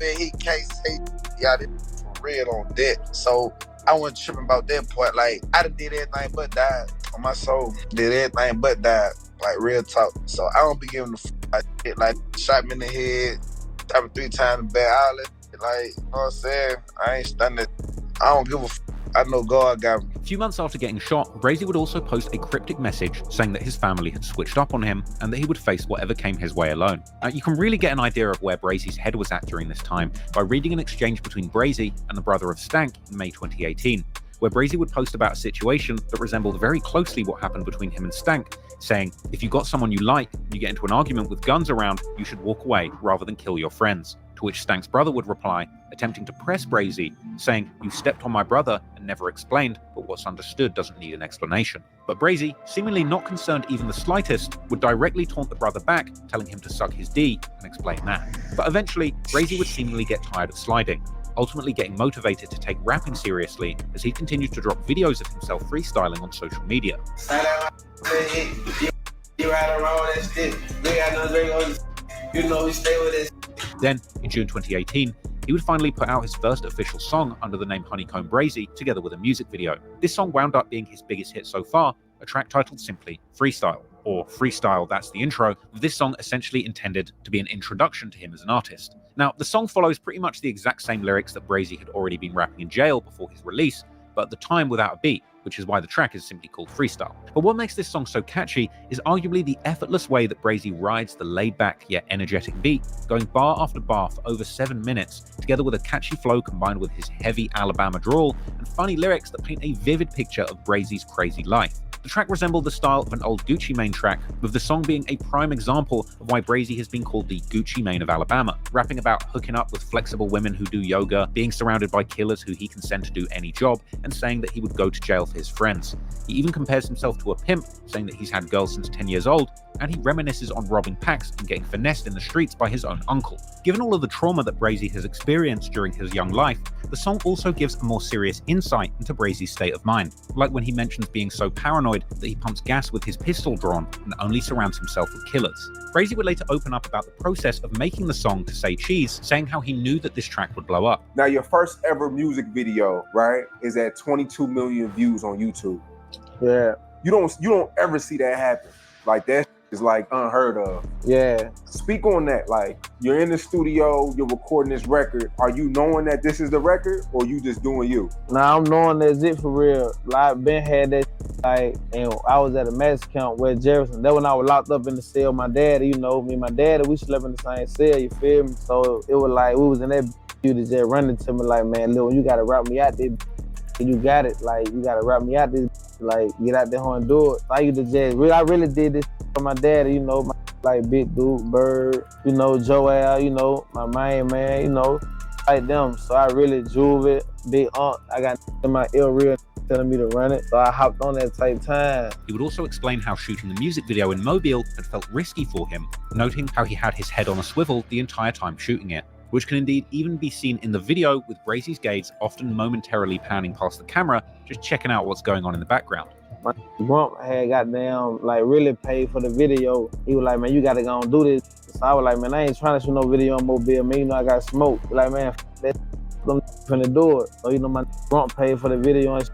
man, he can't say y'all for real on that. So I wasn't tripping about that part. Like I done did everything but died on my soul. Did everything but died. Like real talk. So I don't be giving the shit. Like shot me in the head, shot me 3 times in the back, all that. Like, you know what I'm saying? I ain't stunned it. I don't give a I know God got me. A few months after getting shot, Brazy would also post a cryptic message saying that his family had switched up on him and that he would face whatever came his way alone. Now, you can really get an idea of where Brazy's head was at during this time by reading an exchange between Brazy and the brother of Stank in May 2018, where Brazy would post about a situation that resembled very closely what happened between him and Stank, saying, if you got someone you like and you get into an argument with guns around, you should walk away rather than kill your friends. To which Stank's brother would reply, attempting to press Brazy, saying, you stepped on my brother and never explained, but what's understood doesn't need an explanation. But Brazy, seemingly not concerned even the slightest, would directly taunt the brother back, telling him to suck his D and explain that. But eventually, Brazy would seemingly get tired of sliding, ultimately getting motivated to take rapping seriously as he continued to drop videos of himself freestyling on social media. Then, in June 2018, he would finally put out his first official song under the name HoneyKomb Brazy, together with a music video. This song wound up being his biggest hit so far, a track titled simply Freestyle, or Freestyle, that's the intro, with this song essentially intended to be an introduction to him as an artist. Now, the song follows pretty much the exact same lyrics that Brazy had already been rapping in jail before his release, but at the time without a beat, which is why the track is simply called Freestyle. But what makes this song so catchy is arguably the effortless way that Brazy rides the laid-back yet energetic beat, going bar after bar for over 7 minutes, together with a catchy flow combined with his heavy Alabama drawl and funny lyrics that paint a vivid picture of Brazy's crazy life. The track resembled the style of an old Gucci Mane track, with the song being a prime example of why Brazy has been called the Gucci Mane of Alabama, rapping about hooking up with flexible women who do yoga, being surrounded by killers who he can send to do any job, and saying that he would go to jail for his friends. He even compares himself to a pimp, saying that he's had girls since 10 years old, and he reminisces on robbing packs and getting finessed in the streets by his own uncle. Given all of the trauma that Brazy has experienced during his young life, the song also gives a more serious insight into Brazy's state of mind, like when he mentions being so paranoid that he pumps gas with his pistol drawn and only surrounds himself with killers. Brazy would later open up about the process of making the song To Say Cheese, saying how he knew that this track would blow up. Now, your first ever music video, right, is at 22 million views on YouTube. Yeah. You don't ever see that happen. Like, that is like unheard of. Yeah. Speak on that. Like, you're in the studio, you're recording this record. Are you knowing that this is the record, or you just doing you? Nah, I'm knowing that's it for real. Like, Ben had that like, and I was at a mass camp with Jefferson. That when I was locked up in the cell. My dad, you know, me and my dad, we slept in the same cell, you feel me? So it was like, we was in that, you just running to me like, man, Lil, you gotta rap me out this. You got it, like, you gotta rap me out this, like, get out there and do it. I used to just, I really did this for my daddy, you know, like Big Dude, Bird, you know, Joel, you know, my main man, you know, like them. So I really drove it, Big Aunt, I got in my ill real telling me to run it, so I hopped on that type time. He would also explain how shooting the music video in Mobile had felt risky for him, noting how he had his head on a swivel the entire time shooting it, which can indeed even be seen in the video with Brazy's gaze often momentarily panning past the camera, just checking out what's going on in the background. My grump had goddamn, like, really paid for the video. He was like, man, you gotta go and do this. So I was like, man, I ain't trying to shoot no video on Mobile, man, you know I got smoke. Like, man, that them finna do it. So, you know, my grump paid for the video and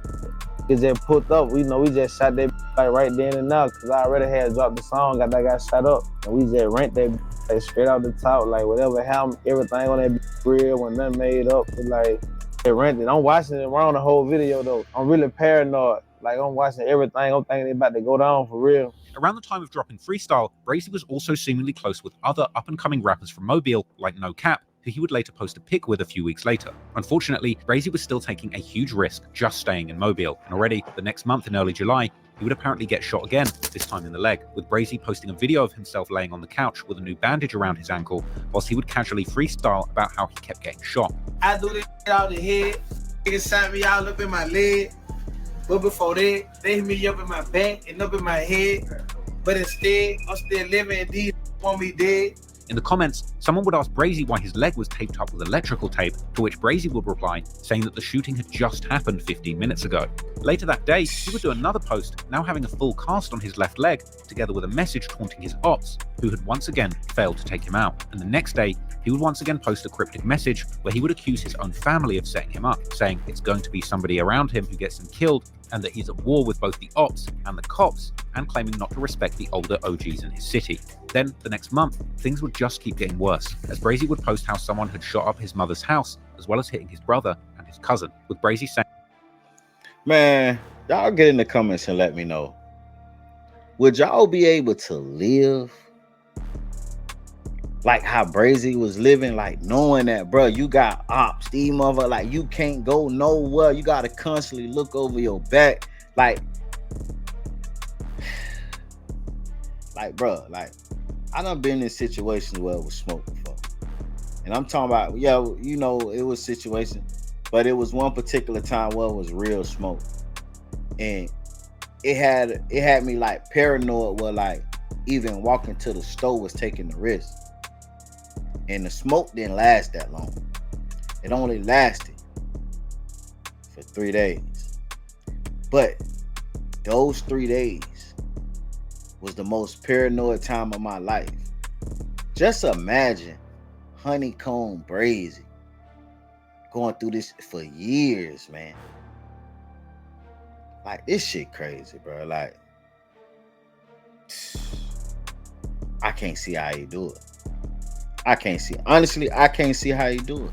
it just put up. You know, we just shot that like right then and now, cause I already had dropped the song, got shot up. And we just rent that like straight out the top, like whatever happened, everything on that real, when nothing made up, like they rented. I'm watching it around the whole video though. I'm really paranoid. Like, I'm watching everything. I'm thinking it's about to go down for real. Around the time of dropping Freestyle, Brazy was also seemingly close with other up-and-coming rappers from Mobile, like No Cap, who he would later post a pic with a few weeks later. Unfortunately, Brazy was still taking a huge risk just staying in Mobile, and already the next month in early July, he would apparently get shot again, this time in the leg, with Brazy posting a video of himself laying on the couch with a new bandage around his ankle, whilst he would casually freestyle about how he kept getting shot. I do this out the head, niggas signed me all up in my leg, but before that, they hit me up in my back and up in my head, but instead, I'm still living and these want me dead. In the comments, someone would ask Brazy why his leg was taped up with electrical tape, to which Brazy would reply, saying that the shooting had just happened 15 minutes ago. Later that day, he would do another post, now having a full cast on his left leg, together with a message taunting his ops, who had once again failed to take him out. And the next day, he would once again post a cryptic message where he would accuse his own family of setting him up, saying it's going to be somebody around him who gets him killed, and that he's at war with both the ops and the cops, and claiming not to respect the older OGs in his city. Then, the next month, things would just keep getting worse, as Brazy would post how someone had shot up his mother's house, as well as hitting his brother and his cousin, with Brazy saying, Man, y'all get in the comments and let me know. Would y'all be able to live like how Brazy was living, like knowing that, bro, you got ops, these mother, like you can't go nowhere. You gotta constantly look over your back. Like, bro, like I done been in situations where it was smoke before. And I'm talking about, you know, it was situations, but it was one particular time where it was real smoke. And it had me like paranoid where like even walking to the store was taking the risk. And the smoke didn't last that long. It only lasted for 3 days. But those 3 days was the most paranoid time of my life. Just imagine HoneyKomb Brazy going through this for years, man. Like, this shit crazy, bro. Like, I can't see how you do it. Honestly, I can't see how you do it.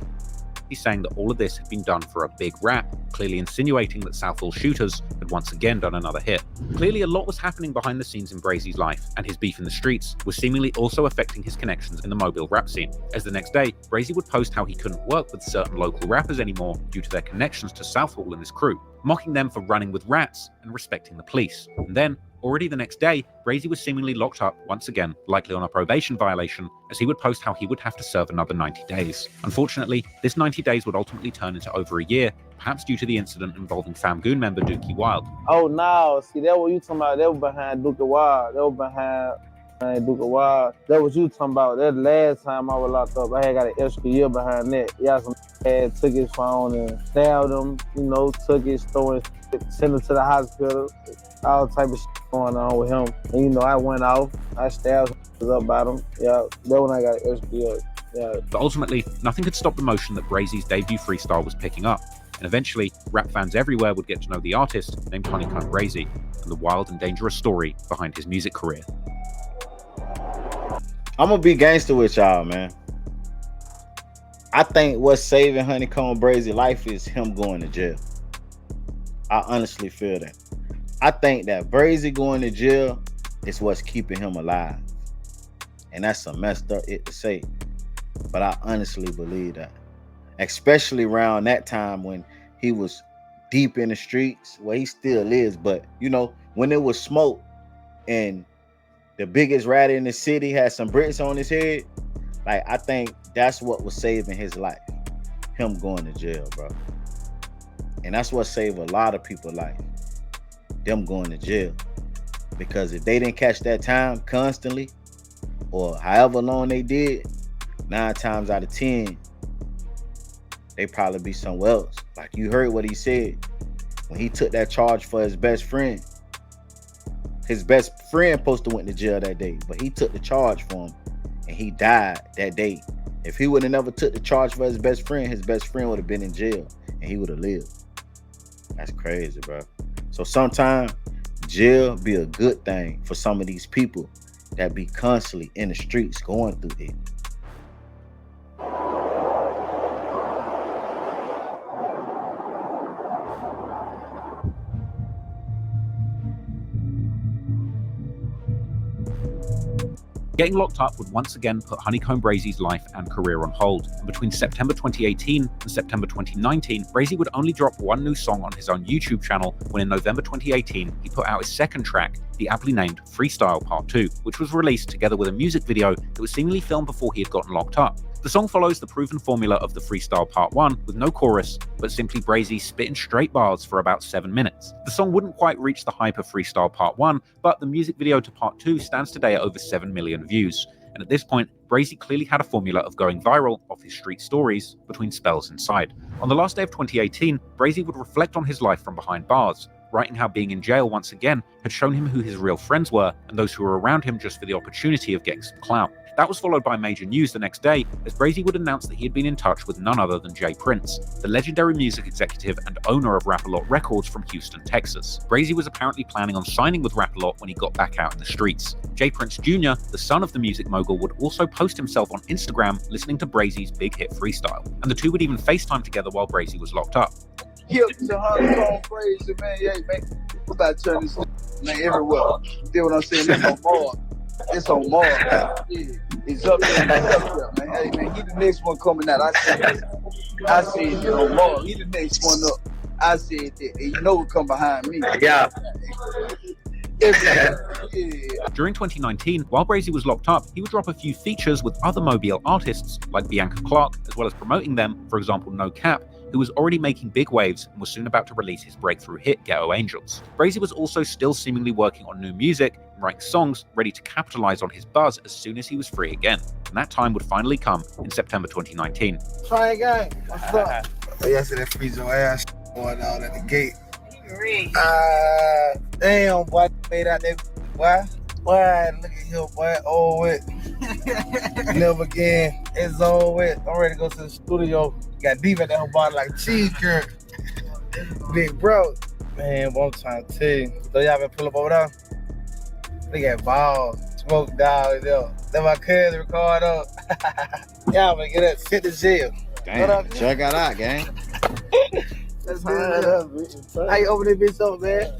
He's saying that all of this had been done for a big rap, clearly insinuating that Southall shooters had once again done another hit. Clearly a lot was happening behind the scenes in Brazy's life, and his beef in the streets was seemingly also affecting his connections in the Mobile rap scene, as the next day, Brazy would post how he couldn't work with certain local rappers anymore due to their connections to Southall and his crew, mocking them for running with rats and respecting the police. And then, already the next day, Brazy was seemingly locked up once again, likely on a probation violation, as he would post how he would have to serve another 90 days. Unfortunately, this 90 days would ultimately turn into over a year, perhaps due to the incident involving Famgoon member Dookie Wild. Oh, no. See, that what you talking about. That was behind Dookie Wild. That was behind Dookie Wild. That what you talking about. That last time I was locked up, I had got an extra year behind that. Yeah, some took his phone and stabbed him, you know, took his store and sent him to the hospital. All type of shit going on with him. And, you know, I went off. I stabbed up about him. Yeah, that when I got an extra year. Yeah. But ultimately, nothing could stop the motion that Brazy's debut freestyle was picking up. And eventually, rap fans everywhere would get to know the artist named HoneyKomb Brazy and the wild and dangerous story behind his music career. I'm gonna be gangster with y'all, man. I think what's saving HoneyKomb Brazy life is him going to jail. I honestly feel that. I think that Brazy going to jail is what's keeping him alive. And that's a messed up it to say. But I honestly believe that. Especially around that time when he was deep in the streets, where he still is. But, you know, when it was smoke and the biggest rat in the city had some bricks on his head, like, I think that's what was saving his life. Him going to jail, bro. And that's what saved a lot of people's life. Them going to jail. Because if they didn't catch that time constantly, or however long they did, 9 times out of 10, they probably be somewhere else. Like, you heard what he said when he took that charge for his best friend. His best friend supposed to went to jail that day, but he took the charge for him and he died that day. If he would have never took the charge for his best friend would have been in jail and he would have lived. That's crazy, bro. So sometimes jail be a good thing for some of these people that be constantly in the streets going through it. Getting locked up would once again put HoneyKomb Brazy's life and career on hold. And between September 2018 and September 2019, Brazy would only drop one new song on his own YouTube channel, when in November 2018, he put out his second track, the aptly named Freestyle Part 2, which was released together with a music video that was seemingly filmed before he had gotten locked up. The song follows the proven formula of the Freestyle Part 1 with no chorus, but simply Brazy spitting straight bars for about 7 minutes. The song wouldn't quite reach the hype of Freestyle Part 1, but the music video to Part 2 stands today at over 7 million views. And at this point, Brazy clearly had a formula of going viral off his street stories between spells inside. On the last day of 2018, Brazy would reflect on his life from behind bars, writing how being in jail once again had shown him who his real friends were and those who were around him just for the opportunity of getting some clout. That was followed by major news the next day, as Brazy would announce that he had been in touch with none other than J Prince, the legendary music executive and owner of Rap-A-Lot Records from Houston, Texas. Brazy was apparently planning on signing with Rap-A-Lot when he got back out in the streets. J Prince Jr., the son of the music mogul, would also post himself on Instagram listening to Brazy's big hit Freestyle, and the two would even FaceTime together while Brazy was locked up. hip to HoneyKomb Brazy, man. Yeah, man. We about to turn this man everywhere. You feel what I'm saying? It's on Mars. It's on Mars. Yeah. It's up there. It's up there, man. Hey, man, he the next one coming out. I see it on Mars. He the next one up. I said that. And you know what come behind me. Yeah. During 2019, while Brazy was locked up, he would drop a few features with other Mobile artists like Bianca Clark, as well as promoting them, for example No Cap, who was already making big waves and was soon about to release his breakthrough hit Ghetto Angels. Brazy was also still seemingly working on new music and writing songs ready to capitalize on his buzz as soon as he was free again. And that time would finally come in September 2019. Try again. What's up? Yesterday, freeze your ass going out at the gate. Damn, boy, made out there, boy. Boy, look at him, boy. Oh, it. Never again. It's over with. I'm ready to go to the studio. Got deep at that whole body like cheese curd. Big bro. Man, one time tell you. So y'all been pull up over there? They got balls. Smoke dog, yo. Then my cousin record up. Y'all better get up, sit to jail. Damn, check it out, gang. That's how you open this bitch up, man?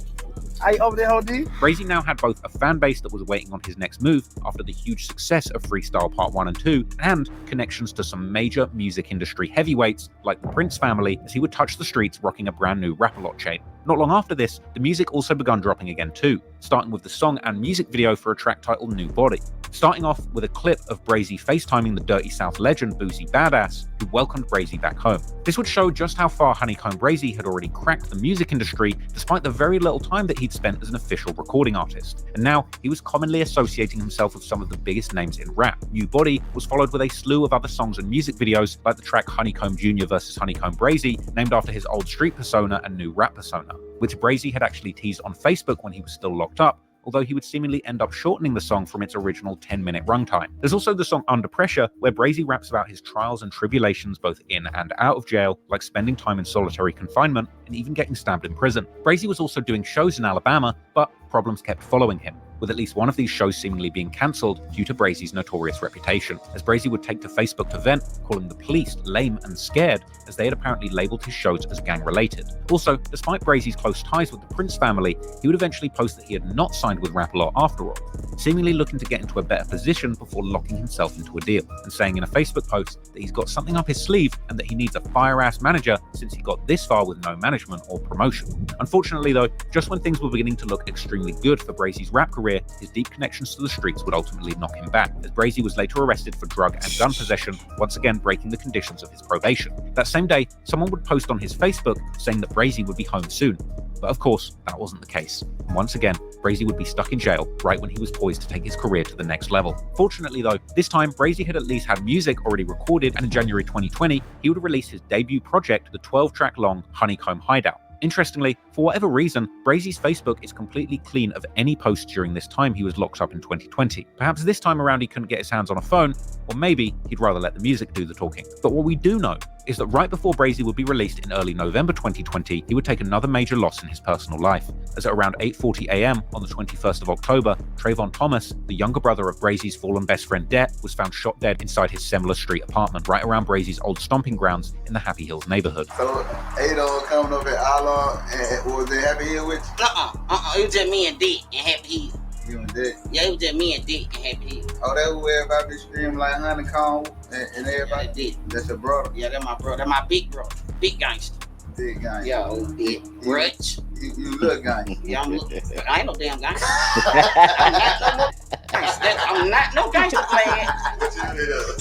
How you open that whole D? Brazy now had both a fan base that was waiting on his next move after the huge success of Freestyle Part 1 and 2, and connections to some major music industry heavyweights like the Prince family, as he would touch the streets rocking a brand new Rap-A-Lot chain. Not long after this, the music also begun dropping again too, starting with the song and music video for a track titled New Body. Starting off with a clip of Brazy FaceTiming the Dirty South legend Boosie Badass, who welcomed Brazy back home. This would show just how far HoneyKomb Brazy had already cracked the music industry, despite the very little time that he'd spent as an official recording artist. And now, he was commonly associating himself with some of the biggest names in rap. New Body was followed with a slew of other songs and music videos, like the track HoneyKomb Jr. vs. HoneyKomb Brazy, named after his old street persona and new rap persona, which Brazy had actually teased on Facebook when he was still locked up, although he would seemingly end up shortening the song from its original 10-minute runtime. There's also the song Under Pressure, where Brazy raps about his trials and tribulations both in and out of jail, like spending time in solitary confinement and even getting stabbed in prison. Brazy was also doing shows in Alabama, but problems kept following him, with at least one of these shows seemingly being cancelled due to Brazy's notorious reputation, as Brazy would take to Facebook to vent, calling the police lame and scared, as they had apparently labelled his shows as gang-related. Also, despite Brazy's close ties with the Prince family, he would eventually post that he had not signed with Rap-A-Lot after all, seemingly looking to get into a better position before locking himself into a deal, and saying in a Facebook post that he's got something up his sleeve and that he needs a fire-ass manager since he got this far with no management or promotion. Unfortunately though, just when things were beginning to look extremely good for Brazy's rap career, his deep connections to the streets would ultimately knock him back, as Brazy was later arrested for drug and gun possession, once again breaking the conditions of his probation. That same day, someone would post on his Facebook saying that Brazy would be home soon. But of course, that wasn't the case. And once again, Brazy would be stuck in jail right when he was poised to take his career to the next level. Fortunately though, this time Brazy had at least had music already recorded, and in January 2020, he would release his debut project, the 12-track long HoneyKomb Hideout. Interestingly, for whatever reason, Brazy's Facebook is completely clean of any posts during this time he was locked up in 2020. Perhaps this time around he couldn't get his hands on a phone, or maybe he'd rather let the music do the talking. But what we do know is that right before Brazy would be released in early November 2020, he would take another major loss in his personal life, as at around 8:40 AM on the 21st of October, Trayvon Thomas, the younger brother of Brazy's fallen best friend Det, was found shot dead inside his Semler Street apartment, right around Brazy's old stomping grounds in the Happy Hills neighborhood. So, Ado coming up at Allah, and was it Happy Hill with you? It was just me and Dick and Happy Hill. You and Dick? Yeah, it was just me and Dick and Happy Hill. Oh, that's where everybody be screaming like HoneyKomb and everybody? Yeah, Dick. That's your brother? Yeah, that's my brother. That's my big brother. Big gangster. Big gangster. Yeah, old Dick. Rich. You look gangster. Yeah, I ain't no damn gangster. I'm not no gangster, man.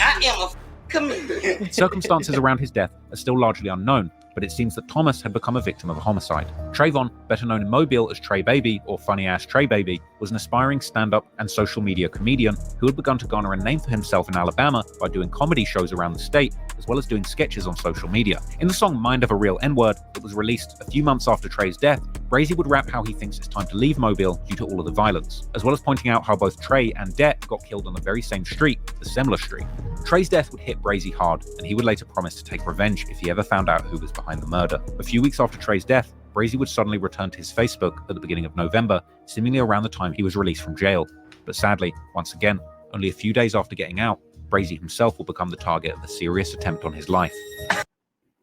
I am a comedian. Circumstances around his death are still largely unknown, but it seems that Thomas had become a victim of a homicide. Trayvon, better known in Mobile as Trey Baby or Funny Ass Trey Baby, was an aspiring stand-up and social media comedian who had begun to garner a name for himself in Alabama by doing comedy shows around the state, as well as doing sketches on social media. In the song Mind of a Real N-Word, that was released a few months after Trey's death, Brazy would rap how he thinks it's time to leave Mobile due to all of the violence, as well as pointing out how both Trey and Det got killed on the very same street, the Semler Street. Trey's death would hit Brazy hard, and he would later promise to take revenge if he ever found out who was behind the murder. A few weeks after Trey's death, Brazy would suddenly return to his Facebook at the beginning of November, seemingly around the time he was released from jail. But sadly, once again, only a few days after getting out, Brazy himself will become the target of a serious attempt on his life.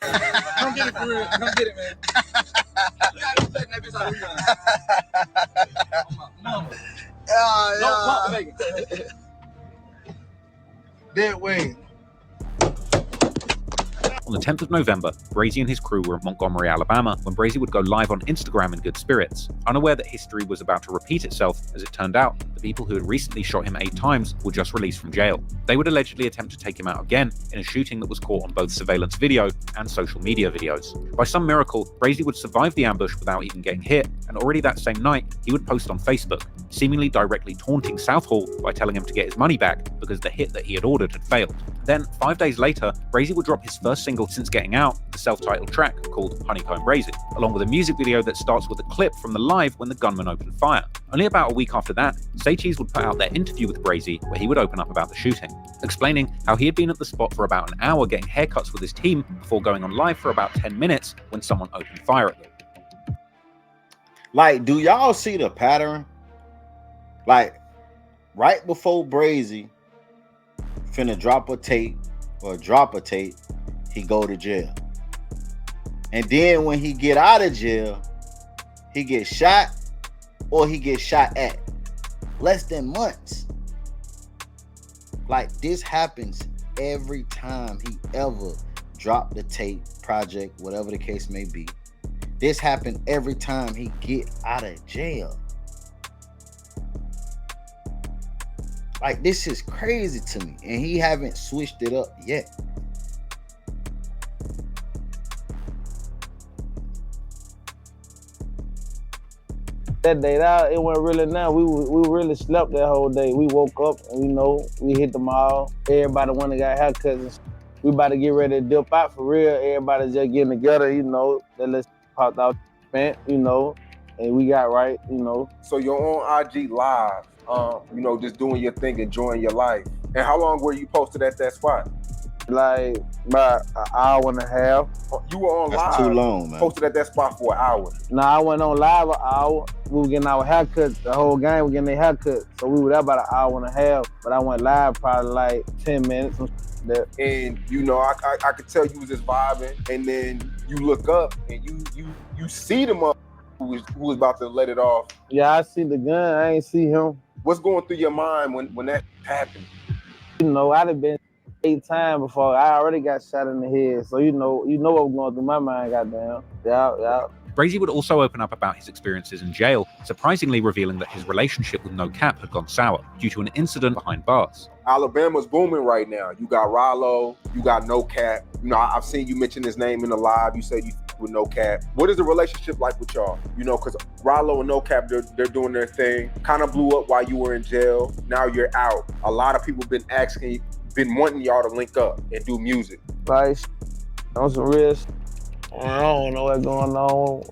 Come get it for real. Come get it, man. Don't pump the bacon. That way. On the 10th of November, Brazy and his crew were in Montgomery, Alabama, when Brazy would go live on Instagram in good spirits. Unaware that history was about to repeat itself, as it turned out, the people who had recently shot him 8 times were just released from jail. They would allegedly attempt to take him out again in a shooting that was caught on both surveillance video and social media videos. By some miracle, Brazy would survive the ambush without even getting hit, and already that same night, he would post on Facebook, seemingly directly taunting Southall by telling him to get his money back because the hit that he had ordered had failed. Then, 5 days later, Brazy would drop his first single since getting out, the self-titled track called HoneyKomb Brazy, along with a music video that starts with a clip from the live when the gunman opened fire. Only about a week after that, Say Cheese would put out their interview with Brazy, where he would open up about the shooting, explaining how he had been at the spot for about an hour getting haircuts with his team before going on live for about 10 minutes when someone opened fire at them. Like, do y'all see the pattern? Like, right before Brazy finna drop a tape, he go to jail. And then when he get out of jail, he gets shot or he gets shot at. Less than months. Like, this happens every time he ever dropped the tape, project, whatever the case may be. This happened every time he get out of jail. Like, this is crazy to me. And he haven't switched it up yet. That day, it went really now. We really slept that whole day. We woke up and we hit the mall. Everybody went and got haircuts and shit. We about to get ready to dip out for real. Everybody just getting together, that let's popped out, spent, and we got right, So you're on IG Live, just doing your thing, enjoying your life. And how long were you posted at that spot? Like about an hour and a half. You were on That's live. too long, man. Posted at that spot for an hour. Nah, I went on live an hour. We were getting our haircuts. The whole gang was getting their haircuts. So we were there about an hour and a half. But I went live probably like 10 minutes. And I could tell you was just vibing. And then you look up and you see the mother who was about to let it off. Yeah, I see the gun. I ain't see him. What's going through your mind when that happened? I'd have been 8 times before. I already got shot in the head. So what was going through my mind, goddamn. Yeah. Brazy would also open up about his experiences in jail, surprisingly revealing that his relationship with No Cap had gone sour due to an incident behind bars. Alabama's booming right now. You got Rollo, you got No Cap. I've seen you mention his name in the live. You said you with No Cap. What is the relationship like with y'all? Because Rollo and No Cap, they're doing their thing. Kind of blew up while you were in jail. Now you're out. A lot of people been wanting y'all to link up and do music. Like, on some real shit. I don't know what's going on.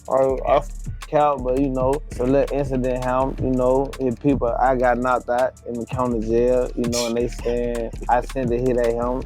I count, but it's a little incident happened, and people, I got knocked out in the county jail, and they saying I sent a hit at him,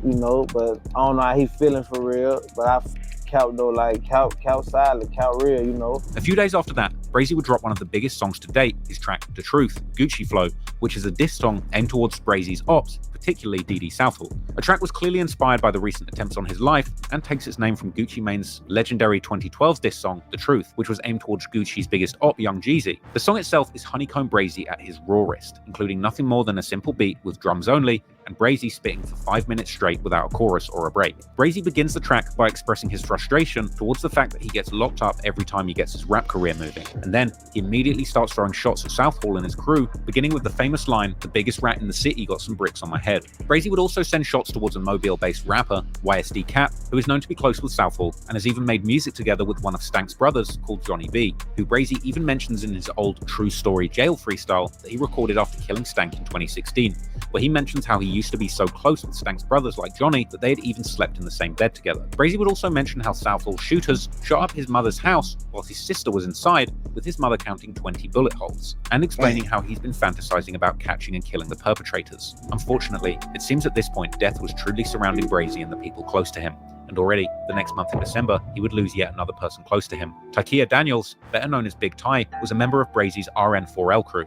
but I don't know how he feeling for real, but I count though, like count silent, count real, A few days after that, Brazy would drop one of the biggest songs to date, his track The Truth, Gucci Flow, which is a diss song aimed towards Brazy's ops, particularly DD Southall. The track was clearly inspired by the recent attempts on his life and takes its name from Gucci Mane's legendary 2012 diss song, The Truth, which was aimed towards Gucci's biggest op, Young Jeezy. The song itself is HoneyKomb Brazy at his rawest, including nothing more than a simple beat with drums only, and Brazy spitting for 5 minutes straight without a chorus or a break. Brazy begins the track by expressing his frustration towards the fact that he gets locked up every time he gets his rap career moving, and then he immediately starts throwing shots at Southall and his crew, beginning with the famous line, "The biggest rat in the city got some bricks on my head." Brazy would also send shots towards a Mobile-based rapper, YSD Cap, who is known to be close with Southall and has even made music together with one of Stank's brothers called Johnny B, who Brazy even mentions in his old True Story jail freestyle that he recorded after killing Stank in 2016, where he mentions how he used to be so close with Stank's brothers like Johnny that they had even slept in the same bed together. Brazy would also mention how Southall's shooters shot up his mother's house while his sister was inside, with his mother counting 20 bullet holes, and explaining how he's been fantasizing about catching and killing the perpetrators. Unfortunately, it seems at this point death was truly surrounding Brazy and the people close to him, and already the next month in December, he would lose yet another person close to him. Takia Daniels, better known as Big Ty, was a member of Brazy's RN4L crew.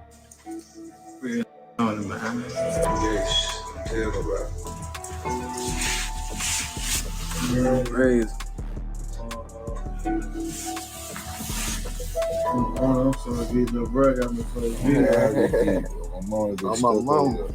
Crazy. I'm so good, little bro got me so good. My mama.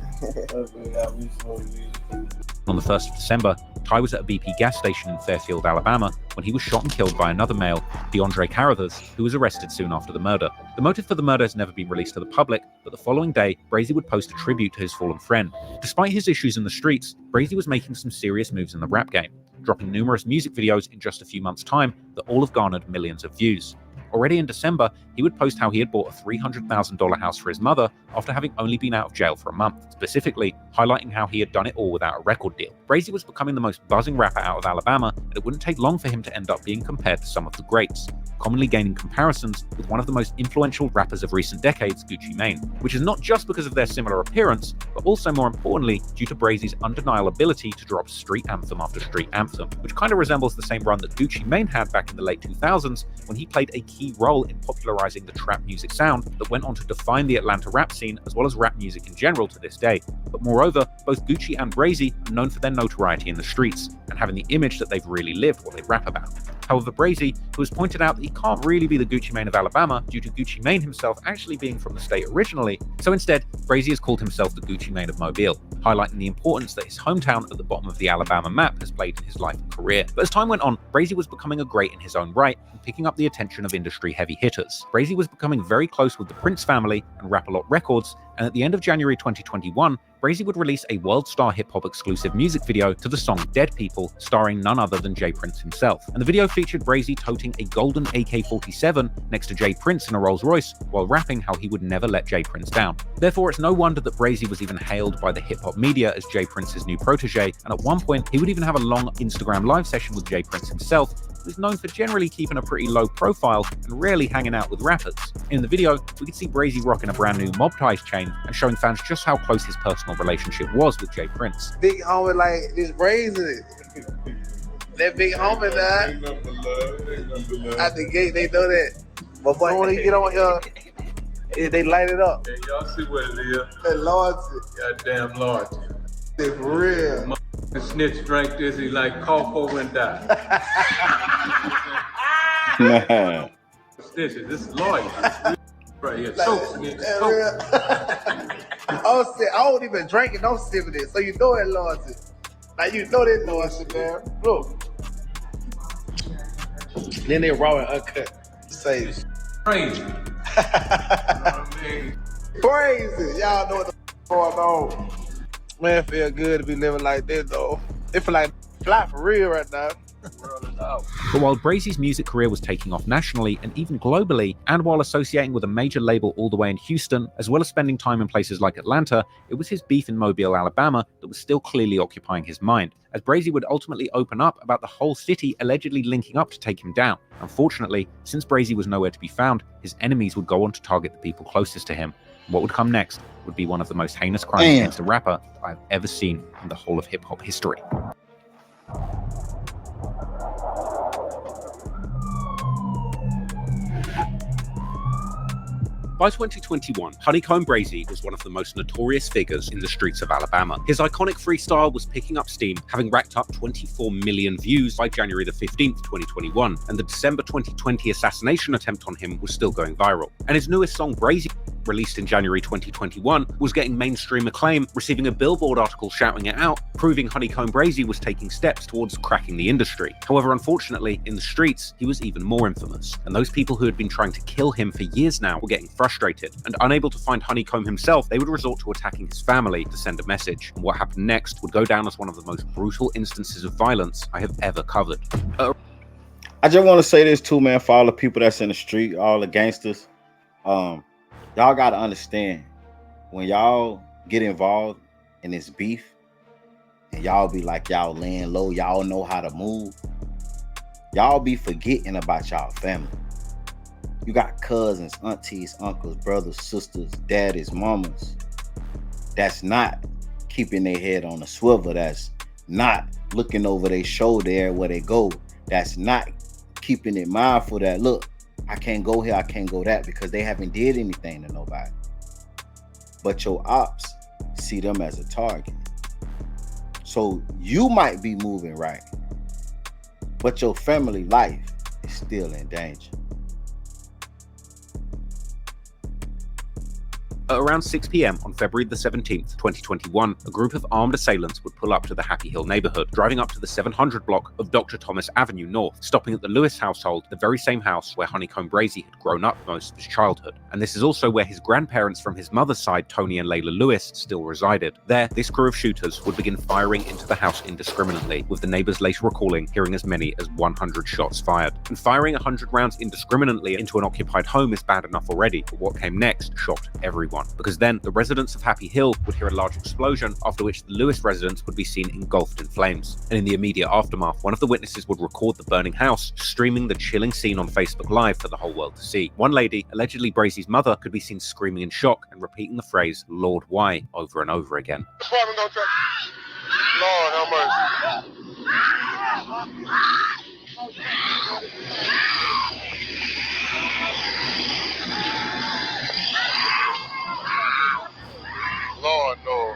On the 1st of December, Ty was at a BP gas station in Fairfield, Alabama, when he was shot and killed by another male, DeAndre Carruthers, who was arrested soon after the murder. The motive for the murder has never been released to the public, but the following day, Brazy would post a tribute to his fallen friend. Despite his issues in the streets, Brazy was making some serious moves in the rap game, dropping numerous music videos in just a few months' time that all have garnered millions of views. Already in December, he would post how he had bought a $300,000 house for his mother after having only been out of jail for a month, specifically highlighting how he had done it all without a record deal. Brazy was becoming the most buzzing rapper out of Alabama, and it wouldn't take long for him to end up being compared to some of the greats, commonly gaining comparisons with one of the most influential rappers of recent decades, Gucci Mane, which is not just because of their similar appearance, but also more importantly due to Brazy's undeniable ability to drop street anthem after street anthem, which kind of resembles the same run that Gucci Mane had back in the late 2000s when he played a key role in popularizing the trap music sound that went on to define the Atlanta rap scene as well as rap music in general to this day. But moreover, both Gucci and Brazy are known for their notoriety in the streets and having the image that they've really lived what they rap about. However, Brazy, who has pointed out that he can't really be the Gucci Mane of Alabama due to Gucci Mane himself actually being from the state originally, so instead, Brazy has called himself the Gucci Mane of Mobile, highlighting the importance that his hometown at the bottom of the Alabama map has played in his life and career. But as time went on, Brazy was becoming a great in his own right and picking up the attention of industry heavy hitters. Brazy was becoming very close with the Prince family and Rap-A-Lot Records, and at the end of January 2021, Brazy would release a World Star Hip Hop exclusive music video to the song Dead People, starring none other than Jay Prince himself. And the video featured Brazy toting a golden AK-47 next to Jay Prince in a Rolls Royce while rapping how he would never let Jay Prince down. Therefore, it's no wonder that Brazy was even hailed by the hip hop media as Jay Prince's new protege, and at one point, he would even have a long Instagram live session with Jay Prince himself, who is known for generally keeping a pretty low profile and rarely hanging out with rappers. In the video, we could see Brazy rocking a brand new Mob Ties chain and showing fans just how close his personal relationship was with Jay Prince. Big homie like this Brazy. That big homie that at the gate, they know that. But boy, when they get on here, they light it up. Yeah, y'all see what it is. That loyalty. Goddamn loyalty. It's real. The snitch drank this, he like cough over and die. Snitches, this is loyalty. Right here, choke. Oh, shit, I don't even drink it, don't sip it, so you know that loyalty. Like, you know that loyalty, man. Look. Then they raw and uncut. Say crazy. Crazy. Y'all know what the going on. Man, it feel good to be living like this, though. It feel like fly for real right now. But while Brazy's music career was taking off nationally and even globally, and while associating with a major label all the way in Houston, as well as spending time in places like Atlanta, it was his beef in Mobile, Alabama that was still clearly occupying his mind, as Brazy would ultimately open up about the whole city allegedly linking up to take him down. Unfortunately, since Brazy was nowhere to be found, his enemies would go on to target the people closest to him. What would come next would be one of the most heinous crimes against a rapper I've ever seen in the whole of hip-hop history. By 2021, HoneyKomb Brazy was one of the most notorious figures in the streets of Alabama. His iconic freestyle was picking up steam, having racked up 24 million views by January the 15th, 2021, and the December 2020 assassination attempt on him was still going viral. And his newest song, Brazy, released in January 2021, was getting mainstream acclaim, receiving a Billboard article shouting it out, proving HoneyKomb Brazy was taking steps towards cracking the industry. However, unfortunately, in the streets, he was even more infamous, and those people who had been trying to kill him for years now were getting frustrated, and unable to find HoneyKomb himself, they would resort to attacking his family to send a message, and what happened next would go down as one of the most brutal instances of violence I have ever covered. I just want to say this too, man, for all the people that's in the street, all the gangsters. Y'all got to understand, when y'all get involved in this beef and y'all be like y'all laying low, y'all know how to move, y'all be forgetting about y'all family. You got cousins, aunties, uncles, brothers, sisters, daddies, mamas that's not keeping their head on a swivel, that's not looking over their shoulder where they go, that's not keeping it mindful that, look, I can't go here, I can't go that, because they haven't did anything to nobody. But your ops see them as a target. So you might be moving right, but your family life is still in danger. At around 6 p.m. on February the 17th, 2021, a group of armed assailants would pull up to the Happy Hill neighborhood, driving up to the 700 block of Dr. Thomas Avenue North, stopping at the Lewis household, the very same house where HoneyKomb Brazy had grown up most of his childhood. And this is also where his grandparents from his mother's side, Tony and Layla Lewis, still resided. There, this crew of shooters would begin firing into the house indiscriminately, with the neighbors later recalling hearing as many as 100 shots fired. And firing 100 rounds indiscriminately into an occupied home is bad enough already, but what came next shocked everyone. Because then, the residents of Happy Hill would hear a large explosion, after which the Lewis residence would be seen engulfed in flames. And in the immediate aftermath, one of the witnesses would record the burning house, streaming the chilling scene on Facebook Live for the whole world to see. One lady, allegedly Brazy's mother, could be seen screaming in shock and repeating the phrase, "Lord, why?" over and over again. Lord, have mercy. Lord, no.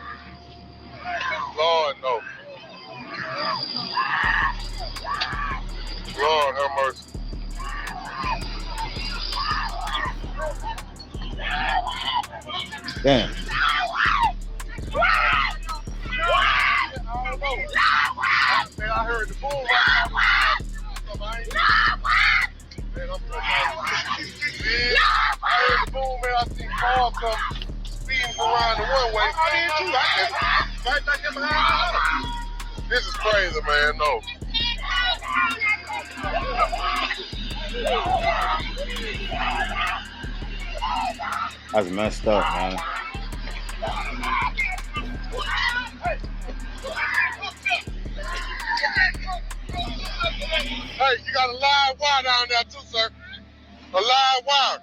Lord, no. Lord, have mercy. Damn. Man, I heard the boom. I heard the boom, man. I seen cars come speeding around the one-way. I did too. Right back in behind the. This is crazy, man. No. That's messed up, man. Hey, you got a live wire down there too, sir. A live wire.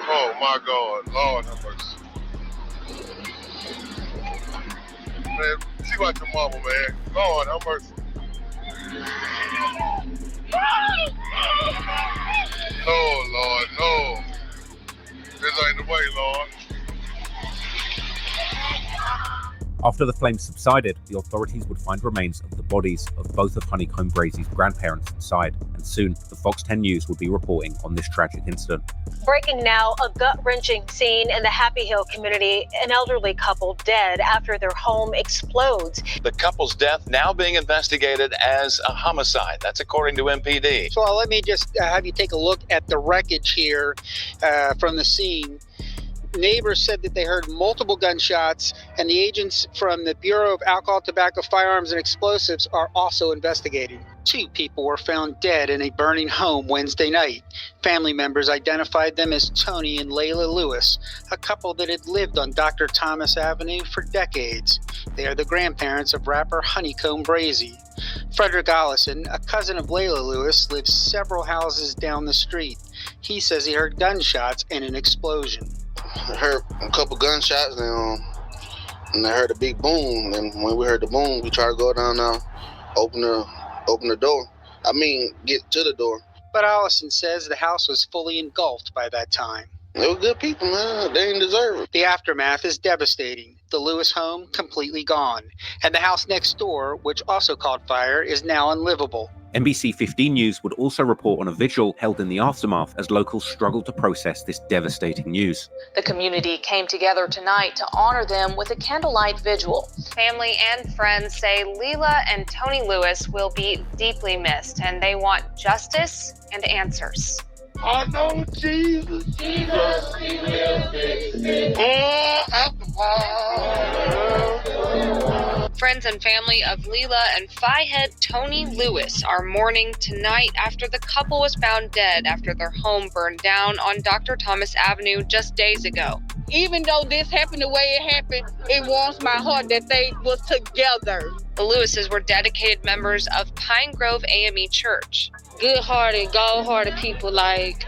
Oh my God, Lord have mercy. Man, see about your mama, man. Lord have mercy. No, Lord, no. This ain't the way, Lord. After the flames subsided, the authorities would find remains of the bodies of both of HoneyKomb Brazy's grandparents inside, and soon the Fox 10 News would be reporting on this tragic incident. Breaking now, a gut-wrenching scene in the Happy Hill community. An elderly couple dead after their home explodes. The couple's death now being investigated as a homicide. That's according to MPD. So let me just have you take a look at the wreckage here from the scene. Neighbors said that they heard multiple gunshots, and the agents from the Bureau of Alcohol, Tobacco, Firearms, and Explosives are also investigating. 2 people were found dead in a burning home Wednesday night. Family members identified them as Tony and Layla Lewis, a couple that had lived on Dr. Thomas Avenue for decades. They are the grandparents of rapper HoneyKomb Brazy. Frederick Allison, a cousin of Layla Lewis, lives several houses down the street. He says he heard gunshots and an explosion. I heard a couple gunshots and I heard a big boom. And when we heard the boom, we tried to go down there, open the door. Get to the door. But Allison says the house was fully engulfed by that time. They were good people, man. They didn't deserve it. The aftermath is devastating. The Lewis home completely gone. And the house next door, which also caught fire, is now unlivable. NBC 15 News would also report on a vigil held in the aftermath as locals struggled to process this devastating news. The community came together tonight to honor them with a candlelight vigil. Family and friends say Layla and Tony Lewis will be deeply missed, and they want justice and answers. I know Jesus. Jesus, he will fix it. Friends and family of Layla and Phi-head Tony Lewis are mourning tonight after the couple was found dead after their home burned down on Dr. Thomas Avenue just days ago. Even though this happened the way it happened, it warms my heart that they was together. The Lewises were dedicated members of Pine Grove AME Church. Good-hearted, gold-hearted people, like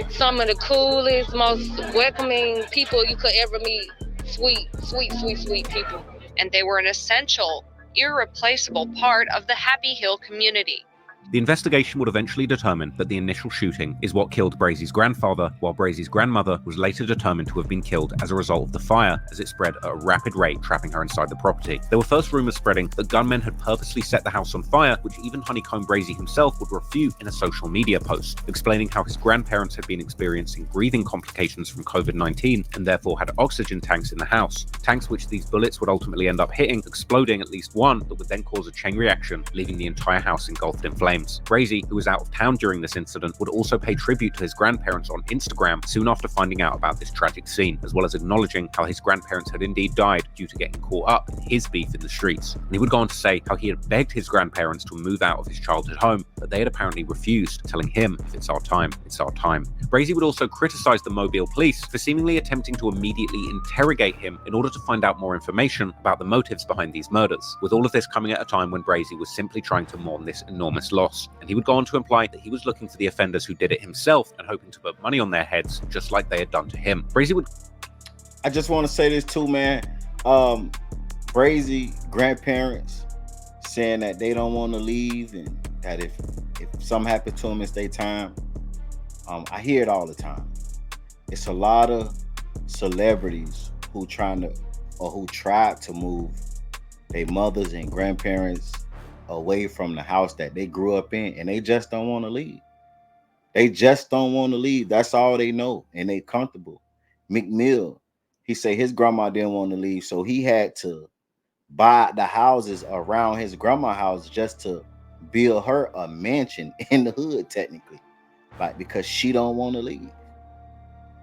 some of the coolest, most welcoming people you could ever meet. Sweet, sweet, sweet, sweet people. And they were an essential, irreplaceable part of the Happy Hill community. The investigation would eventually determine that the initial shooting is what killed Brazy's grandfather, while Brazy's grandmother was later determined to have been killed as a result of the fire, as it spread at a rapid rate, trapping her inside the property. There were first rumors spreading that gunmen had purposely set the house on fire, which even HoneyKomb Brazy himself would refute in a social media post, explaining how his grandparents had been experiencing breathing complications from COVID-19 and therefore had oxygen tanks in the house, tanks which these bullets would ultimately end up hitting, exploding at least one that would then cause a chain reaction, leaving the entire house engulfed in flames. Brazy, who was out of town during this incident, would also pay tribute to his grandparents on Instagram soon after finding out about this tragic scene, as well as acknowledging how his grandparents had indeed died due to getting caught up in his beef in the streets. And he would go on to say how he had begged his grandparents to move out of his childhood home, but they had apparently refused, telling him, if it's our time, it's our time. Brazy would also criticize the Mobile police for seemingly attempting to immediately interrogate him in order to find out more information about the motives behind these murders, with all of this coming at a time when Brazy was simply trying to mourn this enormous loss. And he would go on to imply that he was looking for the offenders who did it himself and hoping to put money on their heads, just like they had done to him. Brazy would... I just want to say this too, man. Brazy grandparents saying that they don't want to leave and that if something happened to them, it's their time. I hear it all the time. It's a lot of celebrities who tried to move their mothers and grandparents away from the house that they grew up in, and they just don't want to leave. They just don't want to leave. That's all they know, and they comfortable. McMill, he said his grandma didn't want to leave, so he had to buy the houses around his grandma's house just to build her a mansion in the hood, technically, like because she don't want to leave.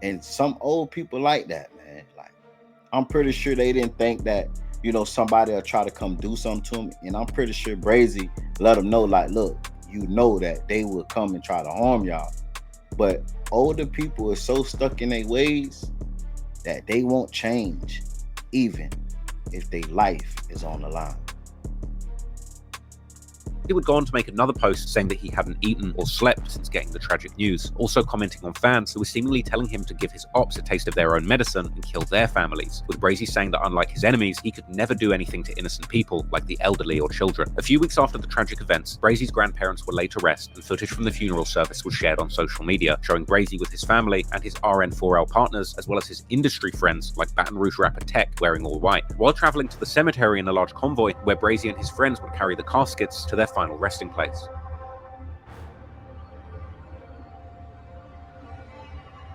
And some old people like that, man. Like, I'm pretty sure they didn't think that, you know, somebody will try to come do something to him. And I'm pretty sure Brazy let them know, like, look, you know that they will come and try to harm y'all. But older people are so stuck in their ways that they won't change, even if their life is on the line. He would go on to make another post saying that he hadn't eaten or slept since getting the tragic news, also commenting on fans who were seemingly telling him to give his ops a taste of their own medicine and kill their families, with Brazy saying that unlike his enemies, he could never do anything to innocent people like the elderly or children. A few weeks after the tragic events, Brazy's grandparents were laid to rest, and footage from the funeral service was shared on social media, showing Brazy with his family and his RN4L partners, as well as his industry friends like Baton Rouge rapper Tech, wearing all white, while traveling to the cemetery in a large convoy where Brazy and his friends would carry the caskets to their final resting place.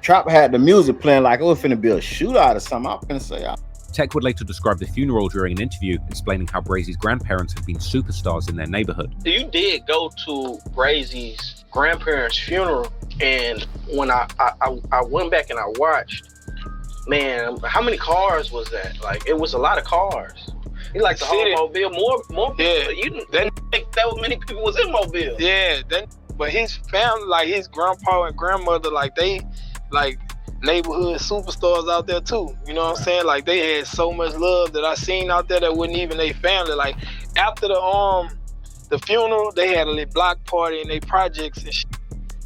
Trap had the music playing like it was finna be a shootout or something. I'm finna say. Tech would later describe the funeral during an interview, explaining how Brazy's grandparents had been superstars in their neighborhood. You did go to Brazy's grandparents' funeral, and when I went back and I watched, man, how many cars was that? Like, it was a lot of cars. He liked the whole Mobile, more people. Yeah, you didn't think that many people was in Mobile. Yeah, but his family, like his grandpa and grandmother, like they, like neighborhood superstars out there too. You know what I'm saying? Like they had so much love that I seen out there that wasn't even their family. Like after the funeral, they had a little block party in their projects and shit.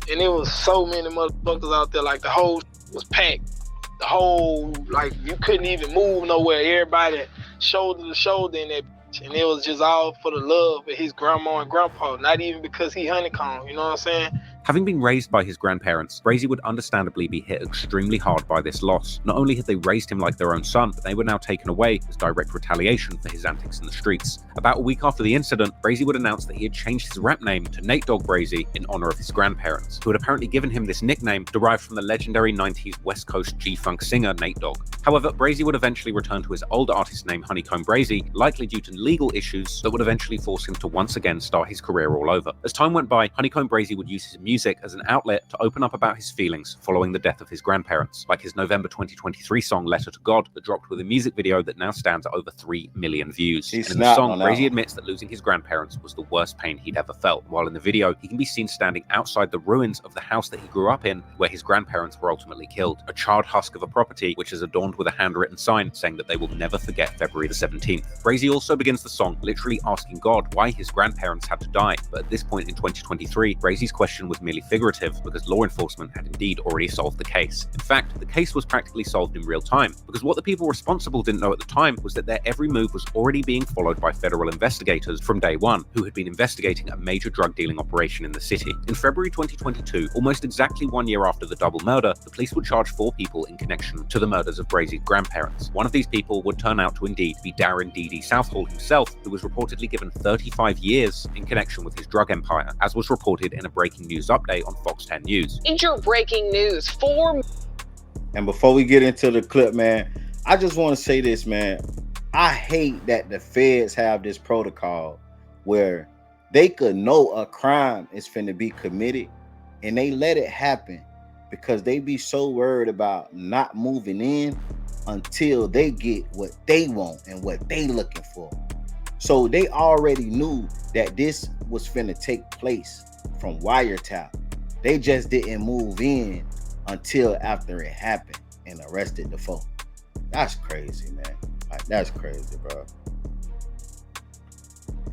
And it was so many motherfuckers out there. Like the whole was packed. The whole, like, you couldn't even move nowhere. Everybody shoulder to shoulder in that bitch. And it was just all for the love of his grandma and grandpa. Not even because he HoneyKomb, you know what I'm saying? Having been raised by his grandparents, Brazy would understandably be hit extremely hard by this loss. Not only had they raised him like their own son, but they were now taken away as direct retaliation for his antics in the streets. About a week after the incident, Brazy would announce that he had changed his rap name to Nate Dogg Brazy in honor of his grandparents, who had apparently given him this nickname derived from the legendary 90s West Coast G-Funk singer Nate Dogg. However, Brazy would eventually return to his old artist name HoneyKomb Brazy, likely due to legal issues that would eventually force him to once again start his career all over. As time went by, HoneyKomb Brazy would use his music as an outlet to open up about his feelings following the death of his grandparents, like his November 2023 song Letter to God that dropped with a music video that now stands at over 3 million views. And in the song, Brazy admits that losing his grandparents was the worst pain he'd ever felt, while in the video, he can be seen standing outside the ruins of the house that he grew up in, where his grandparents were ultimately killed, a charred husk of a property which is adorned with a handwritten sign saying that they will never forget February the 17th. Brazy also begins the song literally asking God why his grandparents had to die, but at this point in 2023, Brazy's question was merely figurative, because law enforcement had indeed already solved the case. In fact, the case was practically solved in real time, because what the people responsible didn't know at the time was that their every move was already being followed by federal investigators from day one, who had been investigating a major drug dealing operation in the city. In February 2022, almost exactly 1 year after the double murder, the police would charge 4 people in connection to the murders of Brazy's grandparents. One of these people would turn out to indeed be Darren D.D. Southall himself, who was reportedly given 35 years in connection with his drug empire, as was reported in a breaking news update on Fox 10 News. Major breaking news. And before we get into the clip, man, I just want to say this, man. I hate that the feds have this protocol where they could know a crime is finna be committed and they let it happen because they be so worried about not moving in until they get what they want and what they looking for. So they already knew that this was finna take place from wiretap. They just didn't move in until after it happened and arrested the folk. That's crazy, man. Like, that's crazy, bro.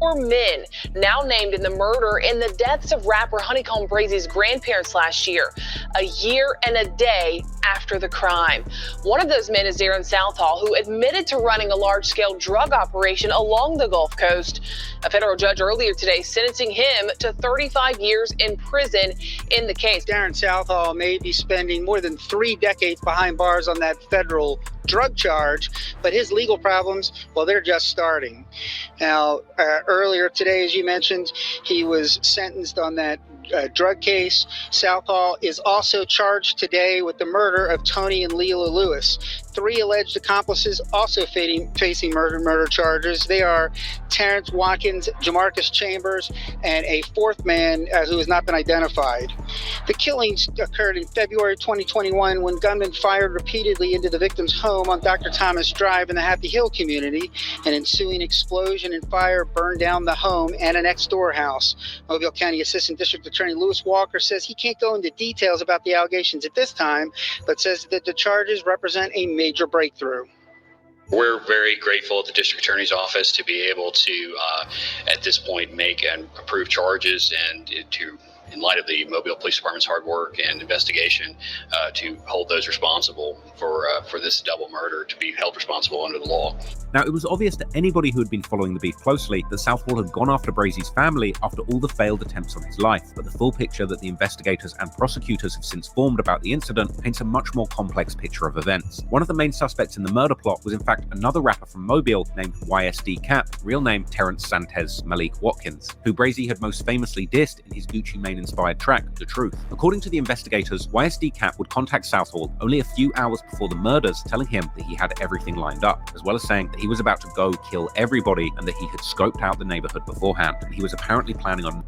4 men now named in the murder and the deaths of rapper HoneyKomb Brazy's grandparents last year, a year and a day after the crime. One of those men is Darren Southall, who admitted to running a large-scale drug operation along the Gulf Coast. A federal judge earlier today sentencing him to 35 years in prison in the case. Darren Southall may be spending more than 3 decades behind bars on that federal drug charge, but his legal problems, well, they're just starting. Now, earlier today, as you mentioned, he was sentenced on that drug case. Southall is also charged today with the murder of Tony and Leila Lewis. 3 alleged accomplices also facing murder charges. They are Terrence Watkins, Jamarcus Chambers, and a 4th man who has not been identified. The killings occurred in February 2021 when gunmen fired repeatedly into the victim's home on Dr. Thomas Drive in the Happy Hill community. An ensuing explosion and fire burned down the home and a next-door house. Mobile County Assistant District Attorney Lewis Walker says he can't go into details about the allegations at this time, but says that the charges represent a major breakthrough. We're very grateful at the District Attorney's Office to be able to, at this point, make and approve charges and to, in light of the Mobile Police Department's hard work and investigation, to hold those responsible for this double murder to be held responsible under the law. Now, it was obvious to anybody who had been following the beef closely that Southall had gone after Brazy's family after all the failed attempts on his life, but the full picture that the investigators and prosecutors have since formed about the incident paints a much more complex picture of events. One of the main suspects in the murder plot was in fact another rapper from Mobile named YSD Cap, real name Terrence Santez Malik Watkins, who Brazy had most famously dissed in his Gucci Mane-inspired track, The Truth. According to the investigators, YSD Cap would contact Southall only a few hours before the murders, telling him that he had everything lined up, as well as saying that he was about to go kill everybody and that he had scoped out the neighborhood beforehand. He was apparently planning on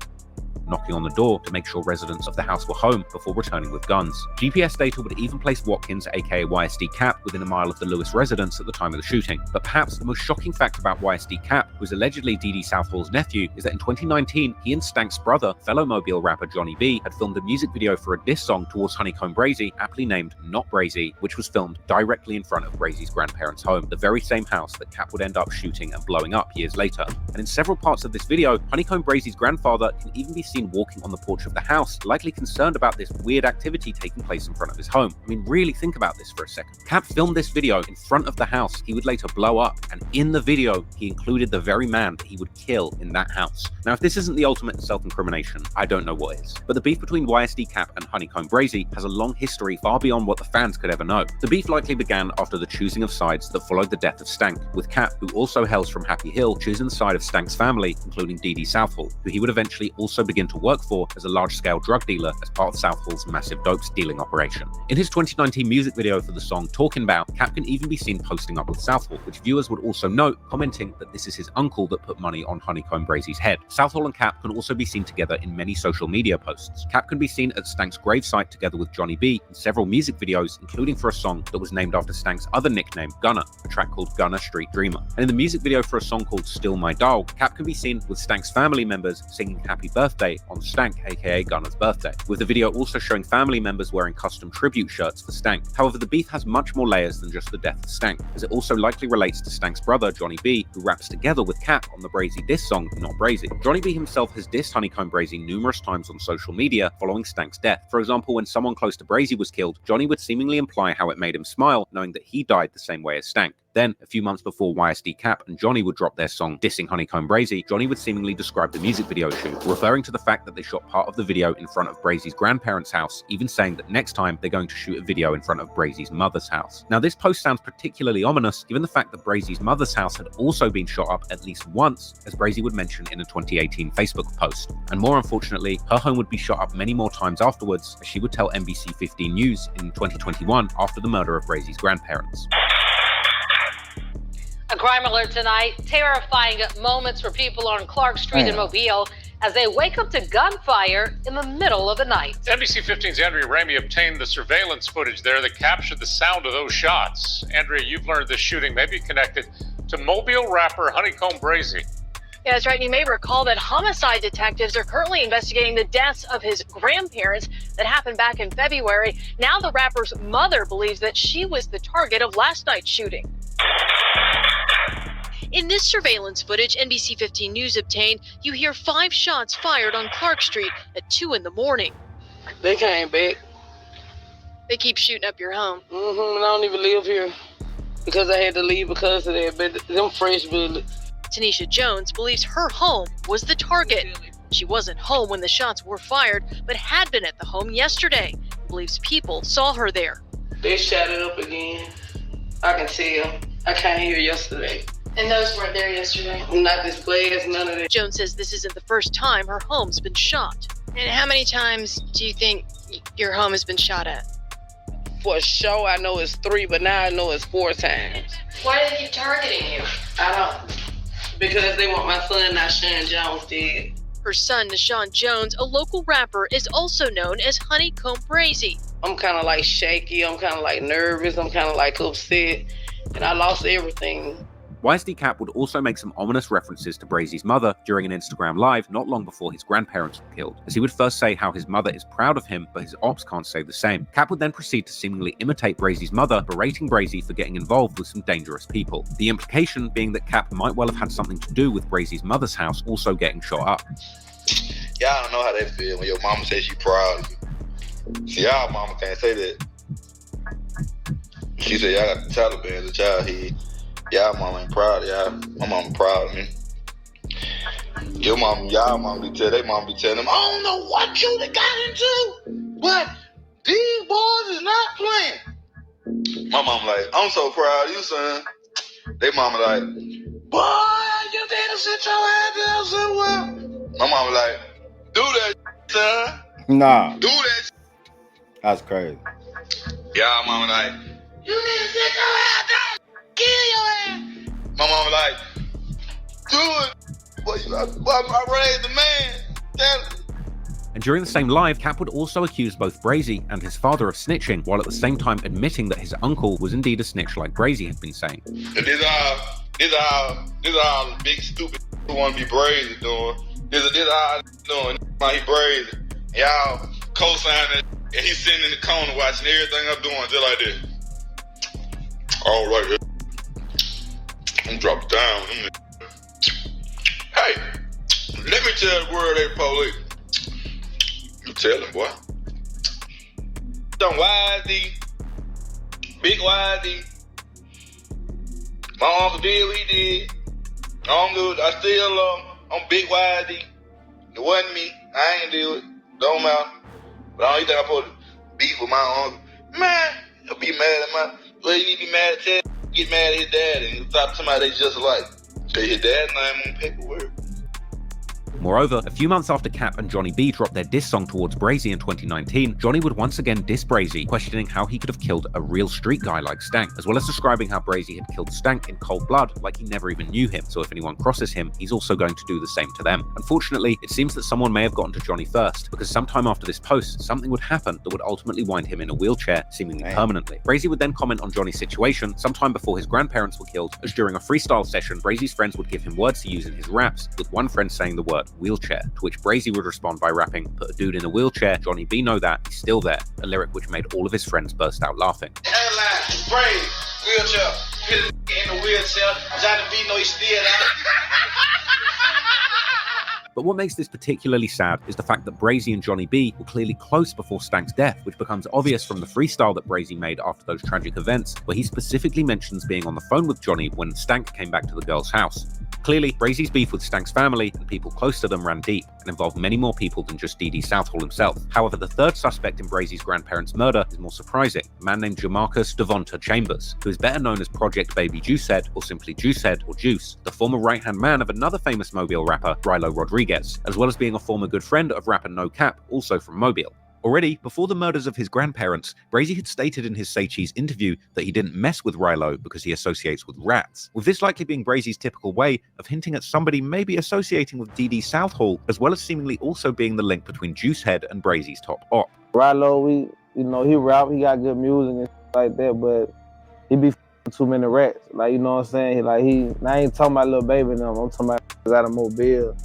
knocking on the door to make sure residents of the house were home before returning with guns. GPS data would even place Watkins, aka YSD Cap, within a mile of the Lewis residence at the time of the shooting. But perhaps the most shocking fact about YSD Cap, who is allegedly D.D. Southall's nephew, is that in 2019, he and Stank's brother, fellow Mobile rapper Johnny B, had filmed a music video for a diss song towards HoneyKomb Brazy, aptly named Not Brazy, which was filmed directly in front of Brazy's grandparents' home, the very same house that Cap would end up shooting and blowing up years later. And in several parts of this video, HoneyKomb Brazy's grandfather can even be seen walking on the porch of the house, likely concerned about this weird activity taking place in front of his home. I mean, really think about this for a second. Cap filmed this video in front of the house he would later blow up, and in the video, he included the very man that he would kill in that house. Now, if this isn't the ultimate self-incrimination, I don't know what is. But the beef between YSD Cap and HoneyKomb Brazy has a long history far beyond what the fans could ever know. The beef likely began after the choosing of sides that followed the death of Stank, with Cap, who also hails from Happy Hill, choosing the side of Stank's family, including D.D. Southall, who he would eventually also begin to work for as a large-scale drug dealer as part of Southall's massive dope stealing operation. In his 2019 music video for the song Talkin' Bout, Cap can even be seen posting up with Southall, which viewers would also note, commenting that this is his uncle that put money on HoneyKomb Brazy's head. Southall and Cap can also be seen together in many social media posts. Cap can be seen at Stank's gravesite together with Johnny B in several music videos, including for a song that was named after Stank's other nickname, Gunna, a track called Gunna Street Dreamer. And in the music video for a song called Still My Dog, Cap can be seen with Stank's family members singing Happy Birthday Day on Stank, aka Gunner's birthday, with the video also showing family members wearing custom tribute shirts for Stank. However, the beef has much more layers than just the death of Stank, as it also likely relates to Stank's brother, Johnny B, who raps together with Cap on the Brazy diss song, Not Brazy. Johnny B himself has dissed HoneyKomb Brazy numerous times on social media following Stank's death. For example, when someone close to Brazy was killed, Johnny would seemingly imply how it made him smile, knowing that he died the same way as Stank. Then, a few months before YSD Cap and Johnny would drop their song dissing HoneyKomb Brazy, Johnny would seemingly describe the music video shoot, referring to the fact that they shot part of the video in front of Brazy's grandparents' house, even saying that next time they're going to shoot a video in front of Brazy's mother's house. Now, this post sounds particularly ominous, given the fact that Brazy's mother's house had also been shot up at least once, as Brazy would mention in a 2018 Facebook post. And more unfortunately, her home would be shot up many more times afterwards, as she would tell NBC 15 News in 2021 after the murder of Brazy's grandparents. A crime alert tonight. Terrifying moments for people on Clark Street in Mobile as they wake up to gunfire in the middle of the night. NBC 15's Andrea Ramey obtained the surveillance footage there that captured the sound of those shots. Andrea, you've learned this shooting may be connected to Mobile rapper HoneyKomb Brazy. Yeah, that's right. And you may recall that homicide detectives are currently investigating the deaths of his grandparents that happened back in February. Now the rapper's mother believes that she was the target of last night's shooting. In this surveillance footage NBC 15 News obtained, you hear 5 shots fired on Clark Street at 2 in the morning. They came back. They keep shooting up your home. And I don't even live here because I had to leave because of that. But them fresh bullets. Tanisha Jones believes her home was the target. She wasn't home when the shots were fired, but had been at the home yesterday. Believes people saw her there. They shot it up again. I can tell. I came here yesterday. And those weren't there yesterday? Not this blast, none of that. Jones says this isn't the first time her home's been shot. And how many times do you think your home has been shot at? For sure, I know it's 3, but now I know it's 4 times. Why do they keep targeting you? I don't. Because they want my son, Nashawn Jones, dead. Her son, Nashawn Jones, a local rapper, is also known as HoneyKomb Brazy. I'm kind of like shaky. I'm kind of like nervous. I'm kind of like upset. And I lost everything. YSD Cap would also make some ominous references to Brazy's mother during an Instagram live not long before his grandparents were killed, as he would first say how his mother is proud of him, but his ops can't say the same. Cap would then proceed to seemingly imitate Brazy's mother, berating Brazy for getting involved with some dangerous people. The implication being that Cap might well have had something to do with Brazy's mother's house also getting shot up. Y'all don't know how that feel when your mama says she proud of you. See, y'all mama can't say that. She said y'all got the Taliban as a child here. Y'all mama ain't proud of y'all. My mama proud of me. Your mama, y'all mama be telling, they mama be telling them, I don't know what you done got into, but these boys is not playing. My mama like, I'm so proud of you, son. They mama like, boy, you didn't sit your ass down somewhere. My mama like, do that, son. Nah. Do that. That's crazy. Y'all mama like, you need to sit your ass down. Kill your ass. My mama like, do it. Boy, I raised the man. Tell it. And during the same live, Cap would also accuse both Brazy and his father of snitching, while at the same time admitting that his uncle was indeed a snitch like Brazy had been saying. This all the big stupid who want to be Brazy doing. This all doing. Like he Brazy. Y'all co-signing it, and he's sitting in the corner watching everything I'm doing just like this. All right. I'm drop it down. Hey, let me tell the word they police. You tell them, boy. Some YD, big YD. My uncle did what he did. I still I'm big YD. It wasn't me. I ain't do it. Don't matter. But I don't think I'm supposed to beef with my uncle. Man, he'll be mad at my. Well, you need to be mad at Ted. Get mad at his dad and stop somebody they just like. Say his dad's name on paperwork. Moreover, a few months after Cap and Johnny B dropped their diss song towards Brazy in 2019, Johnny would once again diss Brazy, questioning how he could have killed a real street guy like Stank, as well as describing how Brazy had killed Stank in cold blood like he never even knew him, so if anyone crosses him, he's also going to do the same to them. Unfortunately, it seems that someone may have gotten to Johnny first, because sometime after this post, something would happen that would ultimately wind him in a wheelchair, seemingly permanently. Brazy would then comment on Johnny's situation sometime before his grandparents were killed, as during a freestyle session, Brazy's friends would give him words to use in his raps, with one friend saying the word wheelchair, to which Brazy would respond by rapping, "Put a dude in a wheelchair, Johnny B know that, he's still there," a lyric which made all of his friends burst out laughing. Headline, Brazy, wheelchair, hit a in the wheelchair, Johnny B know he's still there. But what makes this particularly sad is the fact that Brazy and Johnny B were clearly close before Stank's death, which becomes obvious from the freestyle that Brazy made after those tragic events, where he specifically mentions being on the phone with Johnny when Stank came back to the girl's house. Clearly, Brazy's beef with Stank's family and people close to them ran deep and involved many more people than just D.D. Southall himself. However, the third suspect in Brazy's grandparents' murder is more surprising, a man named Jamarcus Devonta Chambers, who is better known as Project Baby Juicehead, or simply Juicehead or Juice, the former right-hand man of another famous Mobile rapper, Rilo Rodriguez, as well as being a former good friend of rapper No Cap, also from Mobile. Already, before the murders of his grandparents, Brazy had stated in his Say Cheese interview that he didn't mess with Rilo because he associates with rats, with this likely being Brazy's typical way of hinting at somebody maybe associating with D.D. Southall, as well as seemingly also being the link between Juicehead and Brazy's top op. Rilo, he rap, he got good music and like that, but he be too many rats. Like, you know what I'm saying? I ain't talking about Lil Baby and them, I'm talking about out of Mobile.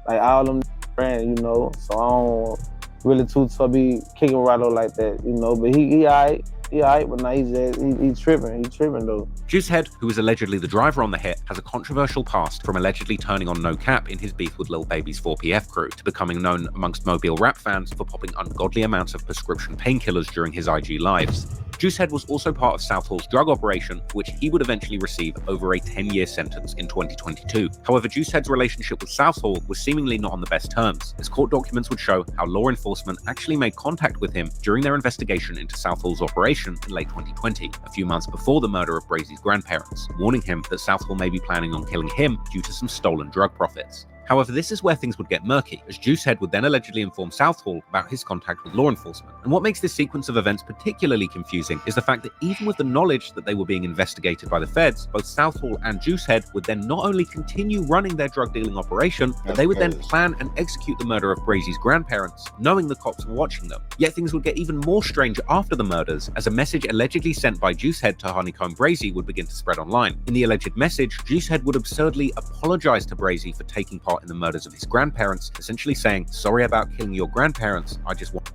Like, all them friends, so I don't really too tough be kicking Rilo like that, but he alright, but now he's tripping though. Juicehead, who was allegedly the driver on the hit, has a controversial past from allegedly turning on No Cap in his beef with Lil Baby's 4PF crew, to becoming known amongst Mobile rap fans for popping ungodly amounts of prescription painkillers during his IG lives. Juicehead was also part of Southall's drug operation, for which he would eventually receive over a 10-year sentence in 2022. However, Juicehead's relationship with Southall was seemingly not on the best terms, as court documents would show how law enforcement actually made contact with him during their investigation into Southall's operation in late 2020, a few months before the murder of Brazy's grandparents, warning him that Southall may be planning on killing him due to some stolen drug profits. However, this is where things would get murky, as Juicehead would then allegedly inform Southall about his contact with law enforcement. And what makes this sequence of events particularly confusing is the fact that even with the knowledge that they were being investigated by the feds, both Southall and Juicehead would then not only continue running their drug dealing operation, but they would then plan and execute the murder of Brazy's grandparents, knowing the cops were watching them. Yet things would get even more strange after the murders, as a message allegedly sent by Juicehead to HoneyKomb Brazy would begin to spread online. In the alleged message, Juicehead would absurdly apologize to Brazy for taking part in the murders of his grandparents, essentially saying, "Sorry about killing your grandparents, I just want..."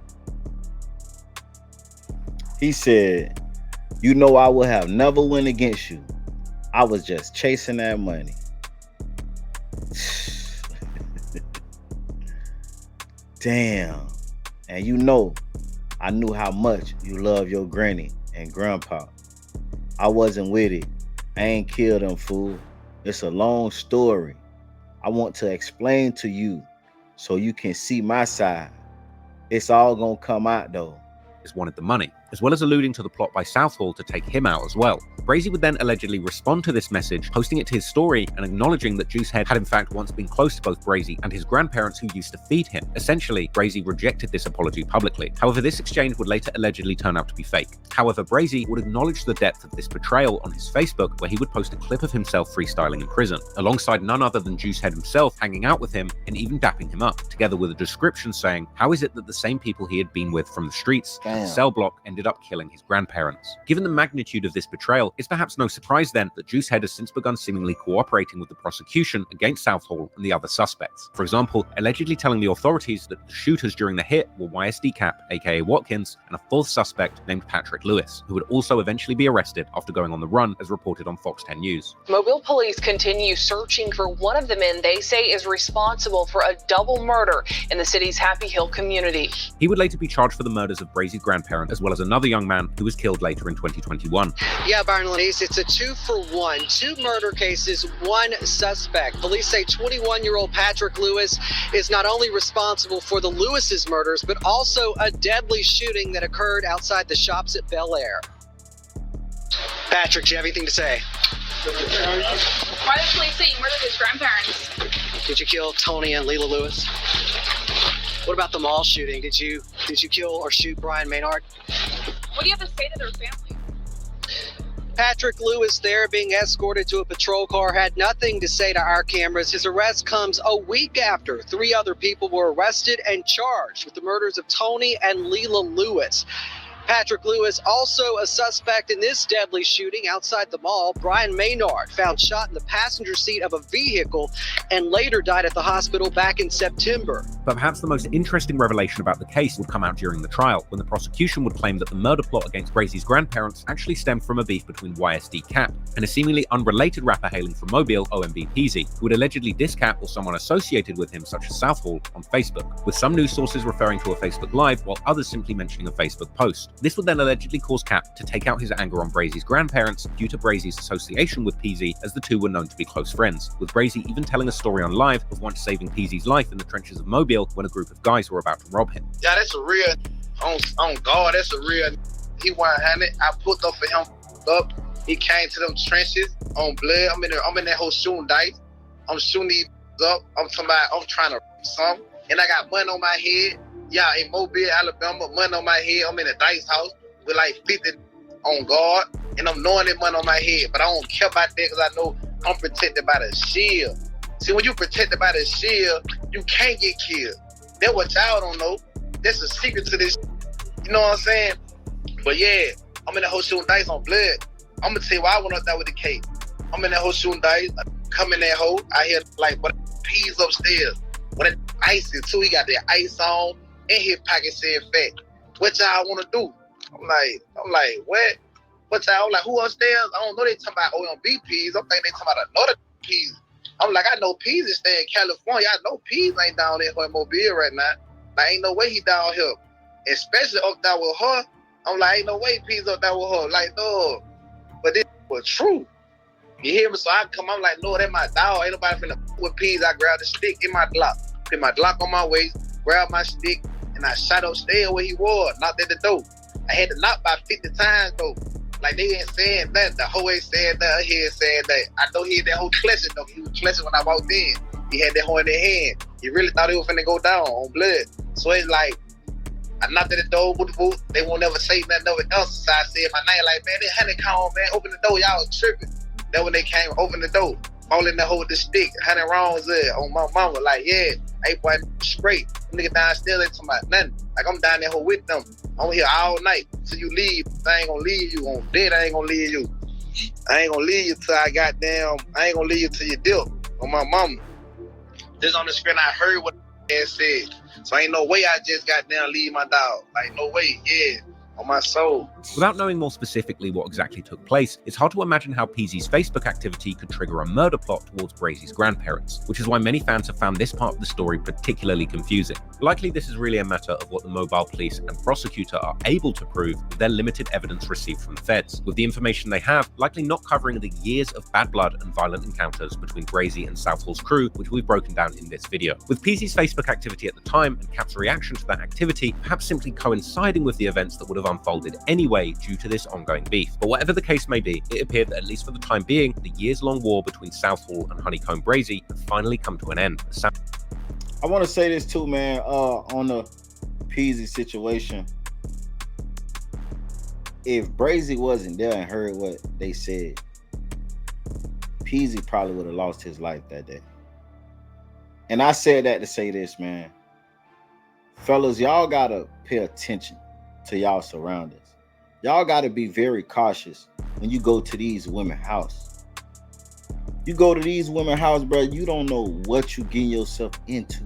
He said, I would have never went against you. I was just chasing that money. Damn. And I knew how much you love your granny and grandpa. I wasn't with it. I ain't killed them, fool. It's a long story. I want to explain to you so you can see my side. It's all gonna come out though. Wanted the money, as well as alluding to the plot by Southall to take him out as well. Brazy would then allegedly respond to this message, posting it to his story and acknowledging that Juicehead had in fact once been close to both Brazy and his grandparents who used to feed him. Essentially, Brazy rejected this apology publicly. However, this exchange would later allegedly turn out to be fake. However, Brazy would acknowledge the depth of this betrayal on his Facebook, where he would post a clip of himself freestyling in prison, alongside none other than Juicehead himself hanging out with him and even dapping him up, together with a description saying, how is it that the same people he had been with from the streets, the cell block, ended up killing his grandparents? Given the magnitude of this betrayal, it's perhaps no surprise then that Juicehead has since begun seemingly cooperating with the prosecution against Southall and the other suspects. For example, allegedly telling the authorities that the shooters during the hit were YSD Cap, aka Watkins, and a fourth suspect named Patrick Lewis, who would also eventually be arrested after going on the run, as reported on Fox 10 News. Mobile police continue searching for one of the men they say is responsible for a double murder in the city's Happy Hill community. He would later be charged for the murders of Brazy's grandparents, as well as another young man who was killed later in 2021. Yeah, Byron Lenise, it's a 2-for-1. 2 murder cases, 1 suspect. Police say 21-year-old Patrick Lewis is not only responsible for the Lewis's murders, but also a deadly shooting that occurred outside the shops at Bel Air. Patrick, do you have anything to say? Why did police say you murdered his grandparents? Did you kill Tony and Leila Lewis? What about the mall shooting? Did you kill or shoot Brian Maynard? What do you have to say to their family? Patrick Lewis, there being escorted to a patrol car, had nothing to say to our cameras. His arrest comes a week after 3 other people were arrested and charged with the murders of Tony and Leila Lewis. Patrick Lewis, also a suspect in this deadly shooting outside the mall. Brian Maynard, found shot in the passenger seat of a vehicle and later died at the hospital back in September. But perhaps the most interesting revelation about the case would come out during the trial, when the prosecution would claim that the murder plot against Brazy's grandparents actually stemmed from a beef between YSD Cap and a seemingly unrelated rapper hailing from Mobile, OMB Peasy, who would allegedly diss Cap or someone associated with him, such as Southall, on Facebook, with some news sources referring to a Facebook Live, while others simply mentioning a Facebook post. This would then allegedly cause Cap to take out his anger on Brazy's grandparents due to Brazy's association with Peasy, as the two were known to be close friends, with Brazy even telling a story on Live of once saving Peasy's life in the trenches of Mobile when a group of guys were about to rob him. Yeah, that's a real, on God, that's a real, he 100. I put up for him up. He came to them trenches on blood. I'm in that whole shooting dice. I'm shooting these up. I'm trying to something. And I got money on my head. Yeah, in Mobile, Alabama, money on my head. I'm in a dice house with like 50 on guard. And I'm knowing that money on my head. But I don't care about that because I know I'm protected by the shield. See, when you protected by the shield, you can't get killed. That's what y'all don't know. That's the secret to this. You know what I'm saying? But yeah, I'm in that whole shooting dice on blood. I'm gonna tell you why I went up there with the cake. I'm in that whole shooting dice. I come in that hole. I hear like what peas upstairs. What icy too. He got the ice on and his pocket said fat. What y'all wanna do? I'm like, what? What y'all like? Who upstairs? I don't know. They talking about OMB peas. I'm thinking they talking about another peas. I'm like, I know Peas is staying in California. I know Peas ain't down there in Mobile right now. Like, ain't no way he down here. Especially up there with her. I'm like, ain't no way Peas up there with her. Like, no. But this was true. You hear me? So I come, I'm like, no, that my dog. Ain't nobody finna with Peas. I grabbed the stick in my Glock. Put my Glock on my waist, grabbed my stick, and I shot upstairs where he was. Knocked at the door. I had to knock about 50 times, though. Like, they ain't saying that. The whole way saying that. He ain't saying that. I know he had that whole clutching, though. He was clutching when I walked in. He had that whole in their hand. He really thought he was finna go down on blood. So it's like, I knocked at the door, boot. They won't never say nothing else. So I said my name, like, man, this HoneyKomb, man, open the door. Y'all was tripping. Then when they came, open the door. All in the hole with the stick. 100 rounds there on my mama. Like, yeah, hey, boy, straight. Nigga downstairs ain't talking about nothing. Like, I'm down there with them. I'm here all night till you leave. I ain't gonna leave you on dead. I ain't gonna leave you. I ain't gonna leave you till I ain't gonna leave you till you dip on my mama. This on the screen, I heard what they said. So ain't no way I just got down leave my dog. Like, no way, yeah. On my soul. Without knowing more specifically what exactly took place, it's hard to imagine how Peasy's Facebook activity could trigger a murder plot towards Brazy's grandparents, which is why many fans have found this part of the story particularly confusing. Likely this is really a matter of what the mobile police and prosecutor are able to prove with their limited evidence received from the feds, with the information they have likely not covering the years of bad blood and violent encounters between Brazy and Southall's crew, which we've broken down in this video. With Peasy's Facebook activity at the time and Cap's reaction to that activity perhaps simply coinciding with the events that would have unfolded anyway due to this ongoing beef. But whatever the case may be, it appeared that at least for the time being, the years-long war between Southall and HoneyKomb Brazy had finally come to an end. I want to say this too, man, on the Peasy situation. If Brazy wasn't there and heard what they said, Peasy probably would have lost his life that day. And I said that to say this, man. Fellas, y'all gotta pay attention to y'all surroundings. Y'all gotta be very cautious when you go to these women's house. You go to these women's house, bro, you don't know what you getting yourself into.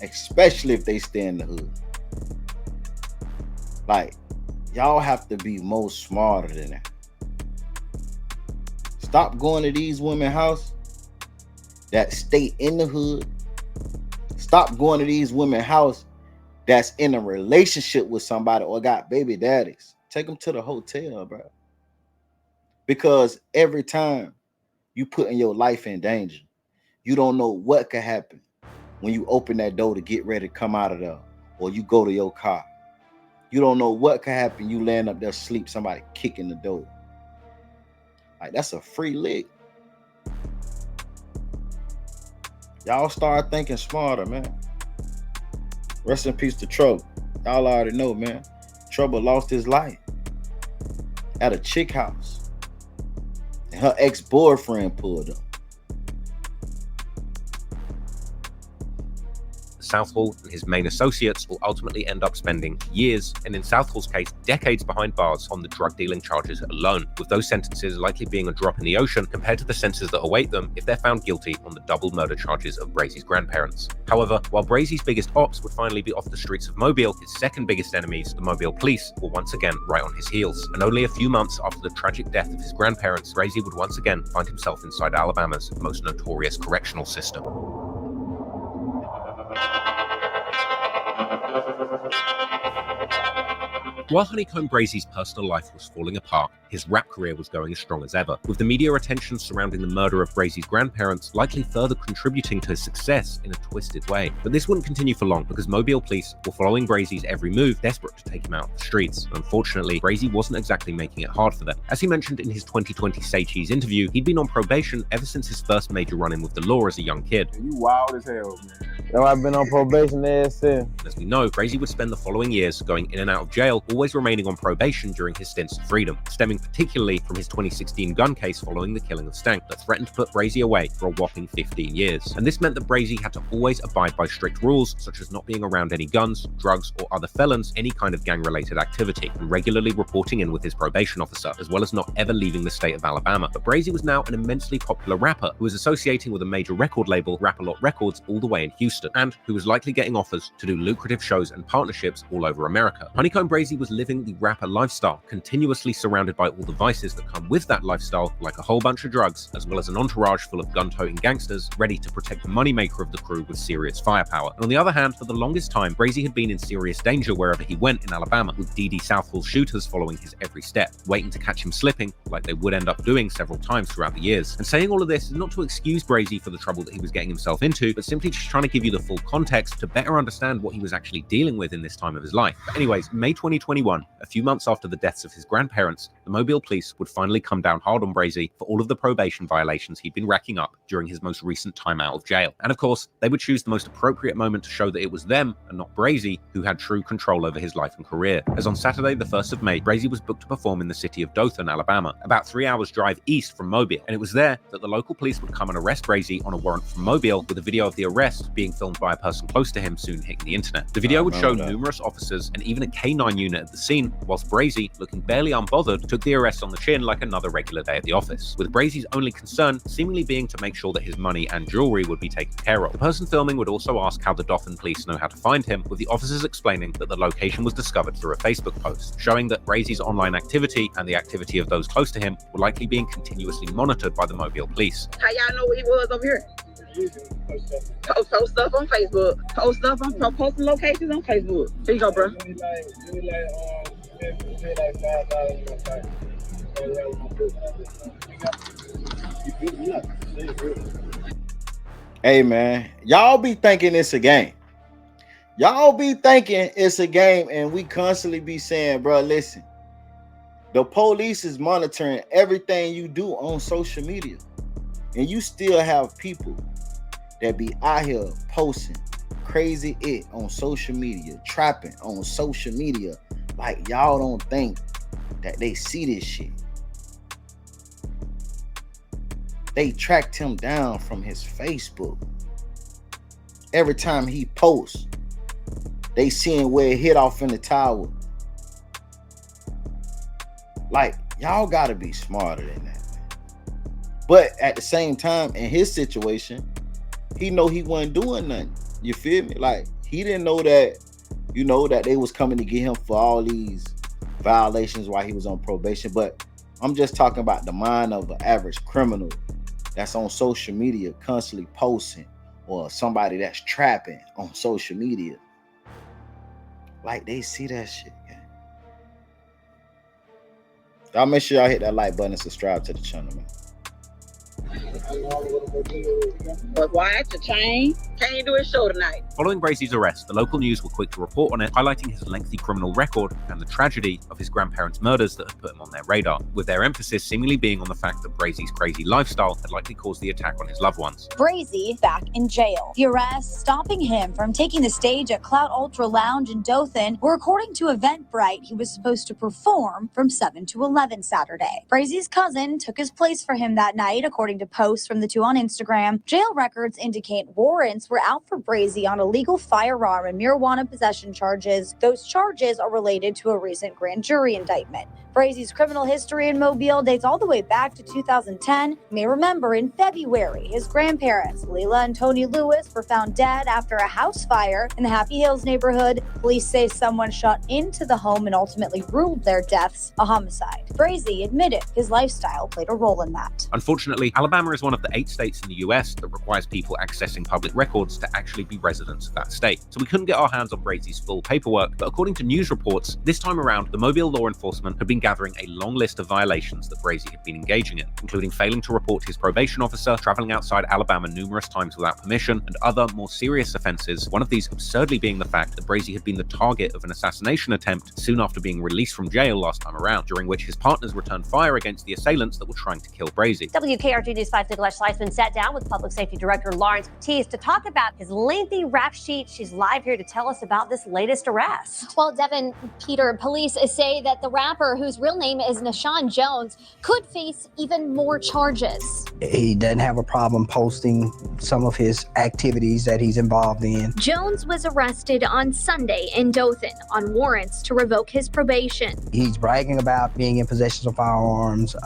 Especially if they stay in the hood. Like, y'all have to be more smarter than that. Stop going to these women's house that stay in the hood. Stop going to these women's house that's in a relationship with somebody or got baby daddies. Take them to the hotel, bro. Because every time you putting your life in danger, you don't know what could happen when you open that door to get ready to come out of there, or you go to your car. You don't know what could happen. You land up there sleep, somebody kicking the door. Like, that's a free lick. Y'all start thinking smarter, man. Rest in peace to Trouble. Y'all already know, man. Trouble lost his life at a chick house. And her ex-boyfriend pulled up. Southall and his main associates will ultimately end up spending years, and in Southall's case, decades behind bars on the drug dealing charges alone, with those sentences likely being a drop in the ocean compared to the sentences that await them if they're found guilty on the double murder charges of Brazy's grandparents. However, while Brazy's biggest ops would finally be off the streets of Mobile, his second biggest enemies, the Mobile police, were once again right on his heels. And only a few months after the tragic death of his grandparents, Brazy would once again find himself inside Alabama's most notorious correctional system. While HoneyKomb Brazy's personal life was falling apart, his rap career was going as strong as ever, with the media attention surrounding the murder of Brazy's grandparents likely further contributing to his success in a twisted way. But this wouldn't continue for long, because Mobile police were following Brazy's every move, desperate to take him out of the streets. And unfortunately, Brazy wasn't exactly making it hard for them. As he mentioned in his 2020 Say Cheese interview, he'd been on probation ever since his first major run-in with the law as a young kid. You wild as hell, man. No, I've been on probation ever since. As we know, Brazy would spend the following years going in and out of jail, always remaining on probation during his stints of freedom, stemming particularly from his 2016 gun case following the killing of Stank that threatened to put Brazy away for a whopping 15 years. And this meant that Brazy had to always abide by strict rules, such as not being around any guns, drugs, or other felons, any kind of gang-related activity, and regularly reporting in with his probation officer, as well as not ever leaving the state of Alabama. But Brazy was now an immensely popular rapper who was associating with a major record label, Rap-A-Lot Records, all the way in Houston, and who was likely getting offers to do lucrative shows and partnerships all over America. HoneyKomb Brazy was living the rapper lifestyle, continuously surrounded by all the vices that come with that lifestyle, like a whole bunch of drugs, as well as an entourage full of gun-toting gangsters ready to protect the moneymaker of the crew with serious firepower. And on the other hand, for the longest time, Brazy had been in serious danger wherever he went in Alabama, with D.D. Southall shooters following his every step, waiting to catch him slipping, like they would end up doing several times throughout the years. And saying all of this is not to excuse Brazy for the trouble that he was getting himself into, but simply just trying to give you the full context to better understand what he was actually dealing with in this time of his life. But anyways, May 2021, a few months after the deaths of his grandparents, the Mobile police would finally come down hard on Brazy for all of the probation violations he'd been racking up during his most recent time out of jail. And of course, they would choose the most appropriate moment to show that it was them and not Brazy who had true control over his life and career. As on Saturday, the 1st of May, Brazy was booked to perform in the city of Dothan, Alabama, about 3 hours drive east from Mobile. And it was there that the local police would come and arrest Brazy on a warrant from Mobile, with a video of the arrest being filmed by a person close to him soon hitting the internet. The video would show numerous officers and even a K9 unit at the scene, whilst Brazy, looking barely unbothered, took the arrest on the chin like another regular day at the office, with Brazy's only concern seemingly being to make sure that his money and jewelry would be taken care of. The person filming would also ask how the Dothan police know how to find him, with the officers explaining that the location was discovered through a Facebook post, showing that Brazy's online activity and the activity of those close to him were likely being continuously monitored by the Mobile police. How y'all know where he was over here? Post stuff on Facebook. Posting locations on Facebook. Here you go, bro. Hey man, y'all be thinking it's a game. Y'all be thinking it's a game, and we constantly be saying, bro, listen, the police is monitoring everything you do on social media, and you still have people that be out here posting crazy it on social media, trapping on social media, like y'all don't think that they see this shit. They tracked him down from his Facebook. Every time he posts, they seeing where it hit off in the tower. Like, y'all gotta be smarter than that. But at the same time, in his situation, he know he wasn't doing nothing. You feel me? Like, he didn't know that, you know, that they was coming to get him for all these violations while he was on probation. But I'm just talking about the mind of an average criminal that's on social media constantly posting, or somebody that's trapping on social media. Like, they see that shit, man. Y'all make sure y'all hit that like button and subscribe to the channel, man. But watch the chain. Can't do his show tonight. Following Brazy's arrest, the local news were quick to report on it, highlighting his lengthy criminal record and the tragedy of his grandparents' murders that had put him on their radar, with their emphasis seemingly being on the fact that Brazy's crazy lifestyle had likely caused the attack on his loved ones. Brazy back in jail. The arrest stopping him from taking the stage at Cloud Ultra Lounge in Dothan, where according to Eventbrite, he was supposed to perform from 7 to 11 Saturday. Brazy's cousin took his place for him that night, according to posts from the two on Instagram. Jail records indicate warrants warrants were out for Brazy on illegal firearm and marijuana possession charges. Those charges are related to a recent grand jury indictment. Brazy's criminal history in Mobile dates all the way back to 2010. You may remember in February, his grandparents, Leila and Tony Lewis, were found dead after a house fire in the Happy Hills neighborhood. Police say someone shot into the home and ultimately ruled their deaths a homicide. Brazy admitted his lifestyle played a role in that. Unfortunately, Alabama is one of the 8 states in the US that requires people accessing public records to actually be residents of that state. So we couldn't get our hands on Brazy's full paperwork, but according to news reports, this time around, the Mobile law enforcement had been gathering a long list of violations that Brazy had been engaging in, including failing to report his probation officer, traveling outside Alabama numerous times without permission, and other more serious offenses, one of these absurdly being the fact that Brazy had been the target of an assassination attempt soon after being released from jail last time around, during which his partners returned fire against the assailants that were trying to kill Brazy. WKRG News 5's Nicolette Schleisman sat down with Public Safety Director Lawrence Batiste to talk about his lengthy rap sheet. She's live here to tell us about this latest arrest. Well, Devin, Peter, police say that the rapper, whose real name is Nashawn Jones, could face even more charges. He doesn't have a problem posting some of his activities that he's involved in. Jones was arrested on Sunday in Dothan on warrants to revoke his probation. He's bragging about being in possession of firearms.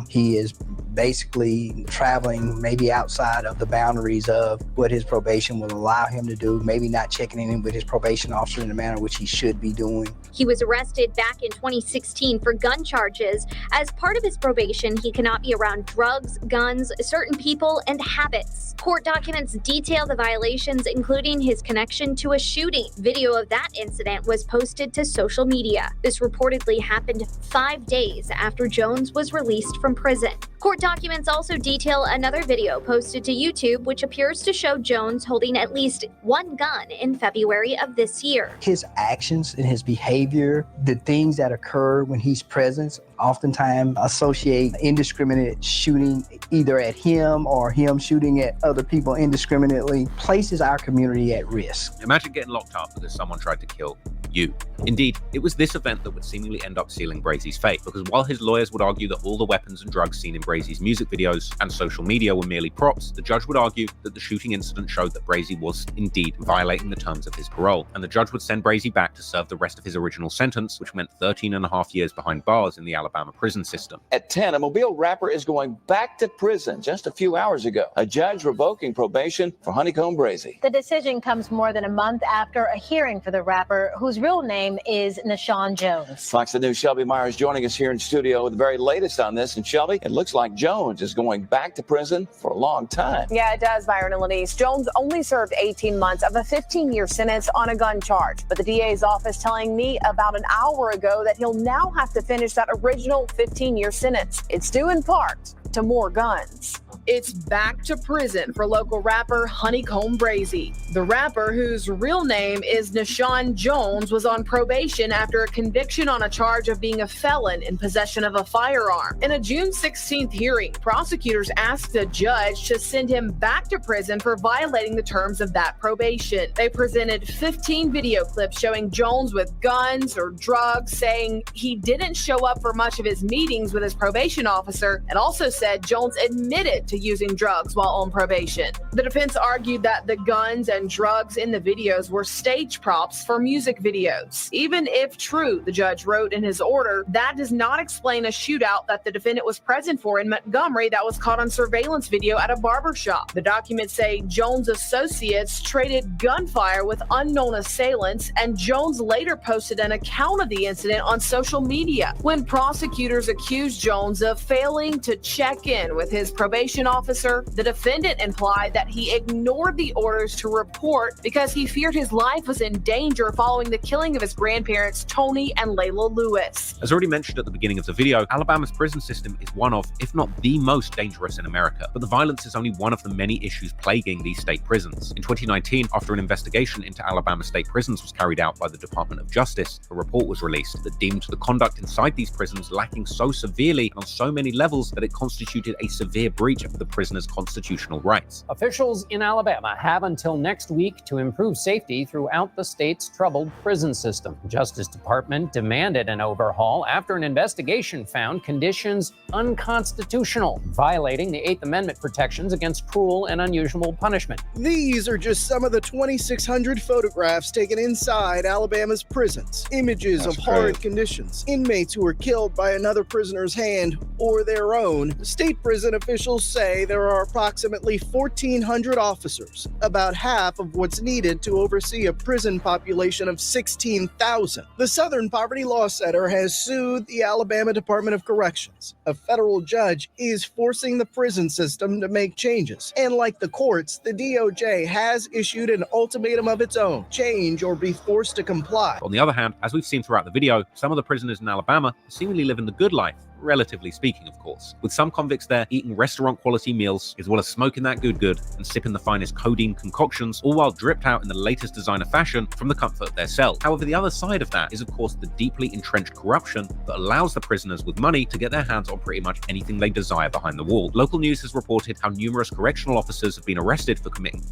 He is basically traveling maybe outside of the boundaries of what his probation will allow him to do, maybe not checking in with his probation officer in the manner which he should be doing. He was arrested back in 2016 for gun charges. As part of his probation, he cannot be around drugs, guns, certain people, and habits. Court documents detail the violations, including his connection to a shooting. Video of that incident was posted to social media. This reportedly happened 5 days after Jones was released from prison. Court documents also detail another video posted to YouTube, which appears to show Jones holding at least one gun in February of this year. His actions and his behavior, the things that occur when he's present, oftentimes associate indiscriminate shooting either at him or him shooting at other people indiscriminately, places our community at risk. Imagine getting locked up because someone tried to kill you. Indeed, it was this event that would seemingly end up sealing Brazy's fate, because while his lawyers would argue that all the weapons and drugs seen in Brazy's music videos and social media were merely props, the judge would argue that the shooting incident showed that Brazy was indeed violating the terms of his parole, and the judge would send Brazy back to serve the rest of his original sentence, which meant 13.5 years behind bars in the Alabama prison system. At 10, a Mobile rapper is going back to prison just a few hours ago. A judge revoking probation for HoneyKomb Brazy. The decision comes more than a month after a hearing for the rapper, whose real name is Nashawn Jones. Fox News' Shelby Myers joining us here in studio with the very latest on this. And Shelby, it looks like Jones is going back to prison for a long time. Yeah, it does, Byron and Lenise. Jones only served 18 months of a 15-year sentence on a gun charge. But the DA's office telling me about an hour ago that he'll now have to finish that original 15-year sentence. It's due in part to more guns. It's back to prison for local rapper HoneyKomb Brazy. The rapper, whose real name is Nashawn Jones, was on probation after a conviction on a charge of being a felon in possession of a firearm. In a June 16th hearing, prosecutors asked the judge to send him back to prison for violating the terms of that probation. They presented 15 video clips showing Jones with guns or drugs, saying he didn't show up for much of his meetings with his probation officer, and also said Jones admitted to using drugs while on probation. The defense argued that the guns and drugs in the videos were stage props for music videos. Even if true, the judge wrote in his order, that does not explain a shootout that the defendant was present for in Montgomery that was caught on surveillance video at a barber shop. The documents say Jones' associates traded gunfire with unknown assailants, and Jones later posted an account of the incident on social media. When prosecutors accused Jones of failing to check in with his probation officer, the defendant implied that he ignored the orders to report because he feared his life was in danger following the killing of his grandparents, Tony and Layla Lewis. As already mentioned at the beginning of the video, Alabama's prison system is one of, if not the most dangerous in America, but the violence is only one of the many issues plaguing these state prisons. In 2019, after an investigation into Alabama state prisons was carried out by the Department of Justice, a report was released that deemed the conduct inside these prisons lacking so severely and on so many levels that it constituted a severe breach of the prisoner's constitutional rights. Officials in Alabama have until next week to improve safety throughout the state's troubled prison system. The Justice Department demanded an overhaul after an investigation found conditions unconstitutional, violating the 8th Amendment protections against cruel and unusual punishment. These are just some of the 2,600 photographs taken inside Alabama's prisons. Images of horrid conditions. Inmates who were killed by another prisoner's hand or their own. State prison officials say there are approximately 1,400 officers, about half of what's needed to oversee a prison population of 16,000. The Southern Poverty Law Center has sued the Alabama Department of Corrections. A federal judge is forcing the prison system to make changes. And like the courts, the DOJ has issued an ultimatum of its own: change or be forced to comply. On the other hand, as we've seen throughout the video, some of the prisoners in Alabama seemingly living the good life. Relatively speaking, of course, with some convicts there eating restaurant-quality meals, as well as smoking that good and sipping the finest codeine concoctions, all while dripped out in the latest designer fashion from the comfort of their cell. However, the other side of that is, of course, the deeply entrenched corruption that allows the prisoners with money to get their hands on pretty much anything they desire behind the wall. Local news has reported how numerous correctional officers have been arrested for committing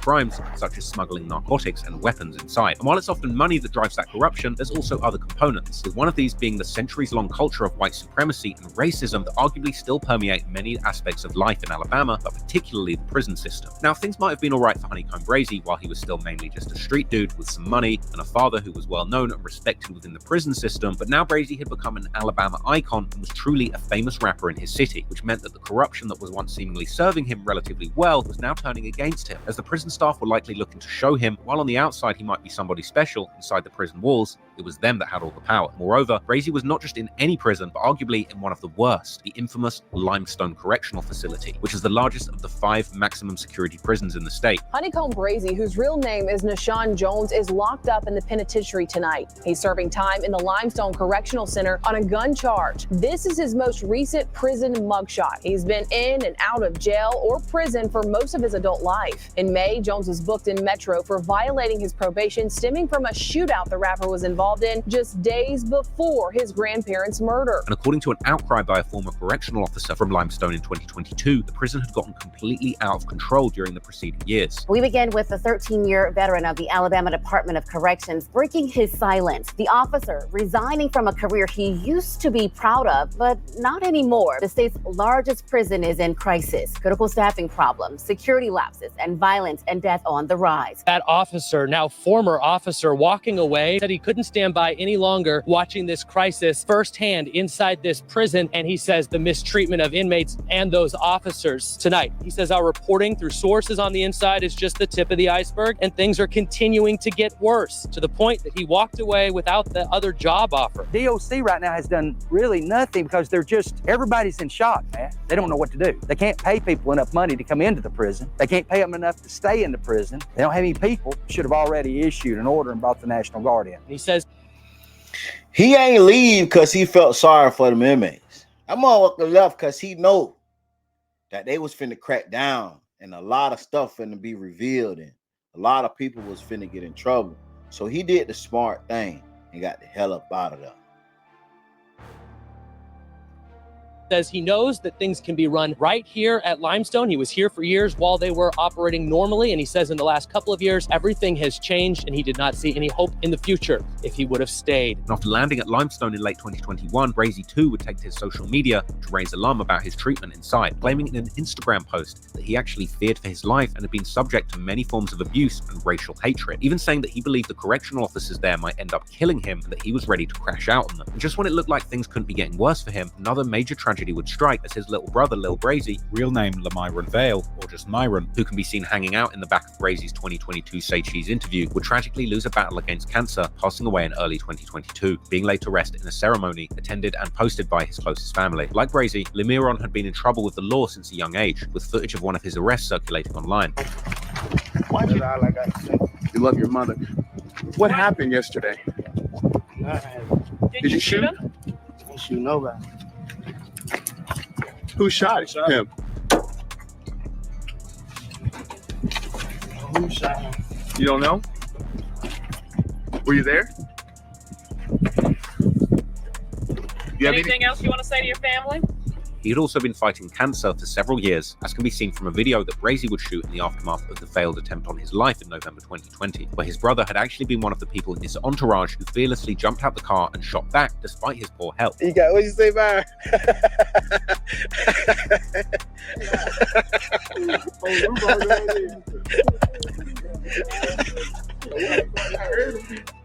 crimes such as smuggling narcotics and weapons inside. And while it's often money that drives that corruption, there's also other components, with one of these being the centuries-long culture of white supremacy and racism that arguably still permeate many aspects of life in Alabama, but particularly the prison system. Now, things might have been alright for HoneyKomb Brazy while he was still mainly just a street dude with some money and a father who was well known and respected within the prison system, but now Brazy had become an Alabama icon and was truly a famous rapper in his city, which meant that the corruption that was once seemingly serving him relatively well was now turning against him, as the prison staff were likely looking to show him, while on the outside he might be somebody special, inside the prison walls, it was them that had all the power. Moreover, Brazy was not just in any prison, but arguably in one of the worst, the infamous Limestone Correctional Facility, which is the largest of the 5 maximum security prisons in the state. HoneyKomb Brazy, whose real name is Nashawn Jones, is locked up in the penitentiary tonight. He's serving time in the Limestone Correctional Center on a gun charge. This is his most recent prison mugshot. He's been in and out of jail or prison for most of his adult life. In May, Jones was booked in Metro for violating his probation stemming from a shootout the rapper was involved in just days before his grandparents' murder. And according to an outcry by a former correctional officer from Limestone in 2022, the prison had gotten completely out of control during the preceding years. We begin with the 13-year veteran of the Alabama Department of Corrections breaking his silence. The officer resigning from a career he used to be proud of, but not anymore. The state's largest prison is in crisis. Critical staffing problems, security lapses, and violence and death on the rise. That officer, now former officer, walking away, said he couldn't stand by any longer watching this crisis firsthand inside this prison. And he says the mistreatment of inmates and those officers tonight. He says our reporting through sources on the inside is just the tip of the iceberg, and things are continuing to get worse, to the point that he walked away without the other job offer. DOC right now has done really nothing because everybody's in shock, man. They don't know what to do. They can't pay people enough money to come into the prison. They can't pay them enough to stay in the prison. They don't have any people. Should have already issued an order and brought the National Guard in. He says he ain't leave because he felt sorry for them inmates. That motherfucker left because he know that they was finna crack down and a lot of stuff finna be revealed and a lot of people was finna get in trouble. So he did the smart thing and got the hell up out of there. Says he knows that things can be run right here at Limestone. He was here for years while they were operating normally, and he says in the last couple of years everything has changed and he did not see any hope in the future if he would have stayed. And after landing at Limestone in late 2021, Brazy too would take to his social media to raise alarm about his treatment inside, claiming in an Instagram post that he actually feared for his life and had been subject to many forms of abuse and racial hatred, even saying that he believed the correctional officers there might end up killing him and that he was ready to crash out on them. And just when it looked like things couldn't be getting worse for him, another major tragedy would strike as his little brother, Lil Brazy, real name Lamyron Vale, or just Myron, who can be seen hanging out in the back of Brazy's 2022 Say Cheese interview, would tragically lose a battle against cancer, passing away in early 2022, being laid to rest in a ceremony attended and posted by his closest family. Like Brazy, Lamyron had been in trouble with the law since a young age, with footage of one of his arrests circulating online. Why did I like I said? You love your mother. What happened yesterday? Did you shoot him? I didn't shoot nobody. Who shot him? Who shot him? You don't know? Were you there? Anything else you want to say to your family? He had also been fighting cancer for several years, as can be seen from a video that Brazy would shoot in the aftermath of the failed attempt on his life in November 2020, where his brother had actually been one of the people in his entourage who fearlessly jumped out the car and shot back despite his poor health. You got what you say, man?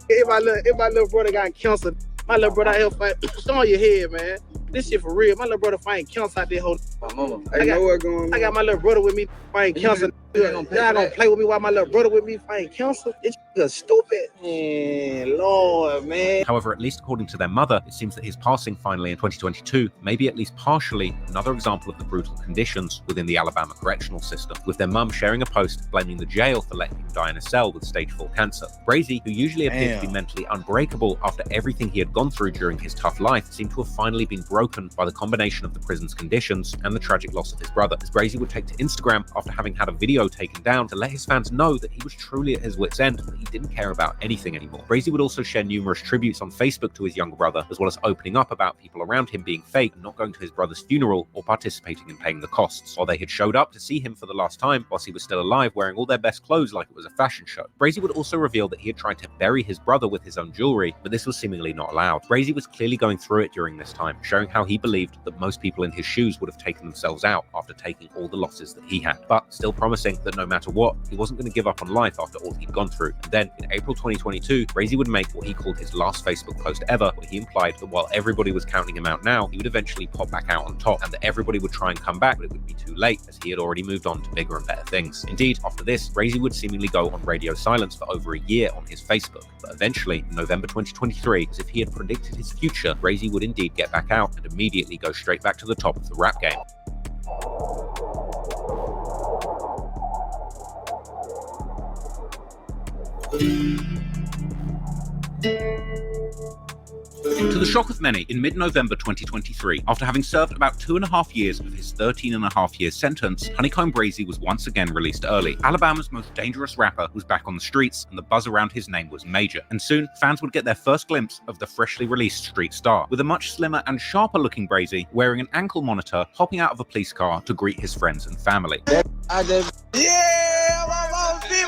If my little brother got cancer, my little brother out here fight. It's on your head, man. This shit for real. My little brother fighting cancer out there. My mama. I got my little brother with me fighting cancer. Y'all gonna play with me while my little brother with me fighting cancer? It's stupid. Man, Lord, man. However, at least according to their mother, it seems that his passing finally in 2022 may be at least partially another example of the brutal conditions within the Alabama correctional system, with their mum sharing a post blaming the jail for letting him die in a cell with stage 4 cancer. Brazy, who usually appeared to be mentally unbreakable after everything he had gone through during his tough life, seemed to have finally been broken by the combination of the prison's conditions and the tragic loss of his brother, as Brazy would take to Instagram after having had a video taken down to let his fans know that he was truly at his wit's end and that he didn't care about anything anymore. Brazy would also share numerous tributes on Facebook to his younger brother, as well as opening up about people around him being fake and not going to his brother's funeral or participating in paying the costs, while they had showed up to see him for the last time whilst he was still alive, wearing all their best clothes like it was a fashion show. Brazy would also reveal that he had tried to bury his brother with his own jewelry, but this was seemingly not allowed. Brazy was clearly going through it during this time, showing how he believed that most people in his shoes would have taken themselves out after taking all the losses that he had, but still promising that no matter what, he wasn't going to give up on life after all he'd gone through. And then, in April 2022, Brazy would make what he called his last Facebook post ever, where he implied that while everybody was counting him out now, he would eventually pop back out on top, and that everybody would try and come back, but it would be too late, as he had already moved on to bigger and better things. Indeed, after this, Brazy would seemingly go on radio silence for over a year on his Facebook, but eventually, in November 2023, as if he had predicted his future, Brazy would indeed get back out and immediately go straight back to the top of the rap game. To the shock of many, in mid-November 2023, after having served about 2.5 years of his 13.5-year sentence, HoneyKomb Brazy was once again released early. Alabama's most dangerous rapper was back on the streets, and the buzz around his name was major. And soon, fans would get their first glimpse of the freshly released street star, with a much slimmer and sharper-looking Brazy wearing an ankle monitor, hopping out of a police car to greet his friends and family. Yeah, my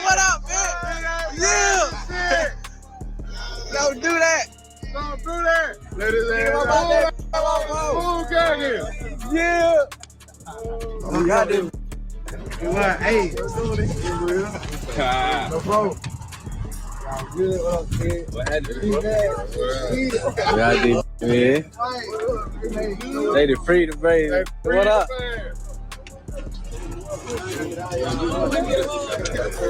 what up, man? Yeah! Don't do that! Don't do that! Let it yeah! Oh, got this. Hey, no bro. Good up, man. What had to do that? Got this, man. They the freedom, baby. What up?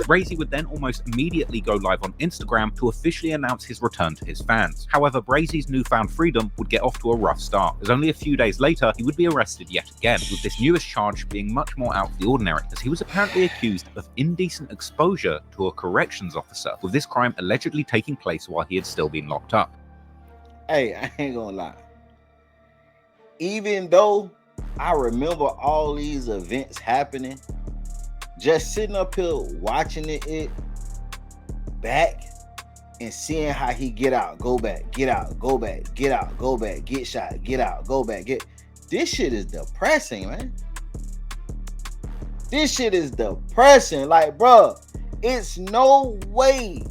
Brazy would then almost immediately go live on Instagram to officially announce his return to his fans. However, Brazy's newfound freedom would get off to a rough start, as only a few days later he would be arrested yet again, with this newest charge being much more out of the ordinary, as he was apparently accused of indecent exposure to a corrections officer, with this crime allegedly taking place while he had still been locked up. Hey, I ain't gonna lie. Even though I remember all these events happening, just sitting up here watching it back and seeing how he get out, go back, get out, go back, get out, go back, get shot, get out, go back, get. This shit is depressing, man. This shit is depressing. Like, bro, it's no way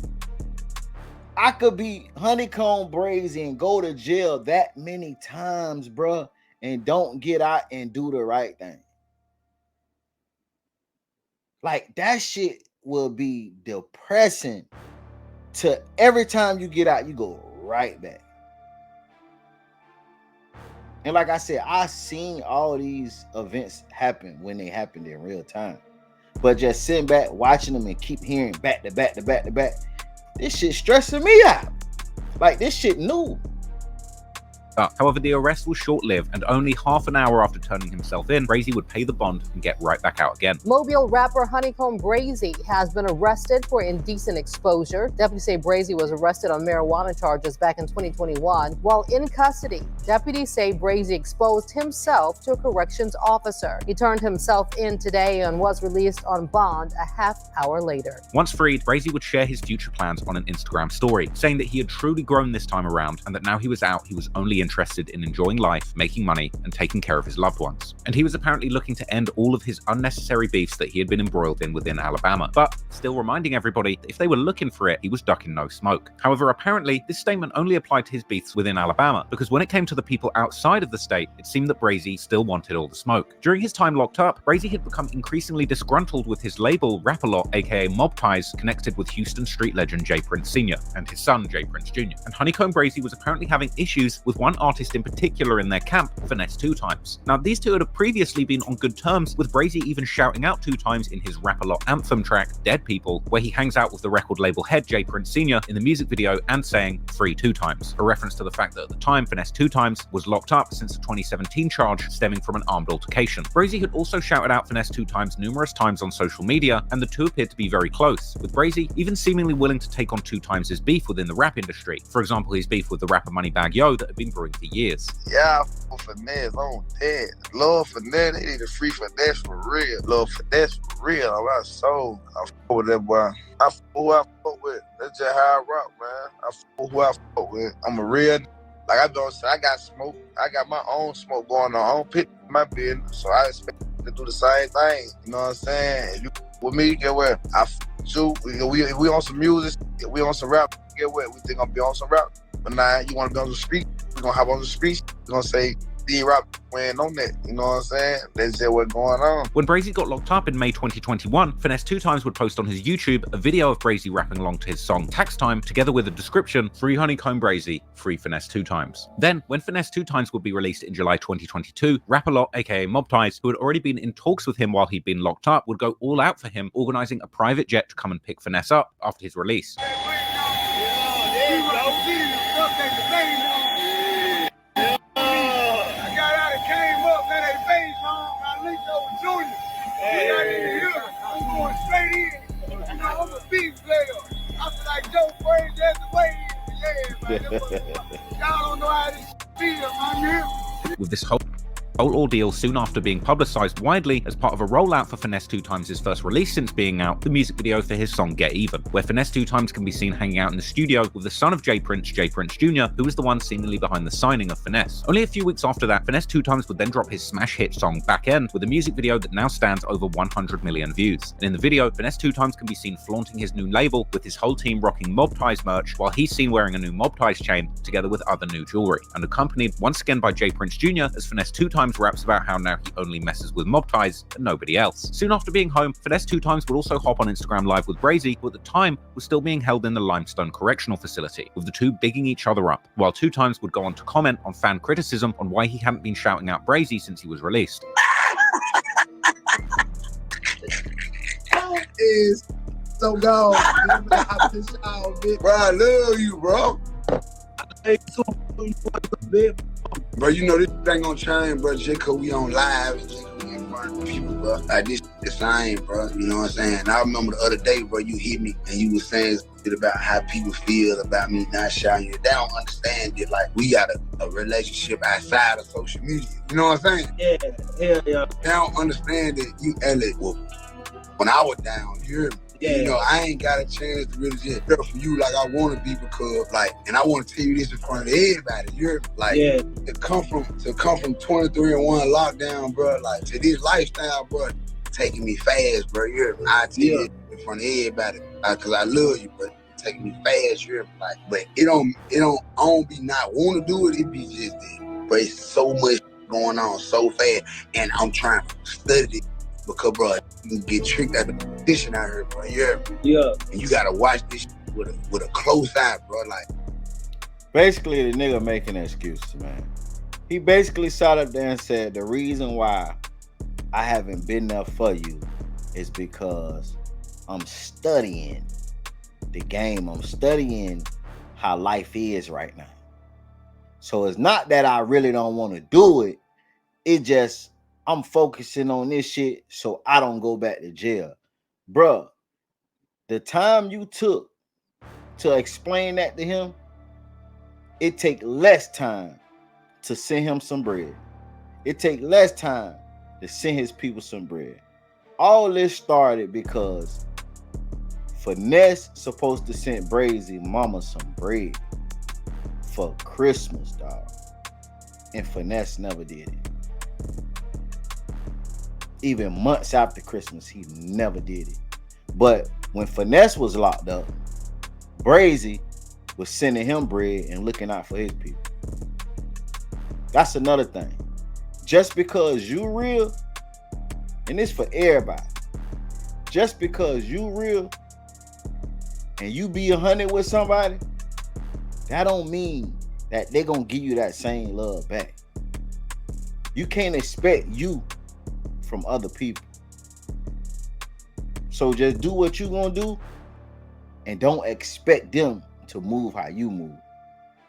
I could be HoneyKomb Brazy and go to jail that many times, bro, and don't get out and do the right thing. Like, that shit will be depressing to every time you get out, you go right back. And like I said, I seen all these events happen when they happened in real time. But just sitting back, watching them and keep hearing back to back to back to back, this shit stressing me out. Like, this shit new. However, the arrest was short-lived, and only half an hour after turning himself in, Brazy would pay the bond and get right back out again. Mobile rapper HoneyKomb Brazy has been arrested for indecent exposure. Deputies say Brazy was arrested on marijuana charges back in 2021. While in custody, deputies say Brazy exposed himself to a corrections officer. He turned himself in today and was released on bond a half hour later. Once freed, Brazy would share his future plans on an Instagram story, saying that he had truly grown this time around and that now he was out, he was only interested in enjoying life, making money, and taking care of his loved ones. And he was apparently looking to end all of his unnecessary beefs that he had been embroiled in within Alabama, but still reminding everybody that if they were looking for it, he was ducking no smoke. However, apparently, this statement only applied to his beefs within Alabama, because when it came to the people outside of the state, it seemed that Brazy still wanted all the smoke. During his time locked up, Brazy had become increasingly disgruntled with his label, Rap-A-Lot, aka Mob Ties, connected with Houston street legend J. Prince Sr. and his son, J. Prince Jr. And HoneyKomb Brazy was apparently having issues with one artist in particular in their camp, Finesse 2 Times. Now, these two had previously been on good terms, with Brazy even shouting out 2 Times in his Rap-A-Lot anthem track, Dead People, where he hangs out with the record label head J. Prince Sr. in the music video and saying, Free 2 Times, a reference to the fact that at the time, Finesse 2 Times was locked up since a 2017 charge stemming from an armed altercation. Brazy had also shouted out Finesse 2 Times numerous times on social media, and the two appeared to be very close, with Brazy even seemingly willing to take on 2 Times' beef within the rap industry. For example, his beef with the rapper Moneybagg Yo that had been brewing for years. Yeah, I Finesse on that. Love Finesse, they need to free Finesse for real. Love Finesse for real on my soul. I fuck with that boy. I fuck who I fuck with. That's just how I rock, man. I fuck who I fuck with. I'm a real, like I don't say, I got smoke. I got my own smoke going on. I don't pick my business, so I expect to do the same thing. You know what I'm saying? If you with me, get where I you. We on some music. We on some rap. Get where we think I'm be on some rap. But now you want to be on the street. We gonna hop on the street. We gonna say D-Rock weighing on that. You know what I'm saying? That's just what's going on. When Brazy got locked up in May 2021, Finesse 2 Times would post on his YouTube a video of Brazy rapping along to his song Tax Time, together with a description, Free HoneyKomb Brazy, Free Finesse 2 Times. Then, when Finesse 2 Times would be released in July 2022, Rap-A-Lot, aka Mob Ties, who had already been in talks with him while he'd been locked up, would go all out for him, organizing a private jet to come and pick Finesse up after his release. I'm going straight in. You know, I'm a beat player. I feel like Joe Brazy, that's the way it is. Yeah, man. Y'all don't know how this feel, man. With this whole ordeal soon after being publicized widely as part of a rollout for Finesse 2 Times' first release since being out, the music video for his song Get Even, where Finesse 2 Times can be seen hanging out in the studio with the son of J. Prince Jr., who was the one seemingly behind the signing of Finesse. Only a few weeks after that, Finesse 2 Times would then drop his smash hit song Back End with a music video that now stands over 100 million views. And in the video, Finesse 2 Times can be seen flaunting his new label with his whole team rocking Mob Ties merch, while he's seen wearing a new Mob Ties chain together with other new jewelry, and accompanied once again by J. Prince Jr. as Finesse 2 Times raps about how now he only messes with Mob Ties and nobody else. Soon after being home, Finesse 2 Times would also hop on Instagram Live with Brazy, who at the time was still being held in the Limestone Correctional Facility, with the two bigging each other up, while 2 Times would go on to comment on fan criticism on why he hadn't been shouting out Brazy since he was released. Is so gone. Bro, I love you, bro. Bro, you know this thing gonna change, bro. Just cause we on live and just we in front of people, bro. Like this the same, bro. You know what I'm saying? I remember the other day, bro, you hit me and you was saying shit about how people feel about me not shouting you. They don't understand it. Like we got a relationship outside of social media. You know what I'm saying? Yeah. They don't understand that you Elliot. Well, when I was down, you hear me? Yeah. You know, I ain't got a chance to really just care for you like I want to be because, like, and I want to tell you this in front of everybody. You're like, to come from 23 and 1 lockdown, bro. Like to this lifestyle, bro, taking me fast, bro. You're I tell you in front of everybody, because I love you, but taking me fast. You're like, but it don't. I don't be not want to do it. It be just that, but it's so much going on so fast, and I'm trying to study it. Because, bro, you can get tricked at the competition out here, bro. Yeah. And you gotta watch this with a close eye, bro. Like, basically, the nigga making excuses, man. He basically sat up there and said the reason why I haven't been there for you is because I'm studying the game. I'm studying how life is right now. So it's not that I really don't want to do it. It just I'm focusing on this shit so I don't go back to jail. Bruh, the time you took to explain that to him, it take less time to send him some bread. It take less time to send his people some bread. All this started because Finesse supposed to send Brazy mama some bread for Christmas, dog. And Finesse never did it. Even months after Christmas, he never did it. But when Finesse was locked up, Brazy was sending him bread and looking out for his people. That's another thing. Just because you real, and it's for everybody, just because you real and you be 100 with somebody, that don't mean that they gonna give you that same love back. You can't expect you from other people. So just do what you gonna do and don't expect them to move how you move,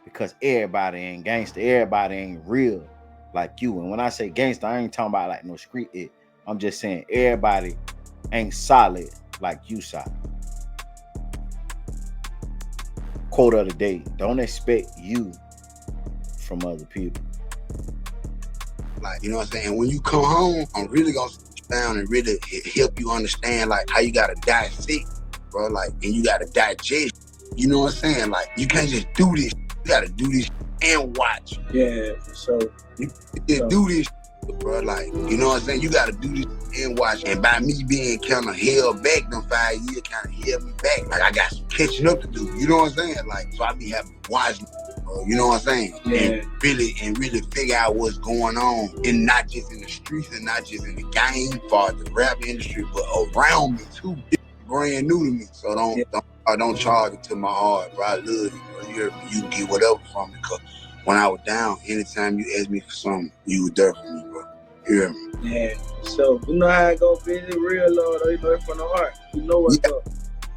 because everybody ain't gangster, everybody ain't real like you. And when I say gangster, I ain't talking about like no street it. I'm just saying everybody ain't solid like you solid. Quote of the day: don't expect you from other people. Like, you know what I'm saying? When you come home, I'm really gonna sit you down and really help you understand like how you gotta dissect, bro. Like, and you gotta digest. You know what I'm saying? Like, you can't just do this. You gotta do this and watch. Yeah, for sure. You just do this, bro. Like, you know what I'm saying? You gotta do this and watch. And by me being kind of held back, them 5 years kind of held me back. Like, I got some catching up to do. You know what I'm saying? Like, so I be having to watch. You know what I'm saying? Yeah. And really figure out what's going on, and not just in the streets and not just in the game for the rap industry, but around me too. It's brand new to me, so don't charge it to my heart, bro. I love you, bro. You can get whatever from me, cause when I was down, anytime you asked me for something, you were there for me, bro. You hear me? Yeah. So you know how I go, Brazy, real Lord, or you know it from the heart. You know what's up.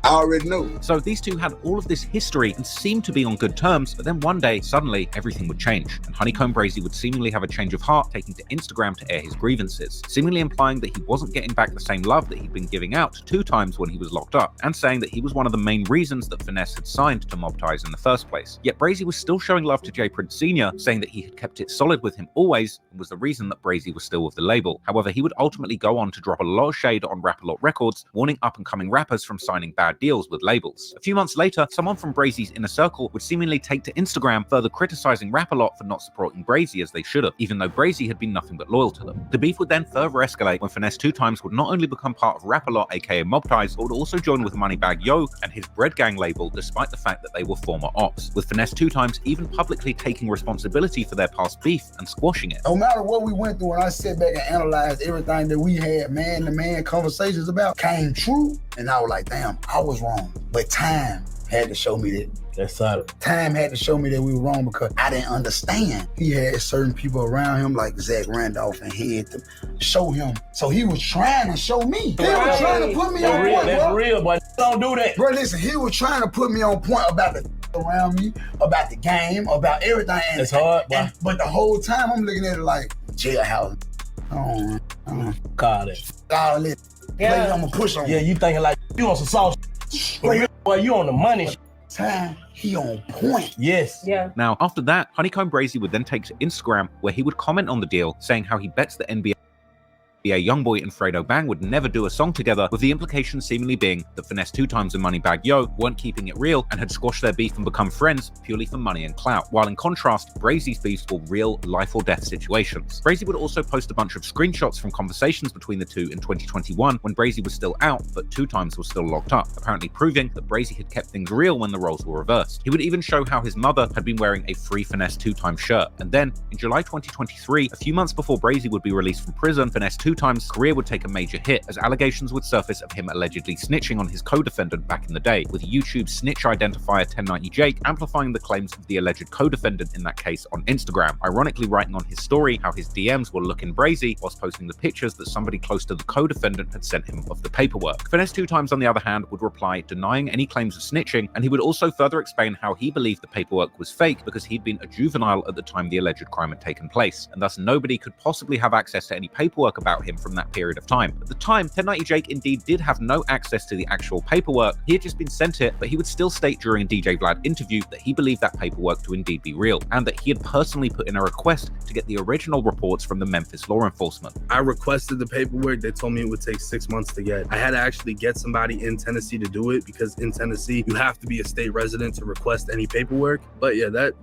I already know. So these two had all of this history and seemed to be on good terms, but then one day, suddenly, everything would change, and HoneyKomb Brazy would seemingly have a change of heart, taking to Instagram to air his grievances, seemingly implying that he wasn't getting back the same love that he'd been giving out 2 times when he was locked up, and saying that he was one of the main reasons that Finesse had signed to Mob Ties in the first place. Yet Brazy was still showing love to J Prince Sr., saying that he had kept it solid with him always, and was the reason that Brazy was still with the label. However, he would ultimately go on to drop a lot of shade on Rap-A-Lot Records, warning up-and-coming rappers from signing bad deals with labels. A few months later, someone from Brazy's inner circle would seemingly take to Instagram, further criticizing Rap-A-Lot for not supporting Brazy as they should have, even though Brazy had been nothing but loyal to them. The beef would then further escalate when Finesse 2 times would not only become part of Rap-A-Lot, aka Mob Ties, but would also join with Moneybagg Yo and his Bread Gang label, despite the fact that they were former ops, with Finesse 2 times even publicly taking responsibility for their past beef and squashing it. No matter what we went through, and I sat back and analyzed everything that we had man-to-man conversations about, came true, and I was like, damn, I was wrong. But time had to show me that. That's solid. Time had to show me that we were wrong, because I didn't understand. He had certain people around him like Zach Randolph, and he had to show him. So he was trying to show me. He was trying to put me on point. That's real, but don't do that. Bro, listen, he was trying to put me on point about the around me, about the game, about everything. And, it's hard, but the whole time I'm looking at it like jailhouse. Call it. All it. Yeah. I'm gonna push on. Yeah, you thinking like you on some sauce. Boy, you on the money. Time, he on point. Yes. Yeah. Now, after that, HoneyKomb Brazy would then take to Instagram, where he would comment on the deal, saying how he bets the NBA Youngboy and Fredo Bang would never do a song together, with the implication seemingly being that Finesse 2 times and Moneybagg Yo weren't keeping it real and had squashed their beef and become friends purely for money and clout, while in contrast, Brazy's beefs were real life or death situations. Brazy would also post a bunch of screenshots from conversations between the two in 2021 when Brazy was still out, but 2 times was still locked up, apparently proving that Brazy had kept things real when the roles were reversed. He would even show how his mother had been wearing a free Finesse 2 times shirt, and then, in July 2023, a few months before Brazy would be released from prison, Finesse 2 times' career would take a major hit as allegations would surface of him allegedly snitching on his co-defendant back in the day, with YouTube snitch identifier 1090 Jake amplifying the claims of the alleged co-defendant in that case on Instagram, ironically writing on his story how his DMs were looking brazy whilst posting the pictures that somebody close to the co-defendant had sent him of the paperwork. Finesse 2 times, on the other hand, would reply denying any claims of snitching, and he would also further explain how he believed the paperwork was fake because he'd been a juvenile at the time the alleged crime had taken place, and thus nobody could possibly have access to any paperwork about him from that period of time. At the time, 1090 Jake indeed did have no access to the actual paperwork. He had just been sent it, but he would still state during a DJ Vlad interview that he believed that paperwork to indeed be real, and that he had personally put in a request to get the original reports from the Memphis law enforcement. I requested the paperwork. They told me it would take 6 months to get. I had to actually get somebody in Tennessee to do it, because in Tennessee, you have to be a state resident to request any paperwork. But yeah, that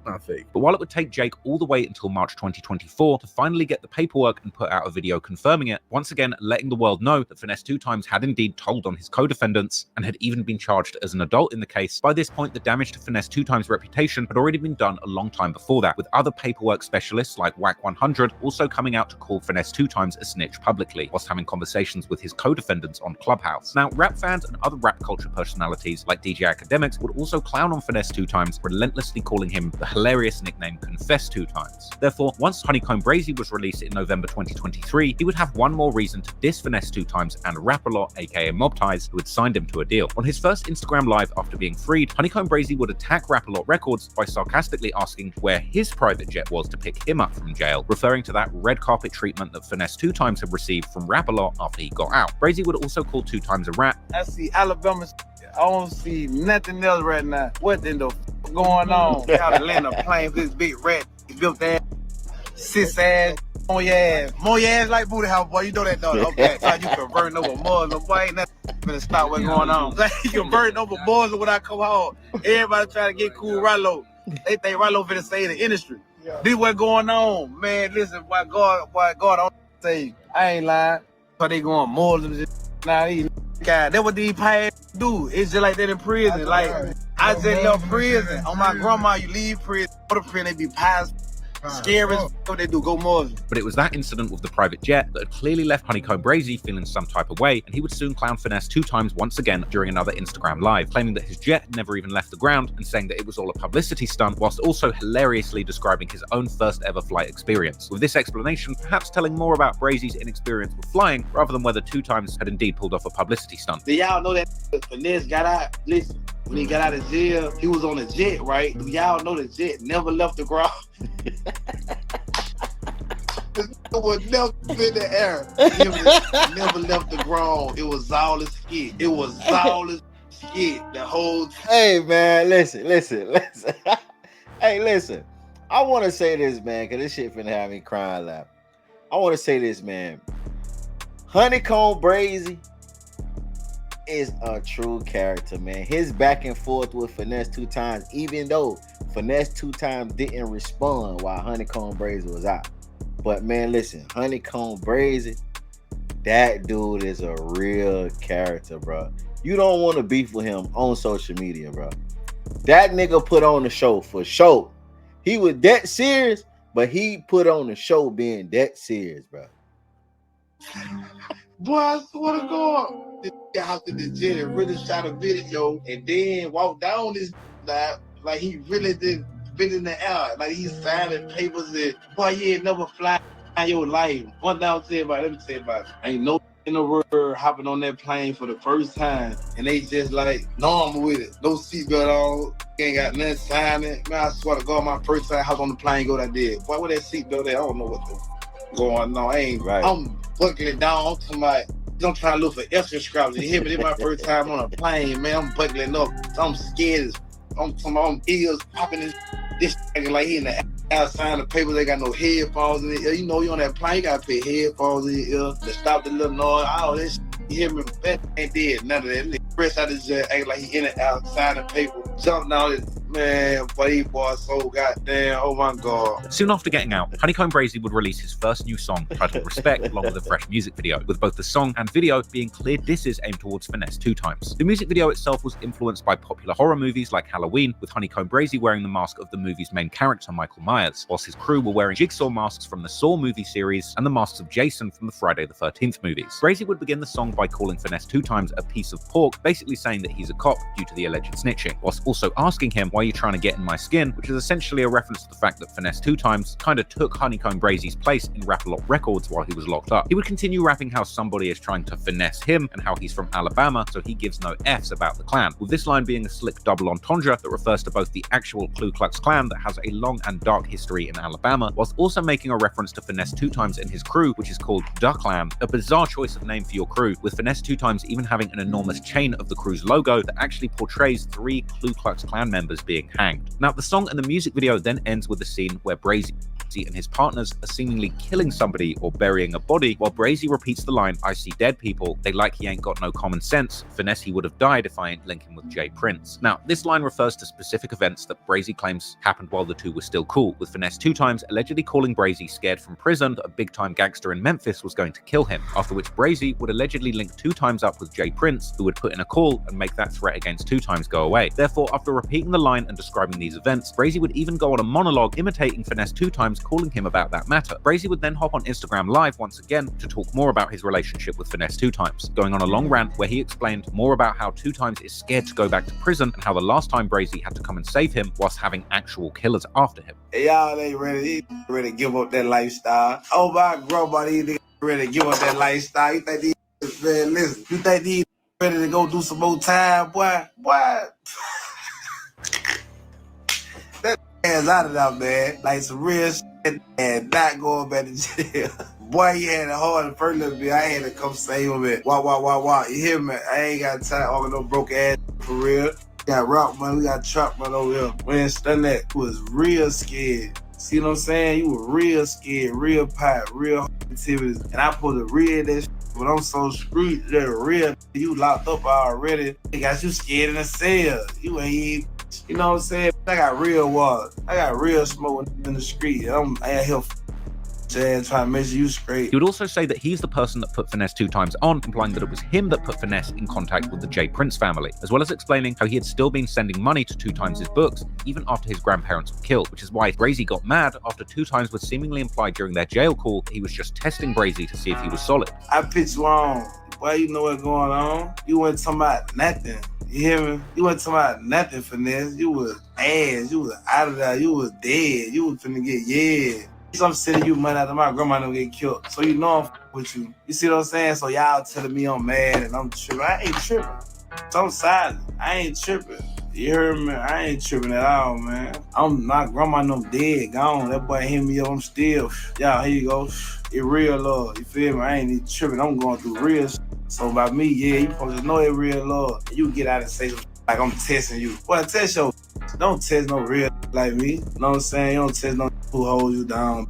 not fake. But while it would take Jake all the way until March 2024 to finally get the paperwork and put out a video confirming it, once again letting the world know that Finesse 2 Times had indeed told on his co-defendants and had even been charged as an adult in the case, by this point the damage to Finesse 2 Times' reputation had already been done a long time before that, with other paperwork specialists like Whack 100 also coming out to call Finesse 2 Times a snitch publicly, whilst having conversations with his co-defendants on Clubhouse. Now, rap fans and other rap culture personalities like DJ Academics would also clown on Finesse 2 Times, relentlessly calling him the hilarious nickname Confess 2 Times. Therefore, once HoneyKomb Brazy was released in November 2023, he would have one more reason to diss Finesse 2 Times and Rap-A-Lot, aka Mob Ties, who had signed him to a deal. On his first Instagram Live after being freed, HoneyKomb Brazy would attack Rap-A-Lot Records by sarcastically asking where his private jet was to pick him up from jail, referring to that red carpet treatment that Finesse 2 Times had received from Rap-A-Lot after he got out. Brazy would also call 2 Times a rat. I see Alabama. I don't see nothing else right now. What in the f going on? Y'all land a plane with this big rat. He built that sis ass. More your ass like booty house, boy. You know that, though. Okay, so you converting over Muslim, boy. Ain't nothing gonna stop what's going on. You converting over Muslim when I come home. Everybody trying to get cool Rallo. They think Rallo finna stay in the industry. This what going on, man. Listen, why God don't say I ain't lying. So they going Muslims now. God, that's what these pirates do. It's just like that in prison. Like I just left prison. On my grandma, you leave prison, go to prison, they be pies. Scary as what they do, go Muslim. But it was that incident with the private jet that had clearly left HoneyKomb Brazy feeling some type of way, and he would soon clown Finesse 2 Times once again during another Instagram Live, claiming that his jet had never even left the ground and saying that it was all a publicity stunt, whilst also hilariously describing his own first ever flight experience. With this explanation perhaps telling more about Brazy's inexperience with flying rather than whether 2 Times had indeed pulled off a publicity stunt. Do y'all know that Finesse got out? Listen, when he got out of jail, he was on a jet, right? Do y'all know the jet never left the ground? It was never in the air. It never left the ground. It was all a skit. It was all a skit. The whole. Hey man, listen. Hey, listen. I want to say this, man, because this shit finna have me crying loud. I want to say this, man. HoneyKomb Brazy is a true character, man. His back and forth with Finesse 2 Times, even though Finesse 2 Times didn't respond while HoneyKomb Brazy was out. But man, listen, HoneyKomb Brazy, that dude is a real character, bro. You don't want to beef with him on social media, bro. That nigga put on the show for show. He was that serious, but he put on the show being that serious, bro. Boy, I swear to God. This guy out in the jet and really shot a video and then walked down this like he really did been in the air. Like he's signing papers and boy, you ain't never fly in your life. One thing I'll say about it, let me say about it. Ain't no in the world hopping on that plane for the first time and they just like normal with it. No seatbelt on, ain't got nothing signing. Man, I swear to God, my first time I hopped on the plane, go that did. Boy, with that seatbelt there, I don't know what the going on. I ain't right. I'm buckling it down to my. I'm trying to look for extra scraps. You hear me? This my first time on a plane, man. I'm buckling up. I'm scared. I'm ears popping. This like he in the outside the papers. They got no headphones in the ear. You know, you on that plane, you gotta put headphones in your ear to stop the little noise. All this. You hear me? That ain't did none of that. Fresh out his jet, acting like he in and out, signing paper, jumping out his man, boy, so goddamn, oh my God. Soon after getting out, HoneyKomb Brazy would release his first new song, titled Respect, along with a fresh music video, with both the song and video being clear disses aimed towards Finesse 2 Times. The music video itself was influenced by popular horror movies like Halloween, with HoneyKomb Brazy wearing the mask of the movie's main character, Michael Myers, whilst his crew were wearing jigsaw masks from the Saw movie series and the masks of Jason from the Friday the 13th movies. Brazy would begin the song by calling Finesse 2 Times a piece of pork, basically saying that he's a cop due to the alleged snitching, whilst also asking him, why are you trying to get in my skin, which is essentially a reference to the fact that Finesse 2 Times kind of took HoneyKomb Brazy's place in Rap-A-Lot Records while he was locked up. He would continue rapping how somebody is trying to finesse him and how he's from Alabama, so he gives no F's about the clan, with this line being a slick double entendre that refers to both the actual Ku Klux Klan that has a long and dark history in Alabama, whilst also making a reference to Finesse 2 Times and his crew, which is called Da Clan, a bizarre choice of name for your crew, with Finesse 2 Times even having an enormous chain of the crew's logo that actually portrays 3 Ku Klux Klan members being hanged. Now, the song and the music video then ends with a scene where Brazy and his partners are seemingly killing somebody or burying a body, while Brazy repeats the line, "I see dead people, they like he ain't got no common sense, finesse he would have died if I ain't linking with Jay Prince." Now, this line refers to specific events that Brazy claims happened while the two were still cool, with Finesse 2 times allegedly calling Brazy scared from prison that a big-time gangster in Memphis was going to kill him, after which Brazy would allegedly link 2 times up with Jay Prince, who would put in a call and make that threat against 2 times go away. Therefore, after repeating the line and describing these events, Brazy would even go on a monologue imitating Finesse 2 times, calling him about that matter. Brazy would then hop on Instagram Live once again to talk more about his relationship with Finesse 2 times, going on a long rant where he explained more about how 2 times is scared to go back to prison and how the last time Brazy had to come and save him whilst having actual killers after him. Hey, y'all ain't ready to give up that lifestyle. Oh my grandma, these niggas ready to give up that lifestyle. You think these, man, listen, you think these ready to go do some more time, boy? Boy. That ass out of there, man. Like some real shit and not going back to jail. Boy, he had a hard first little bit. I had to come save him it. Wah. You hear me? I ain't got time on no broke ass for real. We got rock money, we got trap money over here. When stunned that was real scared. See what I'm saying? You were real scared, real pot, real activities. And I put a real that shit, but I'm so screwed that real you locked up already. They got you scared in the cell. You ain't even, you know what I'm saying? I got real water. I got real smoke in the street. I'm out here trying to make sure you straight. He would also say that he's the person that put Finesse 2 times on, implying that it was him that put Finesse in contact with the Jay Prince family, as well as explaining how he had still been sending money to 2 times' books, even after his grandparents were killed, which is why Brazy got mad after 2 times would seemingly imply during their jail call that he was just testing Brazy to see if he was solid. I pitched wrong. Boy, you know what's going on. You wasn't talking about nothing. You hear me? You wasn't talking about nothing, Finesse. You was ass. You was out of there. You was dead. You was finna get, I'm sending you money after my grandma don't get killed. So you know I'm with you. You see what I'm saying? So y'all telling me I'm mad and I'm tripping. I ain't tripping. So I'm silent. I ain't tripping. You heard me? I ain't tripping at all, man. My grandma no dead, gone. That boy hit me up. I'm still. Y'all, here you go. It real love. You feel me? I ain't even tripping. I'm going through real shit. So by me, yeah, you supposed to know it real love. You get out and say something like I'm testing you. Boy, test your. Don't test no real like me. You know what I'm saying? You don't test no who holds you down.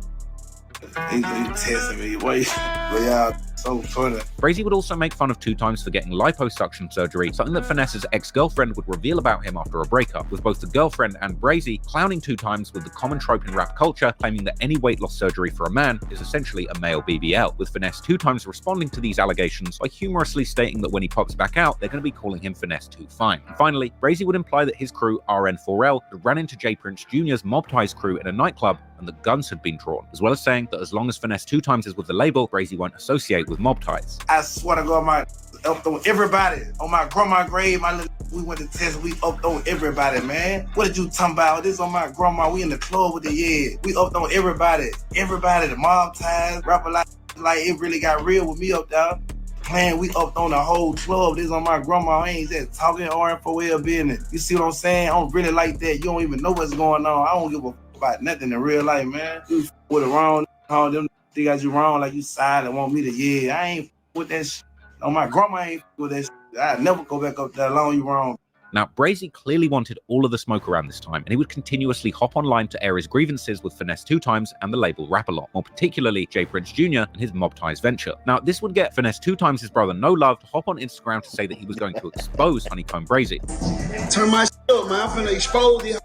You testing me. Boy, but y'all so funny. Brazy would also make fun of 2 times for getting liposuction surgery, something that Finesse's ex-girlfriend would reveal about him after a breakup, with both the girlfriend and Brazy clowning 2 times with the common trope in rap culture, claiming that any weight loss surgery for a man is essentially a male BBL, with Finesse 2 times responding to these allegations by humorously stating that when he pops back out, they're going to be calling him Finesse 2 Fine. And finally, Brazy would imply that his crew, RN4L, had ran into Jay Prince Jr.'s Mob Ties crew in a nightclub and that guns had been drawn, as well as saying that as long as Finesse 2 times is with the label, Brazy won't associate with Mob Ties. I swear to God, up on everybody. On my grandma grave, we went to test, we up on everybody, man. What did you talking about? This on my grandma, we in the club with the we up on everybody. Everybody, the Mob Ties, rapper like it really got real with me up there. Man, we up on the whole club. This on my grandma. I ain't just talking RN4L business. You see what I'm saying? I'm really like that. You don't even know what's going on. I don't give a about nothing in real life, man. You with it wrong, all them they got you wrong like you silent, want me to, I ain't with that shit. On my grandma ain't with that shit. I'd never go back up there alone, you wrong. Now, Brazy clearly wanted all of the smoke around this time, and he would continuously hop online to air his grievances with Finesse 2 times and the label Rap-A-Lot, more particularly Jay Prince Jr. and his Mob Ties venture. Now, this would get Finesse 2 times his brother No Love to hop on Instagram to say that he was going to expose HoneyKomb Brazy. Turn my shit up, man. I'm finna expose you.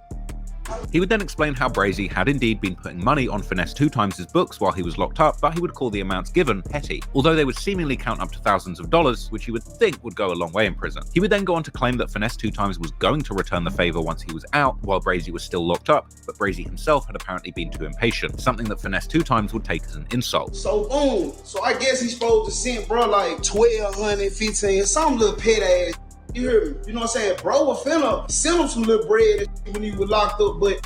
He would then explain how Brazy had indeed been putting money on Finesse 2 times' books while he was locked up, but he would call the amounts given petty, although they would seemingly count up to thousands of dollars, which he would think would go a long way in prison. He would then go on to claim that Finesse 2 times was going to return the favor once he was out, while Brazy was still locked up, but Brazy himself had apparently been too impatient, something that Finesse 2 times would take as an insult. So boom, so I guess he's supposed to send bro like 1,200, 15, some little pet ass. You heard me? You know what I'm saying? Bro was finna send him some little bread when he was locked up, but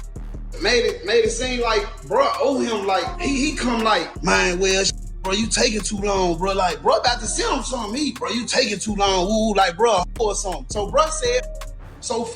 made it seem like bro owe him, like he come like, man, well, bro, you taking too long, bro. Like, bro about to send him something, bro, you taking too long, ooh, like, bro, or something. So bro said, so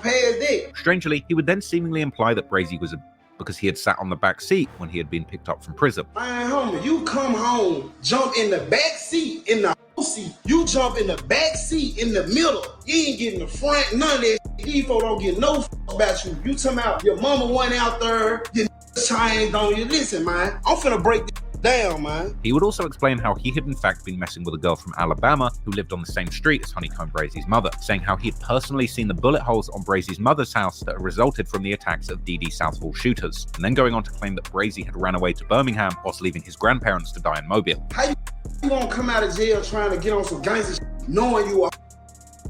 pay his debt. Strangely, he would then seemingly imply that Brazy was because he had sat on the back seat when he had been picked up from prison. Man, homie, you come home, jump in the back seat, in the seat. You jump in the back seat, in the middle. You ain't getting the front, none of that. These folks don't get no about you. You talking about your mama went out there, your changed on you. Listen, man, I'm finna break this down, man. He would also explain how he had in fact been messing with a girl from Alabama who lived on the same street as HoneyKomb Brazy's mother, saying how he had personally seen the bullet holes on Brazy's mother's house that resulted from the attacks of DD Southall shooters, and then going on to claim that Brazy had ran away to Birmingham whilst leaving his grandparents to die in Mobile. How you gonna come out of jail trying to get on some gangster shit, knowing you are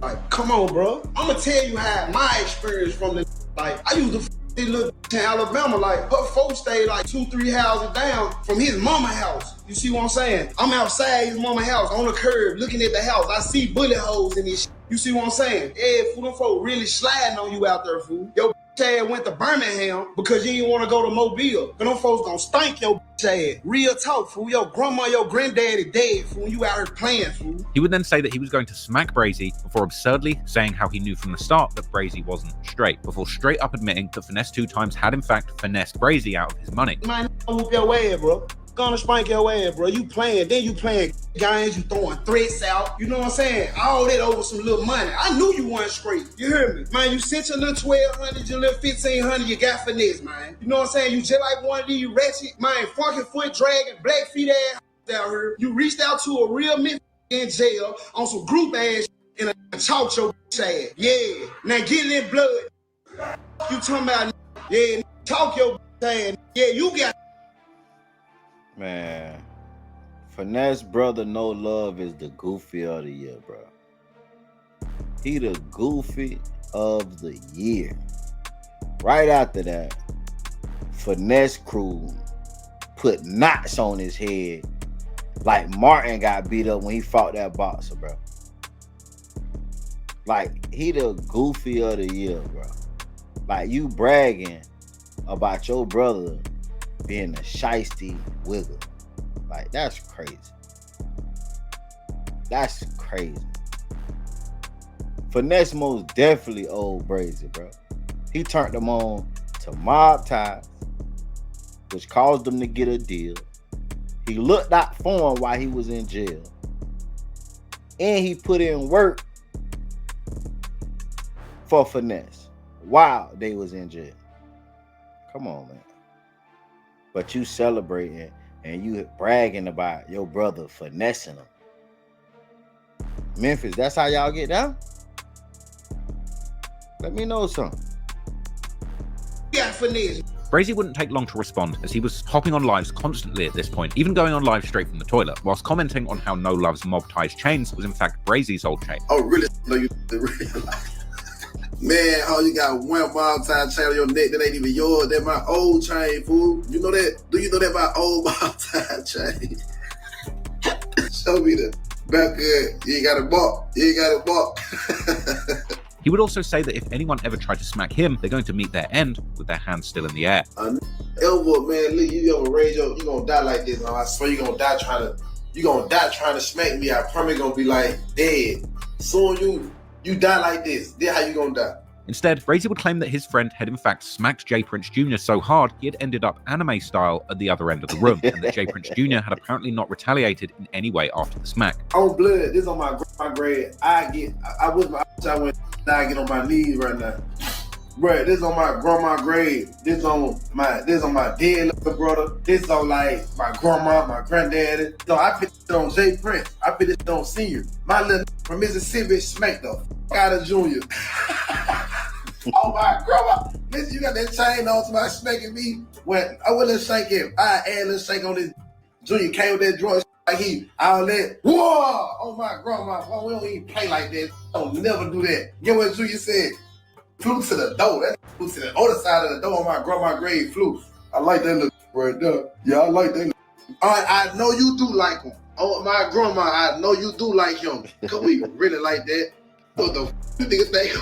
like, come on, bro. I'ma tell you how my experience from the like, I used to look in Alabama, like her folks stayed like 2-3 houses down from his mama house. You see what I'm saying? I'm outside his mama house on the curb looking at the house. I see bullet holes in this shit. You see what I'm saying? Yeah, fool, them folks really sliding on you out there, fool. Yo ass went to Birmingham because you didn't want to go to Mobile. But them folks gonna stank your ass. Real talk, fool. Your grandma, your granddaddy dead, fool. You out here playing, fool. He would then say that he was going to smack Brazy before absurdly saying how he knew from the start that Brazy wasn't straight, before straight up admitting that Finesse 2 times had in fact finessed Brazy out of his money. Man, whoop your ass, bro. Gonna spank your ass, bro. You playing, then you playing games, you throwing threats out. You know what I'm saying? All that over some little money. I knew you weren't straight. You hear me? Man, you sent your little 1,200, your little 1,500, you got finesse, man. You know what I'm saying? You just like one of these ratchet, man, funky foot dragging, black feet ass out here. You reached out to a real man in jail on some group ass and talk your ass. Yeah. Now get it in blood. You talking about, yeah, talk your ass. Yeah, you got. Man, Finesse brother No Love is the goofy of the year, bro. He the goofy of the year. Right after that, Finesse crew put knots on his head like Martin got beat up when he fought that boxer, bro. Like, he the goofy of the year, bro. Like, you bragging about your brother being a shiesty wiggle. Like, that's crazy. That's crazy. Finesse most definitely owed Brazy, bro. He turned them on to mob ties, which caused them to get a deal. He looked out for him while he was in jail. And he put in work for Finesse while they was in jail. Come on, man. But you celebrating and you bragging about your brother finessing him. Memphis, that's how y'all get down? Let me know something. Yeah, finesse. Brazy wouldn't take long to respond, as he was hopping on lives constantly at this point, even going on live straight from the toilet, whilst commenting on how No Love's mob ties chains was in fact Brazy's old chain. Oh, really? No, you really. Man, oh, you got one mob tie chain on your neck that ain't even yours. That's my old chain, fool. You know that? Do you know that my old mob tie chain? Show me the back good. You ain't got a balk. You ain't got a balk. He would also say that if anyone ever tried to smack him, they're going to meet their end with their hands still in the air. Elbow, man, look, you gonna raise your, you gonna die like this. I swear you gonna die trying to smack me. I promise gonna be like dead. Soon you die like this. Then how you gonna die? Instead, Brazy would claim that his friend had in fact smacked J Prince Jr. so hard he had ended up anime style at the other end of the room, and that J Prince Jr. had apparently not retaliated in any way after the smack. On blood, this on my grade. I get on my knees right now. Bruh, this on my grandma grave. This on my dead little brother. This on like my grandma, my granddaddy. So I put it on J Prince. I put it on Senior. My little from Mississippi smacked the fuck out of Junior. Oh my grandma. Listen, you got that chain on, somebody smacking me. When I wouldn't shank him. I add a little shank on this. Junior came with that drunk like he all that. Whoa! Oh my grandma. Oh, we don't even play like that. Don't never do that. Get what Junior said? Flew to the door. That flew to the other side of the door on my grandma's grave. Flew. I like that little right there. Yeah, I like that. I know you do like him. Oh, my grandma, I know you do like him. Cause we really like that. What the you niggas think?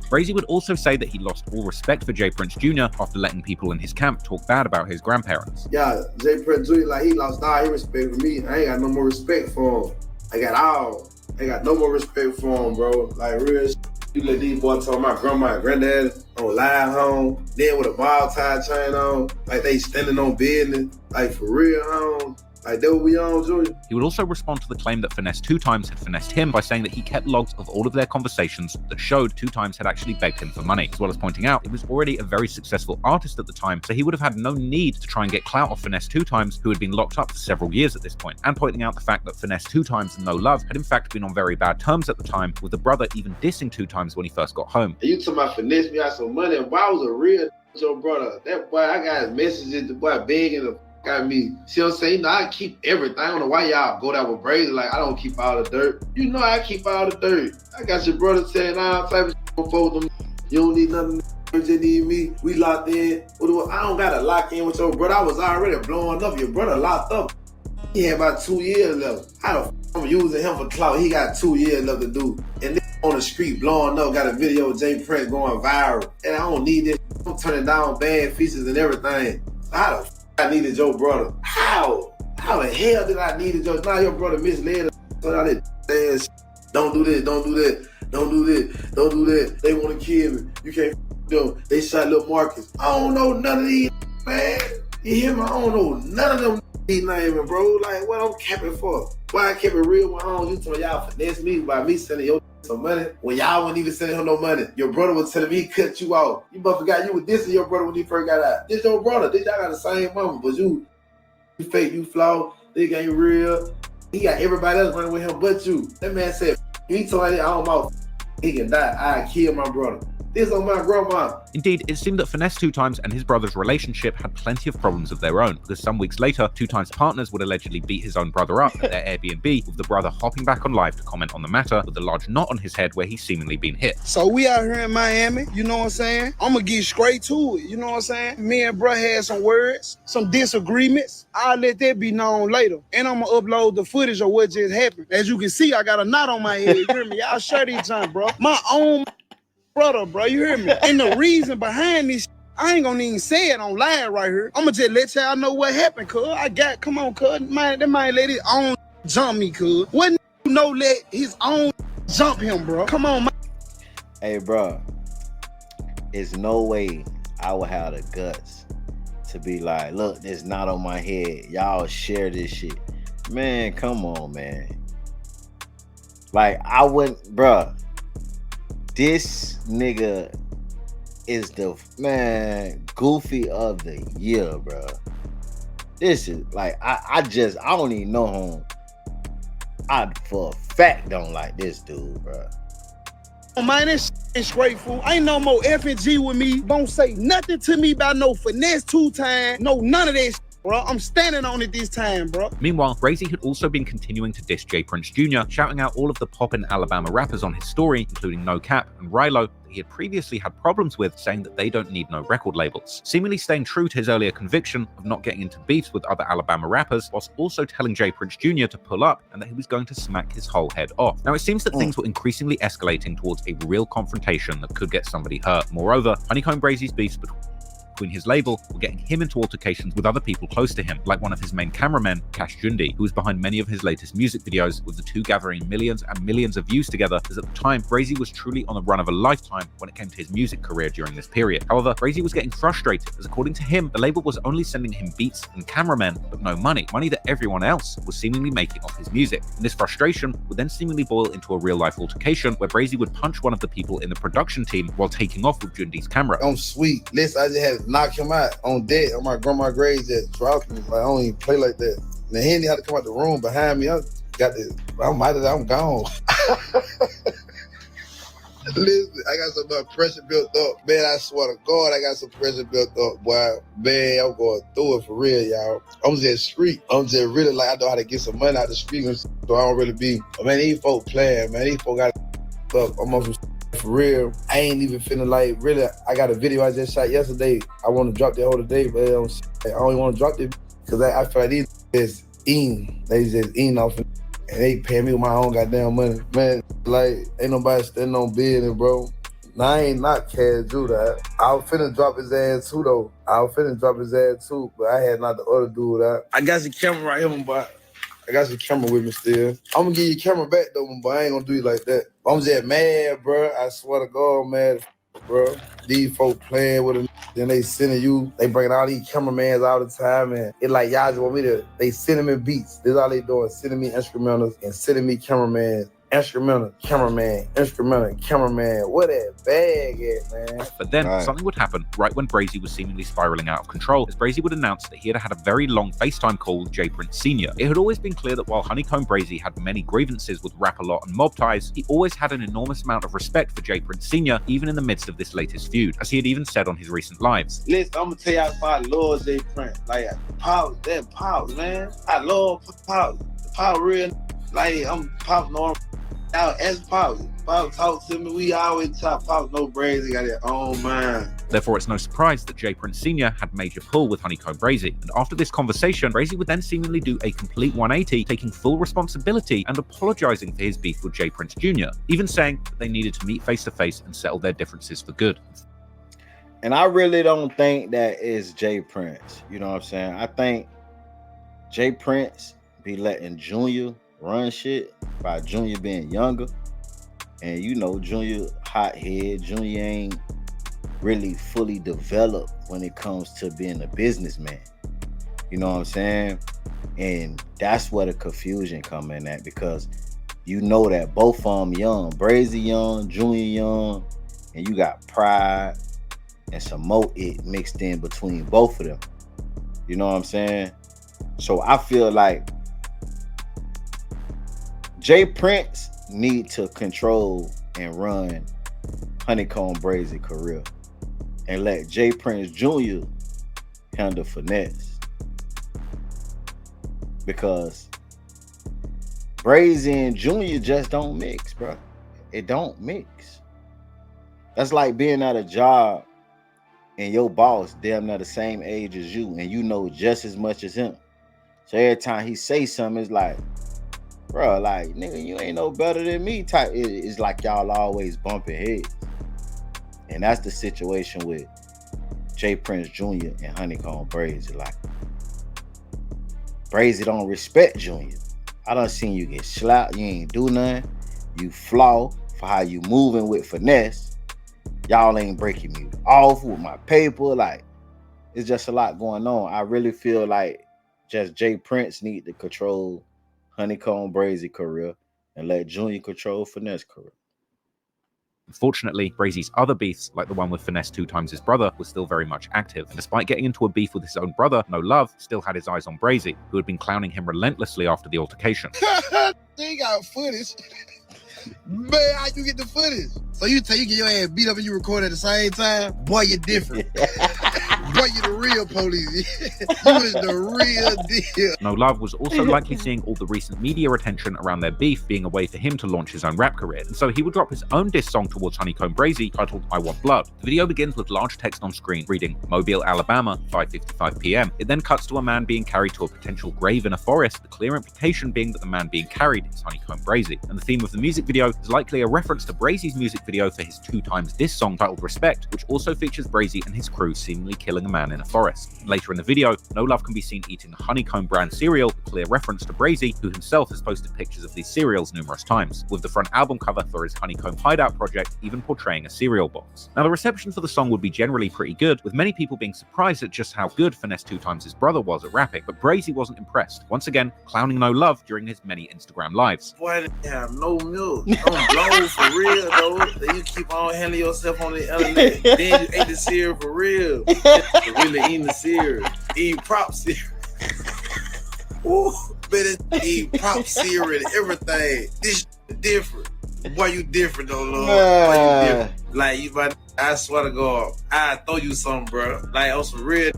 Brazy would also say that he lost all respect for J Prince Jr. after letting people in his camp talk bad about his grandparents. Yeah, J Prince Jr., like he lost all his respect for me. I ain't got no more respect for him. I got no more respect for him, bro. Like real shit. You let these boys talk my grandma and granddad on live home, then with a ball tie chain on, like they standing on business, like for real home. Like, that what we on, Julia? He would also respond to the claim that Finesse 2 Times had finessed him by saying that he kept logs of all of their conversations that showed 2 Times had actually begged him for money, as well as pointing out he was already a very successful artist at the time, so he would have had no need to try and get clout off Finesse 2 Times, who had been locked up for several years at this point, and pointing out the fact that Finesse 2 Times and No Love had in fact been on very bad terms at the time, with the brother even dissing 2 Times when he first got home. You talking about finesse me out some money, and boy, I was a real your brother. That boy, I got messages, the boy begging the got me. See what I'm saying? You know, I keep everything. I don't know why y'all go down with Brazy. Like, I don't keep all the dirt. You know I keep all the dirt. I got your brother saying, nah, type of shit for them. You don't need nothing. You just need me. We locked in. I don't gotta lock in with your brother. I was already blowing up. Your brother locked up. He had about 2 years left. How the f I'm using him for clout? He got 2 years left to do. And this on the street blowing up, got a video of Jay Prince going viral. And I don't need this. I'm turning down bad features and everything. How the f I needed your brother? How? How the hell did I need your? Now your brother misled us. So I did. Don't do this. Don't do that. Don't do this. Don't do that. They want to kill me. You can't f them. They shot little Marcus. I don't know none of these, man. You hear me? I don't know none of them naming, bro. Like, what I'm capping for? Why I kept it real with homes? You told y'all finesse me by me sending your some money when y'all wasn't even sending him no money. Your brother was telling me he cut you off. You must forgot you were dissing your brother when he first got out. This your brother. This y'all got the same mama, but you fake, you flawed. This ain't real. He got everybody else running with him but you. That man said, he told me I don't know he can die. I kill my brother. This on my grandma. Indeed, it seemed that Finesse 2 Times and his brother's relationship had plenty of problems of their own, because some weeks later, 2 Times' partners would allegedly beat his own brother up at their Airbnb, with the brother hopping back on live to comment on the matter, with a large knot on his head where he's seemingly been hit. So we out here in Miami, you know what I'm saying? I'm gonna get straight to it, you know what I'm saying? Me and bro had some words, some disagreements. I'll let that be known later. And I'm gonna upload the footage of what just happened. As you can see, I got a knot on my head, you hear me? Y'all share these times, bro. My own brother, bro, you hear me? And the reason behind this, I ain't gonna even say it on live right here. I'm gonna just let y'all know what happened, cuz. Come on, cuz. Man, that man let his own jump me, cuz. What no let his own jump him, bro? Come on, man. Hey, bro, there's no way I would have the guts to be like, look, this knot on my head. Y'all share this shit. Man, come on, man. Like, I wouldn't, bro. This nigga is the, man, goofy of the year, bro. This is, like, I don't even know him. I, for a fact, don't like this dude, bro. Man, this is grateful. Ain't no more F&G with me. Don't say nothing to me about no Finesse 2 Times. No, none of that shit, bro. I'm standing on it this time, bro. Meanwhile, Brazy had also been continuing to diss Jay Prince Jr., shouting out all of the poppin' Alabama rappers on his story, including No Cap and Rilo, that he had previously had problems with, saying that they don't need no record labels. Seemingly staying true to his earlier conviction of not getting into beefs with other Alabama rappers, whilst also telling Jay Prince Jr. to pull up and that he was going to smack his whole head off. Now, it seems that things were increasingly escalating towards a real confrontation that could get somebody hurt. Moreover, HoneyKomb Brazy's beefs between his label were getting him into altercations with other people close to him, like one of his main cameramen, Cash Jundi, who was behind many of his latest music videos, with the two gathering millions and millions of views together, as at the time, Brazy was truly on the run of a lifetime when it came to his music career during this period. However, Brazy was getting frustrated, as according to him, the label was only sending him beats and cameramen, but no money that everyone else was seemingly making off his music. And this frustration would then seemingly boil into a real-life altercation, where Brazy would punch one of the people in the production team while taking off with Jundi's camera. I'm sweet. Listen, I just had to knock him out on deck on my grandma grades that dropped me. Like, I don't even play like that. And then Henry had to come out the room behind me. I got this. I'm gone. Listen, I got some pressure built up. Man, I swear to God, I got some pressure built up, boy. Man, I'm going through it for real, y'all. I'm just street. I'm just really like, I know how to get some money out the street, so I don't really be. Man, these folk playing, man. These folk got up. I'm on some for real. I ain't even feeling like, really, I got a video I just shot yesterday. I want to drop that whole day, but I don't even want to drop it because I feel like these is eating. They just eating off and they paying me with my own goddamn money. Man, like, ain't nobody standing on business, bro. Now, I ain't not Cash Judah. I was finna drop his ass too, though. But I had not the other dude out. I got your camera right here, boy. I got your camera with me still. I'm gonna give your camera back, though, but I ain't gonna do it like that. I'm just mad, bro. I swear to God, man. bro. These folks playing with them. Then they sending you, they bringing all these cameramans all the time, and it like y'all just want me to, they sending me beats. This is all they doing, sending me instrumentals and sending me cameramans. Instrumental, cameraman, instrumental, cameraman. What that bag at, man? But then something would happen right when Brazy was seemingly spiraling out of control, as Brazy would announce that he had had a very long FaceTime call with J Prince Sr. It had always been clear that while HoneyKomb Brazy had many grievances with Rap-A-Lot and mob ties, he always had an enormous amount of respect for J Prince Sr., even in the midst of this latest feud, as he had even said on his recent lives. Listen, I'm gonna tell y'all if I love J Prince. Like, Pops, that Pops, man. I love Pops. Pops real, like, I'm Pops normal. Now, as Pops talk to me, we always talk. Pops no Brazy got their own mind. Therefore, it's no surprise that J Prince Sr. had major pull with HoneyKomb Brazy. And after this conversation, Brazy would then seemingly do a complete 180, taking full responsibility and apologizing for his beef with J Prince Jr., even saying that they needed to meet face to face and settle their differences for good. And I really don't think that is J Prince. You know what I'm saying? I think J Prince be letting Junior run shit by Junior being younger. And you know, Junior hot head. Junior ain't really fully developed when it comes to being a businessman. You know what I'm saying? And that's where the confusion come in at, because you know that both of them young. Brazy young, Junior young, and you got pride and some more it mixed in between both of them. You know what I'm saying? So I feel like J Prince need to control and run HoneyKomb Brazy career and let J Prince Jr. handle finesse, because Brazy and Junior just don't mix, bro. It don't mix. That's like being at a job and your boss damn near the same age as you, and you know just as much as him. So every time he say something, it's like, bro, like, nigga, you ain't no better than me type. It's like y'all always bumping heads. And that's the situation with J Prince Jr. and HoneyKomb Brazy. Like, Brazy don't respect Junior. I done seen you get slapped. You ain't do nothing. You flaw for how you moving with finesse. Y'all ain't breaking me off with my paper. Like, it's just a lot going on. I really feel like just J Prince need to control HoneyKomb Brazy career and let Junior control finesse career. Unfortunately, Brazy's other beefs, like the one with Finesse 2 times his brother, was still very much active. And despite getting into a beef with his own brother, No Love still had his eyes on Brazy, who had been clowning him relentlessly after the altercation. They got footage. Man, how you get the footage? So you get your ass beat up and you record at the same time? Boy, you're different. Boy, you the real police. You is the real deal. No Love was also likely seeing all the recent media attention around their beef being a way for him to launch his own rap career. And so he would drop his own diss song towards HoneyKomb Brazy titled I Want Blood. The video begins with large text on screen reading Mobile, Alabama, 5:55 p.m. It then cuts to a man being carried to a potential grave in a forest, the clear implication being that the man being carried is HoneyKomb Brazy. And the theme of the music video is likely a reference to Brazy's music video for his 2 times diss song titled Respect, which also features Brazy and his crew seemingly killing a man in a forest. Later in the video, No Love can be seen eating a HoneyKomb brand cereal, a clear reference to Brazy, who himself has posted pictures of these cereals numerous times, with the front album cover for his HoneyKomb Hideout project even portraying a cereal box. Now, the reception for the song would be generally pretty good, with many people being surprised at just how good Finesse 2 times his brother was at rapping, but Brazy wasn't impressed, once again clowning No Love during his many Instagram lives. Boy, they have no milk. Don't blow for real, though. Then you keep on handling yourself on the internet. Then you ate the cereal for real. Really eating the cereal. Eat prop cereal. Ooh, better eat prop cereal and everything. This different. Boy, you different though, Lord. Boy, you different. Like, you about, I swear to God, I throw you something, bro. Like, on some real,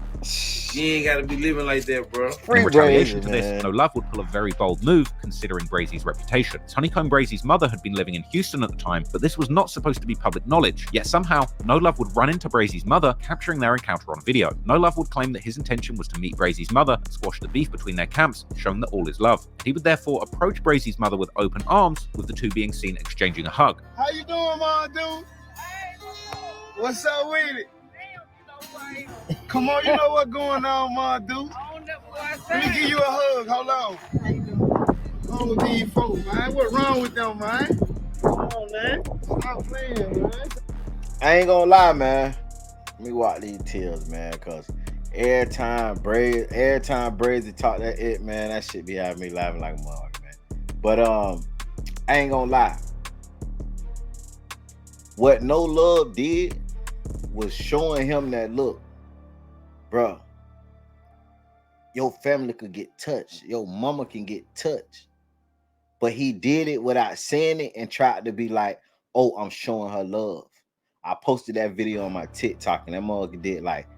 you ain't gotta be living like that, bro. In retaliation to this, No Love would pull a very bold move, considering Brazy's reputation. HoneyKomb Brazy's mother had been living in Houston at the time, but this was not supposed to be public knowledge. Yet somehow, No Love would run into Brazy's mother, capturing their encounter on video. No Love would claim that his intention was to meet Brazy's mother and squash the beef between their camps, showing that all is love. He would therefore approach Brazy's mother with open arms, with the two being seen exchanging a hug. How you doing, ma, dude? What's up with it? Come on, you know what's going on, ma, dude. Let me give you a hug. Hold on. What's wrong with these folks, man? What's wrong with them, man? Come on, man. Stop playing, man. I ain't gonna lie, man. Let me walk these tears, man, cause every time Brazy talk that it, man, that shit be having me laughing like a motherfucker, man. But I ain't gonna lie. What No Love did was showing him that, look, bro, your family could get touched, your mama can get touched, but he did it without saying it and tried to be like, oh, I'm showing her love. I posted that video on my TikTok and that motherfucker did like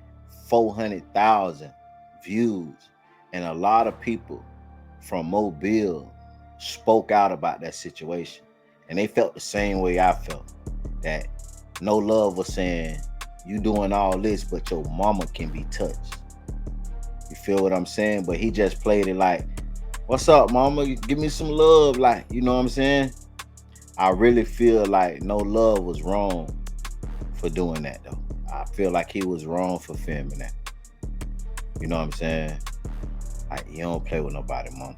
400,000 views, and a lot of people from Mobile spoke out about that situation, and they felt the same way I felt, that No Love was saying, you doing all this, but your mama can be touched. You feel what I'm saying? But he just played it like, what's up, mama? Give me some love, like, you know what I'm saying? I really feel like No Love was wrong for doing that, though. I feel like he was wrong for filming that. You know what I'm saying? Like, you don't play with nobody, mama.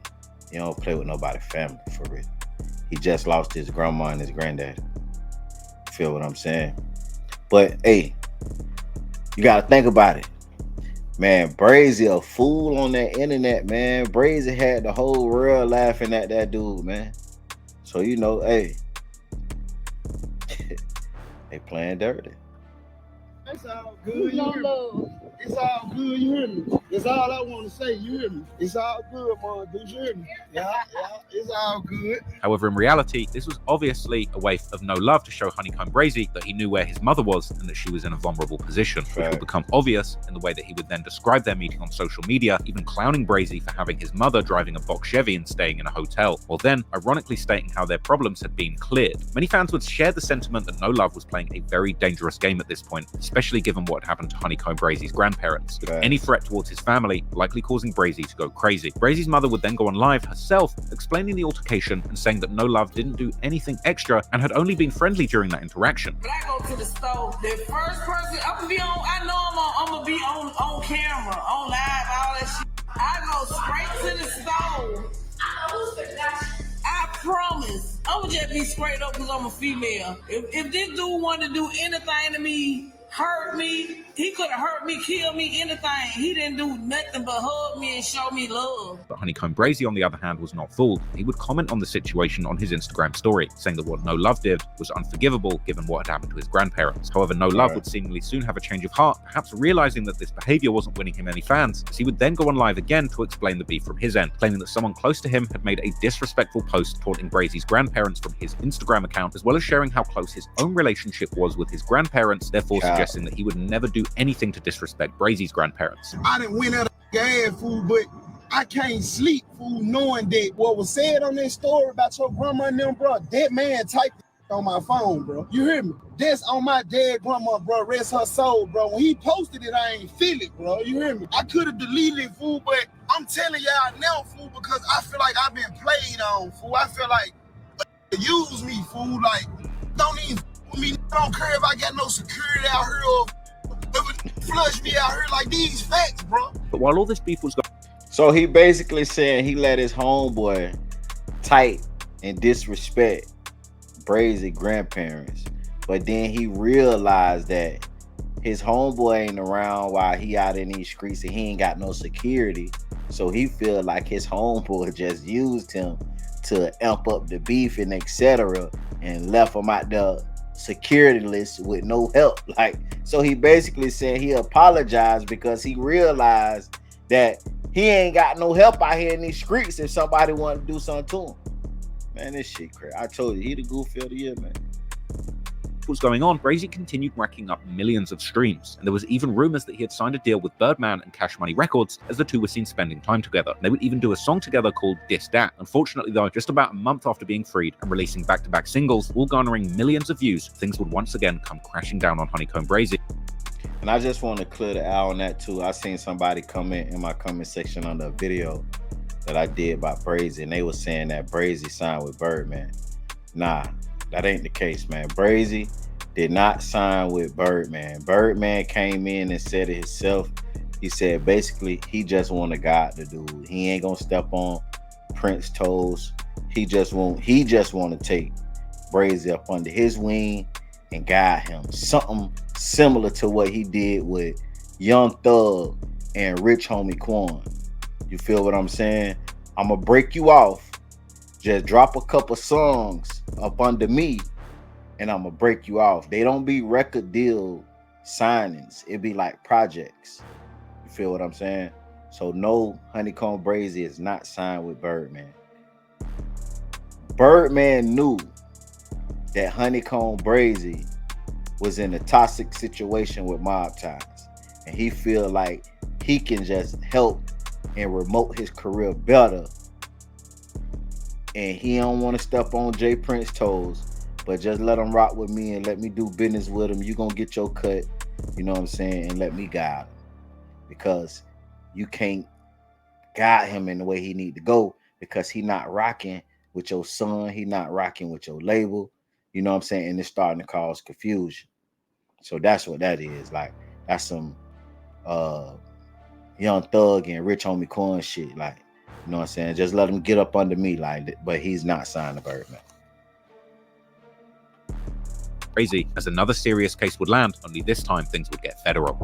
You don't play with nobody family, for real. He just lost his grandma and his granddaddy. Feel what I'm saying? But hey, you gotta think about it, man. Brazy a fool on that internet, man. Brazy had the whole world laughing at that dude, man. So you know, hey, they playing dirty. It's all good, you hear me? It's all good, you hear me? That's all I want to say, you hear me? It's all good, man. Do you hear me? Yeah, it's all good. However, in reality, this was obviously a way of No Love to show HoneyKomb Brazy that he knew where his mother was and that she was in a vulnerable position, which would become obvious in the way that he would then describe their meeting on social media, even clowning Brazy for having his mother driving a box Chevy and staying in a hotel, while then ironically stating how their problems had been cleared. Many fans would share the sentiment that No Love was playing a very dangerous game at this point, especially given what happened to HoneyKomb Brazy's grandparents, with any threat towards his family likely causing Brazy to go crazy. Brazy's mother would then go on live herself, explaining the altercation and saying that No Love didn't do anything extra and had only been friendly during that interaction. When I go to the store, the first person I'm gonna be on, I know I'm gonna be on camera, on live, all that shit. I go straight to the store. I promise. I'm gonna just be straight up because I'm a female. If this dude wanted to do anything to me, hurt me, he could have hurt me, killed me, anything. He didn't do nothing but hug me and show me love. But HoneyKomb Brazy, on the other hand, was not fooled. He would comment on the situation on his Instagram story, saying that what No Love did was unforgivable given what had happened to his grandparents. However, No Love would seemingly soon have a change of heart, perhaps realizing that this behavior wasn't winning him any fans, as he would then go on live again to explain the beef from his end, claiming that someone close to him had made a disrespectful post taunting Brazy's grandparents from his Instagram account, as well as sharing how close his own relationship was with his grandparents, therefore suggesting that he would never do anything to disrespect Brazy's grandparents. I didn't win out of gas, fool, but I can't sleep, fool, knowing that what was said on that story about your grandma and them, bro, that man typed on my phone, bro. You hear me? That's on my dead grandma, bro. Rest her soul, bro. When he posted it, I ain't feel it, bro. You hear me? I could have deleted it, fool, but I'm telling y'all now, fool, because I feel like I've been played on, fool. I feel like use me, fool. Like, don't even with me. I don't care if I got no security out here or flush me out here, like these facts, bro. But while all this beef was going, so he basically saying he let his homeboy type and disrespect Brazy grandparents, but then he realized that his homeboy ain't around while he out in these streets and he ain't got no security, so he feel like his homeboy just used him to amp up the beef and etc. and left him out the security list with no help. Like, so he basically said he apologized because he realized that he ain't got no help out here in these streets if somebody wanted to do something to him. Man, this shit crazy. I told you, he the goofy of the year, man. was going on, Brazy continued racking up millions of streams, and there was even rumors that he had signed a deal with Birdman and Cash Money Records, as the two were seen spending time together. They would even do a song together called Dis Dat. Unfortunately though, just about a month after being freed and releasing back-to-back singles, all garnering millions of views, things would once again come crashing down on HoneyKomb Brazy. And I just want to clear the air on that too. I seen somebody comment in my comment section on the video that I did about Brazy, and they were saying that Brazy signed with Birdman. Nah, that ain't the case, man. Brazy did not sign with Birdman. Birdman came in and said it himself. He said basically he just want to guide the dude. He ain't gonna step on Prince's toes. He just want to take Brazy up under his wing and guide him. Something similar to what he did with Young Thug and Rich Homie Quan. You feel what I'm saying? I'm gonna break you off. Just drop a couple songs up under me, and I'm gonna break you off. They don't be record deal signings. It be like projects. You feel what I'm saying? So no, HoneyKomb Brazy is not signed with Birdman. Birdman knew that HoneyKomb Brazy was in a toxic situation with mob ties, and he feel like he can just help and remote his career better. And he don't want to step on Jay Prince's toes, but just let him rock with me and let me do business with him. You gonna get your cut, you know what I'm saying, and let me guide him, because you can't guide him in the way he need to go, because he not rocking with your son, he not rocking with your label, you know what I'm saying, and it's starting to cause confusion. So that's what that is. Like, that's some Young Thug and Rich Homie Quan shit. Like, you know what I'm saying? Just let him get up under me, like, but he's not signed to Birdman. Brazy, as another serious case would land, only this time things would get federal.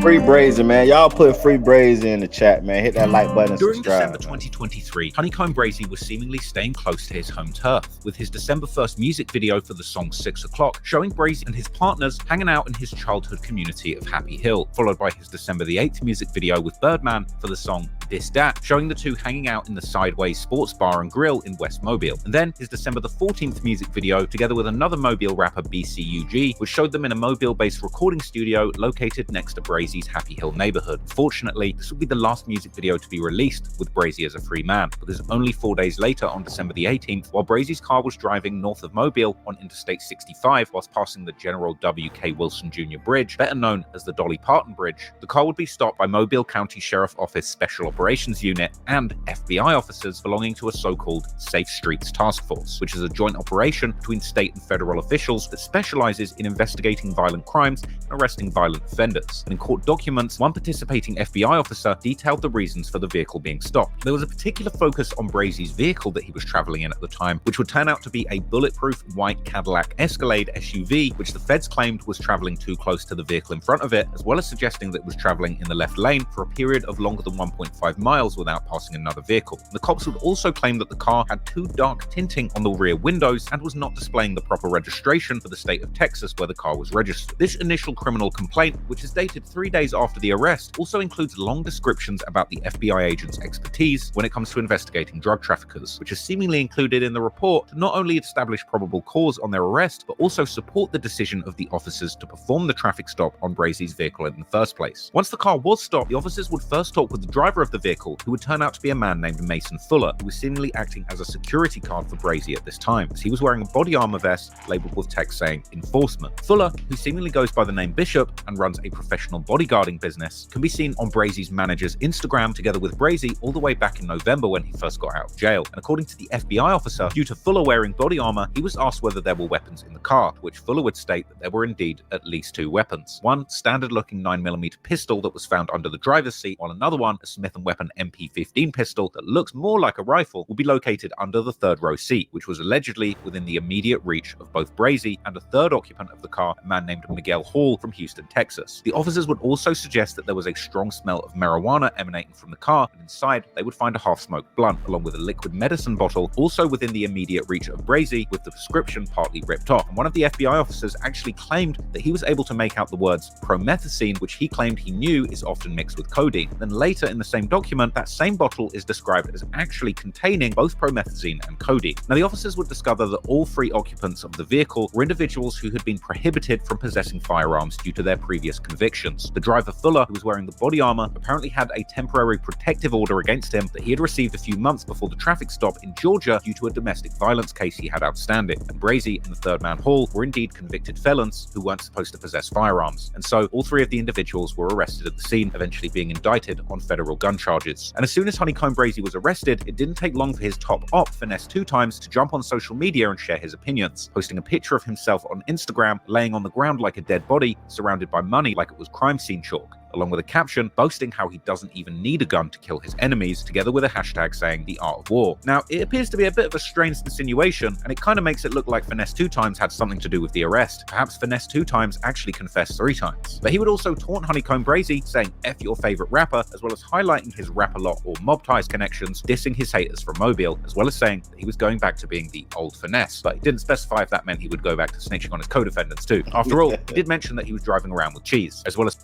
Free Brazy, man. Y'all put Free Brazy in the chat, man. Hit that like button and During subscribe. December 2023, HoneyKomb Brazy was seemingly staying close to his home turf, with his December 1st music video for the song 6 O'Clock showing Brazy and his partners hanging out in his childhood community of Happy Hill, followed by his December the 8th music video with Birdman for the song This Dat, showing the two hanging out in the Sideways Sports Bar and Grill in West Mobile. And then his December the 14th music video, together with another Mobile rapper BCUG, which showed them in a Mobile-based recording studio located next to Brazy's Happy Hill neighborhood. Fortunately, this would be the last music video to be released with Brazy as a free man, because only 4 days later, on December the 18th, while Brazy's car was driving north of Mobile on Interstate 65 whilst passing the General W.K. Wilson Jr. Bridge, better known as the Dolly Parton Bridge, the car would be stopped by Mobile County Sheriff Office Special Operations Unit and FBI officers belonging to a so-called Safe Streets Task Force, which is a joint operation between state and federal officials that specializes in investigating violent crimes and arresting violent offenders. And in court documents, one participating FBI officer detailed the reasons for the vehicle being stopped. There was a particular focus on Brazy's vehicle that he was traveling in at the time, which would turn out to be a bulletproof white Cadillac Escalade SUV, which the feds claimed was traveling too close to the vehicle in front of it, as well as suggesting that it was traveling in the left lane for a period of longer than 1.5 miles without passing another vehicle. The cops would also claim that the car had too dark tinting on the rear windows and was not displaying the proper registration for the state of Texas where the car was registered. This initial criminal complaint, which is dated 3 days after the arrest, also includes long descriptions about the FBI agent's expertise when it comes to investigating drug traffickers, which is seemingly included in the report to not only establish probable cause on their arrest, but also support the decision of the officers to perform the traffic stop on Brazy's vehicle in the first place. Once the car was stopped, the officers would first talk with the driver of the vehicle, who would turn out to be a man named Mason Fuller, who was seemingly acting as a security guard for Brazy at this time, as he was wearing a body armor vest labeled with text saying enforcement. Fuller, who seemingly goes by the name Bishop and runs a professional bodyguarding business, can be seen on Brazy's manager's Instagram together with Brazy all the way back in November when he first got out of jail. And according to the FBI officer, due to Fuller wearing body armor, he was asked whether there were weapons in the car, to which Fuller would state that there were indeed at least 2 weapons. One standard-looking 9mm pistol that was found under the driver's seat, while another one, a Smith & Wesson MP15 pistol that looks more like a rifle, will be located under the third row seat, which was allegedly within the immediate reach of both Brazy and a third occupant of the car, a man named Miguel Hall from Houston, Texas. The officers would also suggest that there was a strong smell of marijuana emanating from the car, and inside they would find a half-smoked blunt along with a liquid medicine bottle also within the immediate reach of Brazy, with the prescription partly ripped off. And one of the FBI officers actually claimed that he was able to make out the words promethazine, which he claimed he knew is often mixed with codeine. Then later in the same document, that same bottle is described as actually containing both promethazine and codeine. Now the officers would discover that all 3 occupants of the vehicle were individuals who had been prohibited from possessing firearms due to their previous convictions. The driver Fuller, who was wearing the body armor, apparently had a temporary protective order against him that he had received a few months before the traffic stop in Georgia due to a domestic violence case he had outstanding. And Brazy and the third man Hall were indeed convicted felons who weren't supposed to possess firearms. And so all 3 of the individuals were arrested at the scene, eventually being indicted on federal gun charges. And as soon as HoneyKomb Brazy was arrested, it didn't take long for his top op, Finesse 2 Times, to jump on social media and share his opinions, posting a picture of himself on Instagram laying on the ground like a dead body, surrounded by money like it was crime scene chalk. along with a caption boasting how he doesn't even need a gun to kill his enemies, together with a hashtag saying the art of war. Now, it appears to be a bit of a strange insinuation, and it kind of makes it look like Finesse 2 Times had something to do with the arrest. Perhaps Finesse 2 Times actually confessed 3 times. But he would also taunt HoneyKomb Brazy, saying F your favorite rapper, as well as highlighting his Rap-A-Lot or Mob Ties connections, dissing his haters from Mobile, as well as saying that he was going back to being the old Finesse. But he didn't specify if that meant he would go back to snitching on his co-defendants too. After all, he did mention that he was driving around with cheese, as well as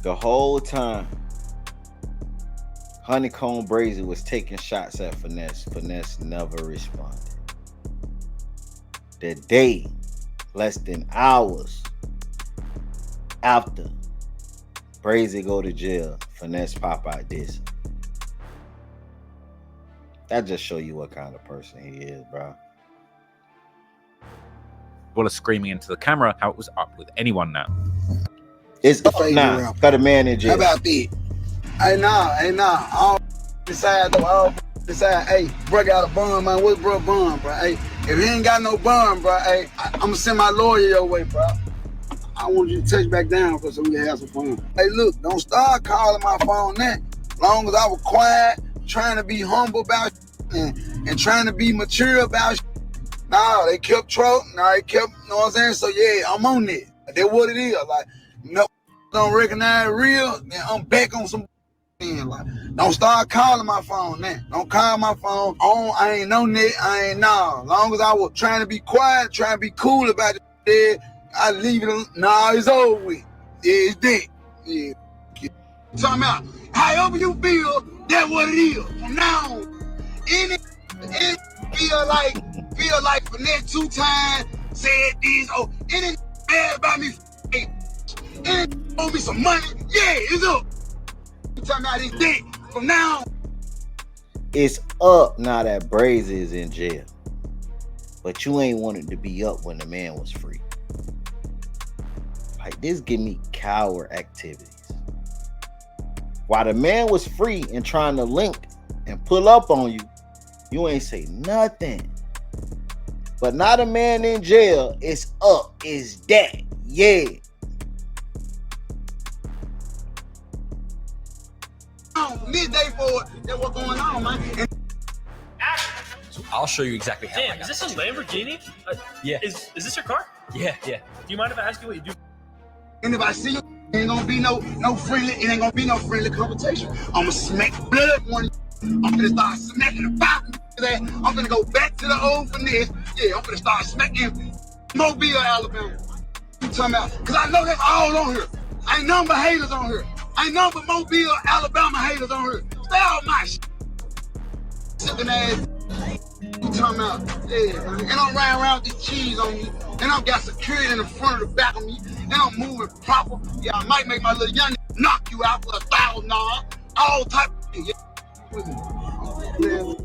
the whole time HoneyKomb Brazy was taking shots at Finesse. Finesse never responded. The day, less than hours after Brazy go to jail, Finesse pop out this. That just show you what kind of person he is, bro. well as screaming into the camera how it was up with anyone now. It's up now. Got a man in jail. How about that? Hey, nah. All decide though. All decide. Hey, bro got a bond, man. What's bro bond, bro? Hey, if he ain't got no bond, bro, hey, I'm gonna send my lawyer your way, bro. I want you to touch back down for so we can have some fun. Hey, look, don't start calling my phone now. Long as I was quiet, trying to be humble about and trying to be mature about Nah, they kept trolling. Nah, they kept, you know what I'm saying? So yeah, I'm on it. That's what it is. Like, no, don't recognize real, then I'm back on some like, don't start calling my phone now. Don't call my phone. I ain't no net. I ain't nah. Long as I was trying to be quiet, trying to be cool about it, I leave it. Nah, it's over with. Yeah, it's dead. Yeah. Talking about however you feel, that's what it is. From now on, any feel like Finesse 2 Times said this, or any mad about me, any owe me some money, yeah, it's up. You talking about it's dead. From now on. It's up now that Brazy is in jail. But you ain't wanted to be up when the man was free. Like, this give me coward activities. While the man was free and trying to link and pull up on you, you ain't say nothing. But now the man in jail, it's up, it's that, yeah. Midday for it, that's what's going on, man. I'll show you exactly how. Damn, is this a Lamborghini? Yeah. Is this your car? Yeah. Do you mind if I ask you what you do? And if I see you, ain't gonna be no friendly, it ain't gonna be no friendly conversation. I'ma smack blood one. I'm gonna start smacking the bottom. I'm gonna go back to the old Finesse. Yeah, I'm gonna start smacking Mobile, Alabama. You talking about? Cause I know that's all on here. Ain't none but haters on here. Ain't none but Mobile, Alabama haters on here. Stay out my shit. Sipping ass. You talking about? Yeah, man. And I'm riding around with this cheese on me. And I've got security in the front of the back of me. And I'm moving proper. Yeah, I might make my little young knock you out for $1,000. All type of thing. Yeah.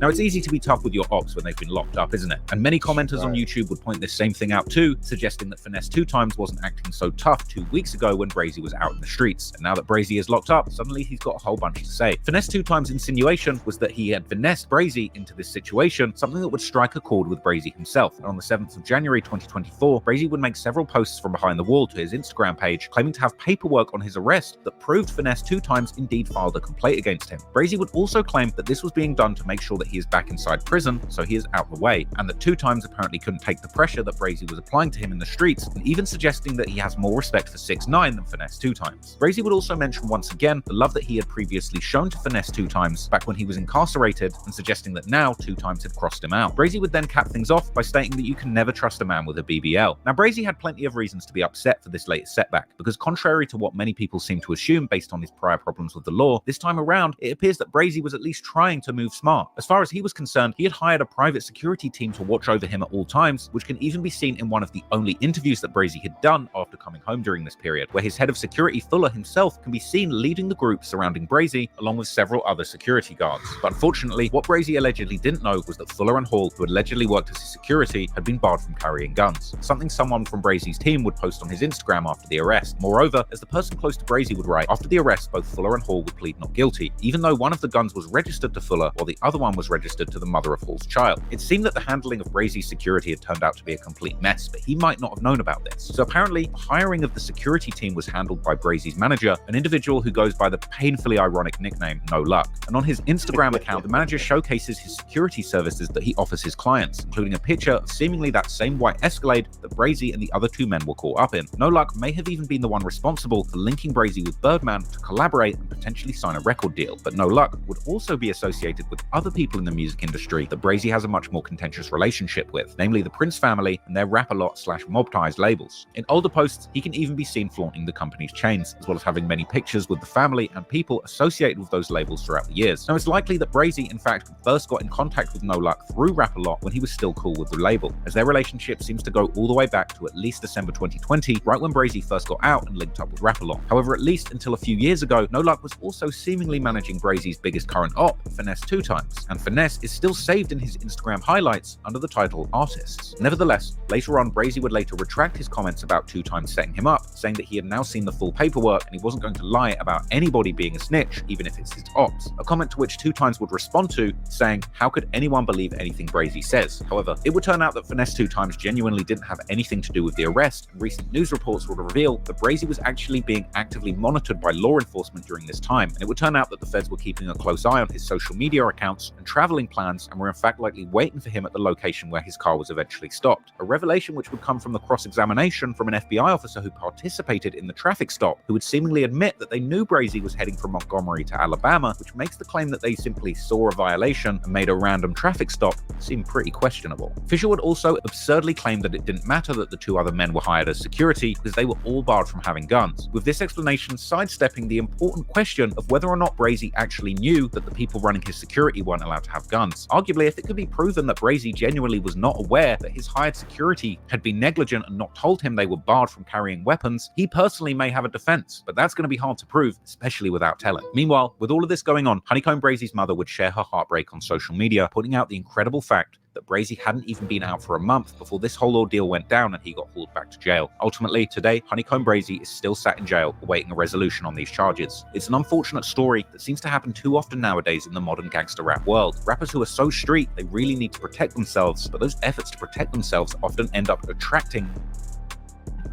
Now, it's easy to be tough with your ops when they've been locked up, isn't it? And many commenters on YouTube would point this same thing out too, suggesting that Finesse 2 Times wasn't acting so tough 2 weeks ago when Brazy was out in the streets. And now that Brazy is locked up, suddenly he's got a whole bunch to say. Finesse 2 Times' insinuation was that he had finessed Brazy into this situation, something that would strike a chord with Brazy himself. And on the 7th of January 2024, Brazy would make several posts from behind the wall to his Instagram page, claiming to have paperwork on his arrest that proved Finesse 2 Times indeed filed a complaint against him. Brazy would also claim that this was being done to make sure that he is back inside prison, so he is out the way, and that 2 Times apparently couldn't take the pressure that Brazy was applying to him in the streets, and even suggesting that he has more respect for 6ix9ine than Finesse 2 Times. Brazy would also mention once again the love that he had previously shown to Finesse 2 Times back when he was incarcerated, and suggesting that now 2 Times had crossed him out. Brazy would then cap things off by stating that you can never trust a man with a BBL. Now, Brazy had plenty of reasons to be upset for this latest setback, because contrary to what many people seem to assume based on his prior problems with the law, this time around it appears that Brazy was at least trying to move smart. As far as he was concerned, he had hired a private security team to watch over him at all times, which can even be seen in one of the only interviews that Brazy had done after coming home during this period, where his head of security, Fuller himself, can be seen leading the group surrounding Brazy, along with several other security guards. But unfortunately, what Brazy allegedly didn't know was that Fuller and Hall, who allegedly worked as his security, had been barred from carrying guns, something someone from Brazy's team would post on his Instagram after the arrest. Moreover, as the person close to Brazy would write, after the arrest, both Fuller and Hall would plead not guilty, even though one of the guns was registered to Fuller, while the other one was registered to the mother of Hall's child. It seemed that the handling of Brazy's security had turned out to be a complete mess, but he might not have known about this. So apparently, the hiring of the security team was handled by Brazy's manager, an individual who goes by the painfully ironic nickname No Luck. And on his Instagram account, the manager showcases his security services that he offers his clients, including a picture of seemingly that same white Escalade that Brazy and the other two men were caught up in. No Luck may have even been the one responsible for linking Brazy with Birdman to collaborate and potentially sign a record deal, but No Luck would also be associated with other people in the music industry that Brazy has a much more contentious relationship with, namely the Prince family and their Rap-A-Lot/Mob Ties labels. In older posts, he can even be seen flaunting the company's chains, as well as having many pictures with the family and people associated with those labels throughout the years. Now, it's likely that Brazy, in fact, first got in contact with No Luck through Rap-A-Lot when he was still cool with the label, as their relationship seems to go all the way back to at least December 2020, right when Brazy first got out and linked up with Rap-A-Lot. However, at least until a few years ago, No Luck was also seemingly managing Brazy's biggest current op, Finesse 2Times, and Finesse is still saved in his Instagram highlights under the title Artists. Nevertheless, later on, Brazy would later retract his comments about 2Times setting him up, saying that he had now seen the full paperwork and he wasn't going to lie about anybody being a snitch, even if it's his ops. A comment to which 2Times would respond to, saying, "How could anyone believe anything Brazy says?" However, it would turn out that Finesse 2Times genuinely didn't have anything to do with the arrest, and recent news reports would reveal that Brazy was actually being actively monitored by law enforcement during this time, and it would turn out that the feds were keeping a close eye on his social media accounts and traveling plans, and were in fact likely waiting for him at the location where his car was eventually stopped. A revelation which would come from the cross-examination from an FBI officer who participated in the traffic stop, who would seemingly admit that they knew Brazy was heading from Montgomery to Alabama, which makes the claim that they simply saw a violation and made a random traffic stop seem pretty questionable. Fisher would also absurdly claim that it didn't matter that the two other men were hired as security because they were all barred from having guns, with this explanation sidestepping the important question of whether or not Brazy actually knew that the people running his security weren't allowed to have guns. Arguably, if it could be proven that Brazy genuinely was not aware that his hired security had been negligent and not told him they were barred from carrying weapons, he personally may have a defense, but that's going to be hard to prove, especially without telling. Meanwhile, with all of this going on, HoneyKomb Brazy's mother would share her heartbreak on social media, pointing out the incredible fact that Brazy hadn't even been out for a month before this whole ordeal went down and he got hauled back to jail. Ultimately, today, HoneyKomb Brazy is still sat in jail awaiting a resolution on these charges. It's an unfortunate story that seems to happen too often nowadays in the modern gangster rap world. Rappers who are so street, they really need to protect themselves, but those efforts to protect themselves often end up attracting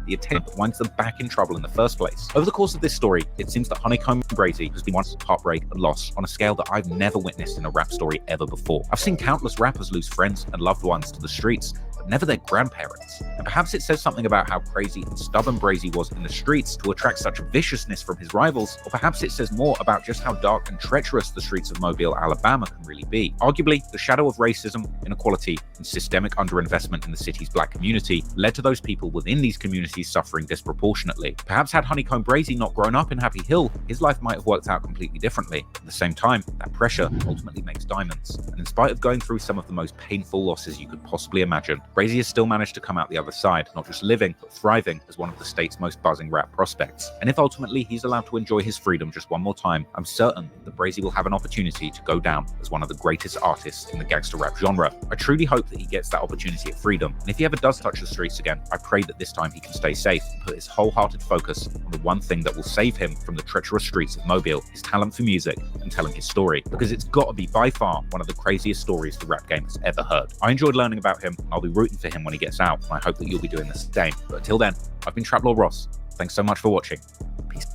the attention that winds them back in trouble in the first place. Over the course of this story, it seems that HoneyKomb Brazy has been one heartbreak and loss on a scale that I've never witnessed in a rap story ever before. I've seen countless rappers lose friends and loved ones to the streets, but never their grandparents. And perhaps it says something about how crazy and stubborn Brazy was in the streets to attract such viciousness from his rivals, or perhaps it says more about just how dark and treacherous the streets of Mobile, Alabama can really be. Arguably, the shadow of racism, inequality, and systemic underinvestment in the city's black community led to those people within these communities suffering disproportionately. Perhaps had HoneyKomb Brazy not grown up in Happy Hill, his life might have worked out completely differently. At the same time, that pressure ultimately makes diamonds, and in spite of going through some of the most painful losses you could possibly imagine, Brazy has still managed to come out the other side, not just living, but thriving as one of the state's most buzzing rap prospects. And if ultimately he's allowed to enjoy his freedom just one more time, I'm certain that Brazy will have an opportunity to go down as one of the greatest artists in the gangster rap genre. I truly hope that he gets that opportunity at freedom, and if he ever does touch the streets again, I pray that this time he can stay safe and put his wholehearted focus on the one thing that will save him from the treacherous streets of Mobile, his talent for music and telling his story, because it's got to be by far one of the craziest stories the rap game has ever heard. I enjoyed learning about him, and I'll be rooting for him when he gets out, and I hope that you'll be doing the same. But until then, I've been Traplord Ross. Thanks so much for watching. Peace.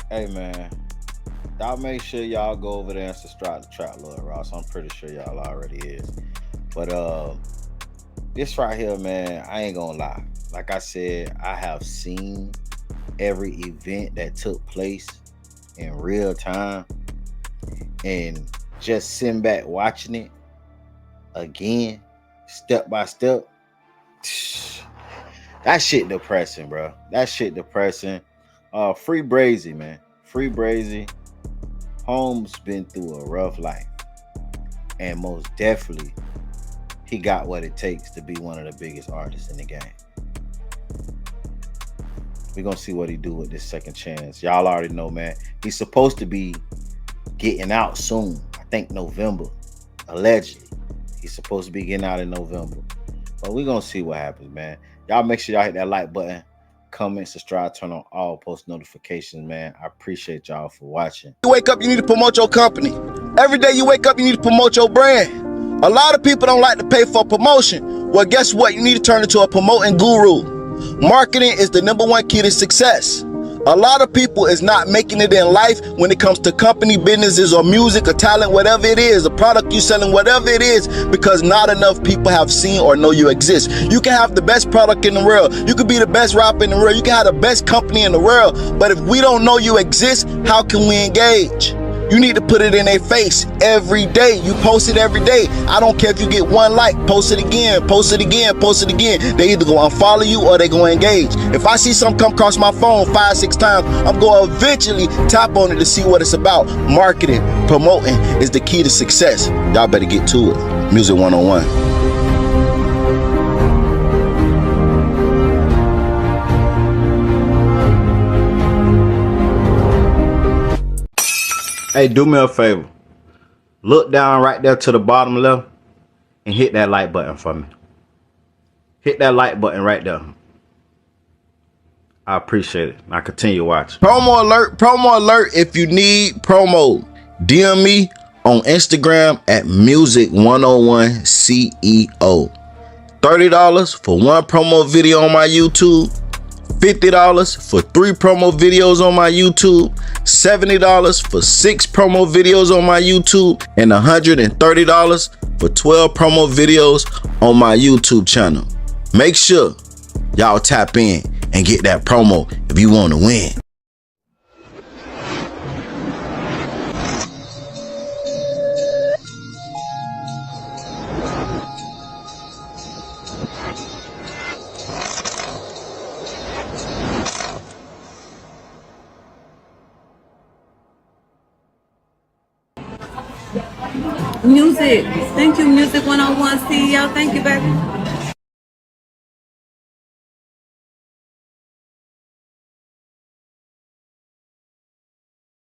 Hey man, y'all make sure y'all go over there and subscribe to Traplord Ross. I'm pretty sure y'all already is. But this right here, man, I ain't gonna lie. Like I said, I have seen every event that took place in real time, and just sitting back watching it again, step by step, that shit depressing, bro. That shit depressing. Free Brazy, man. Free Brazy. Holmes been through a rough life, and most definitely he got what it takes to be one of the biggest artists in the game. We're gonna see what he do with this second chance. Y'all already know, man. He's supposed to be getting out soon. I think November, allegedly. He's supposed to be getting out in November. But we're gonna see what happens, man. Y'all make sure y'all hit that like button, comment, subscribe, turn on all post notifications, man. I appreciate y'all for watching. You wake up, you need to promote your company. Every day you wake up, you need to promote your brand. A lot of people don't like to pay for promotion. Well, guess what? You need to turn into a promoting guru. Marketing is the #1 key to success. A lot of people is not making it in life when it comes to company businesses or music or talent, whatever it is, a product you selling, whatever it is, because not enough people have seen or know you exist. You can have the best product in the world. You could be the best rapper in the world. You can have the best company in the world. But if we don't know you exist, how can we engage? You need to put it in their face every day. You post it every day. I don't care if you get 1 like, post it again, post it again, post it again. They either gonna unfollow you or they gonna engage. If I see something come across my phone 5, 6 times, I'm gonna eventually tap on it to see what it's about. Marketing, promoting is the key to success. Y'all better get to it. Music 101. Hey, do me a favor. Look down right there to the bottom left and hit that like button for me. Hit that like button right there. I appreciate it. Now continue watching. Promo alert if you need promo. DM me on Instagram at music101CEO. $30 for 1 promo video on my YouTube. $50 for 3 promo videos on my YouTube, $70 for 6 promo videos on my YouTube, and $130 for 12 promo videos on my YouTube channel. Make sure y'all tap in and get that promo if you want to win. Music. Thank you, Music 101 CEO. Thank you, baby.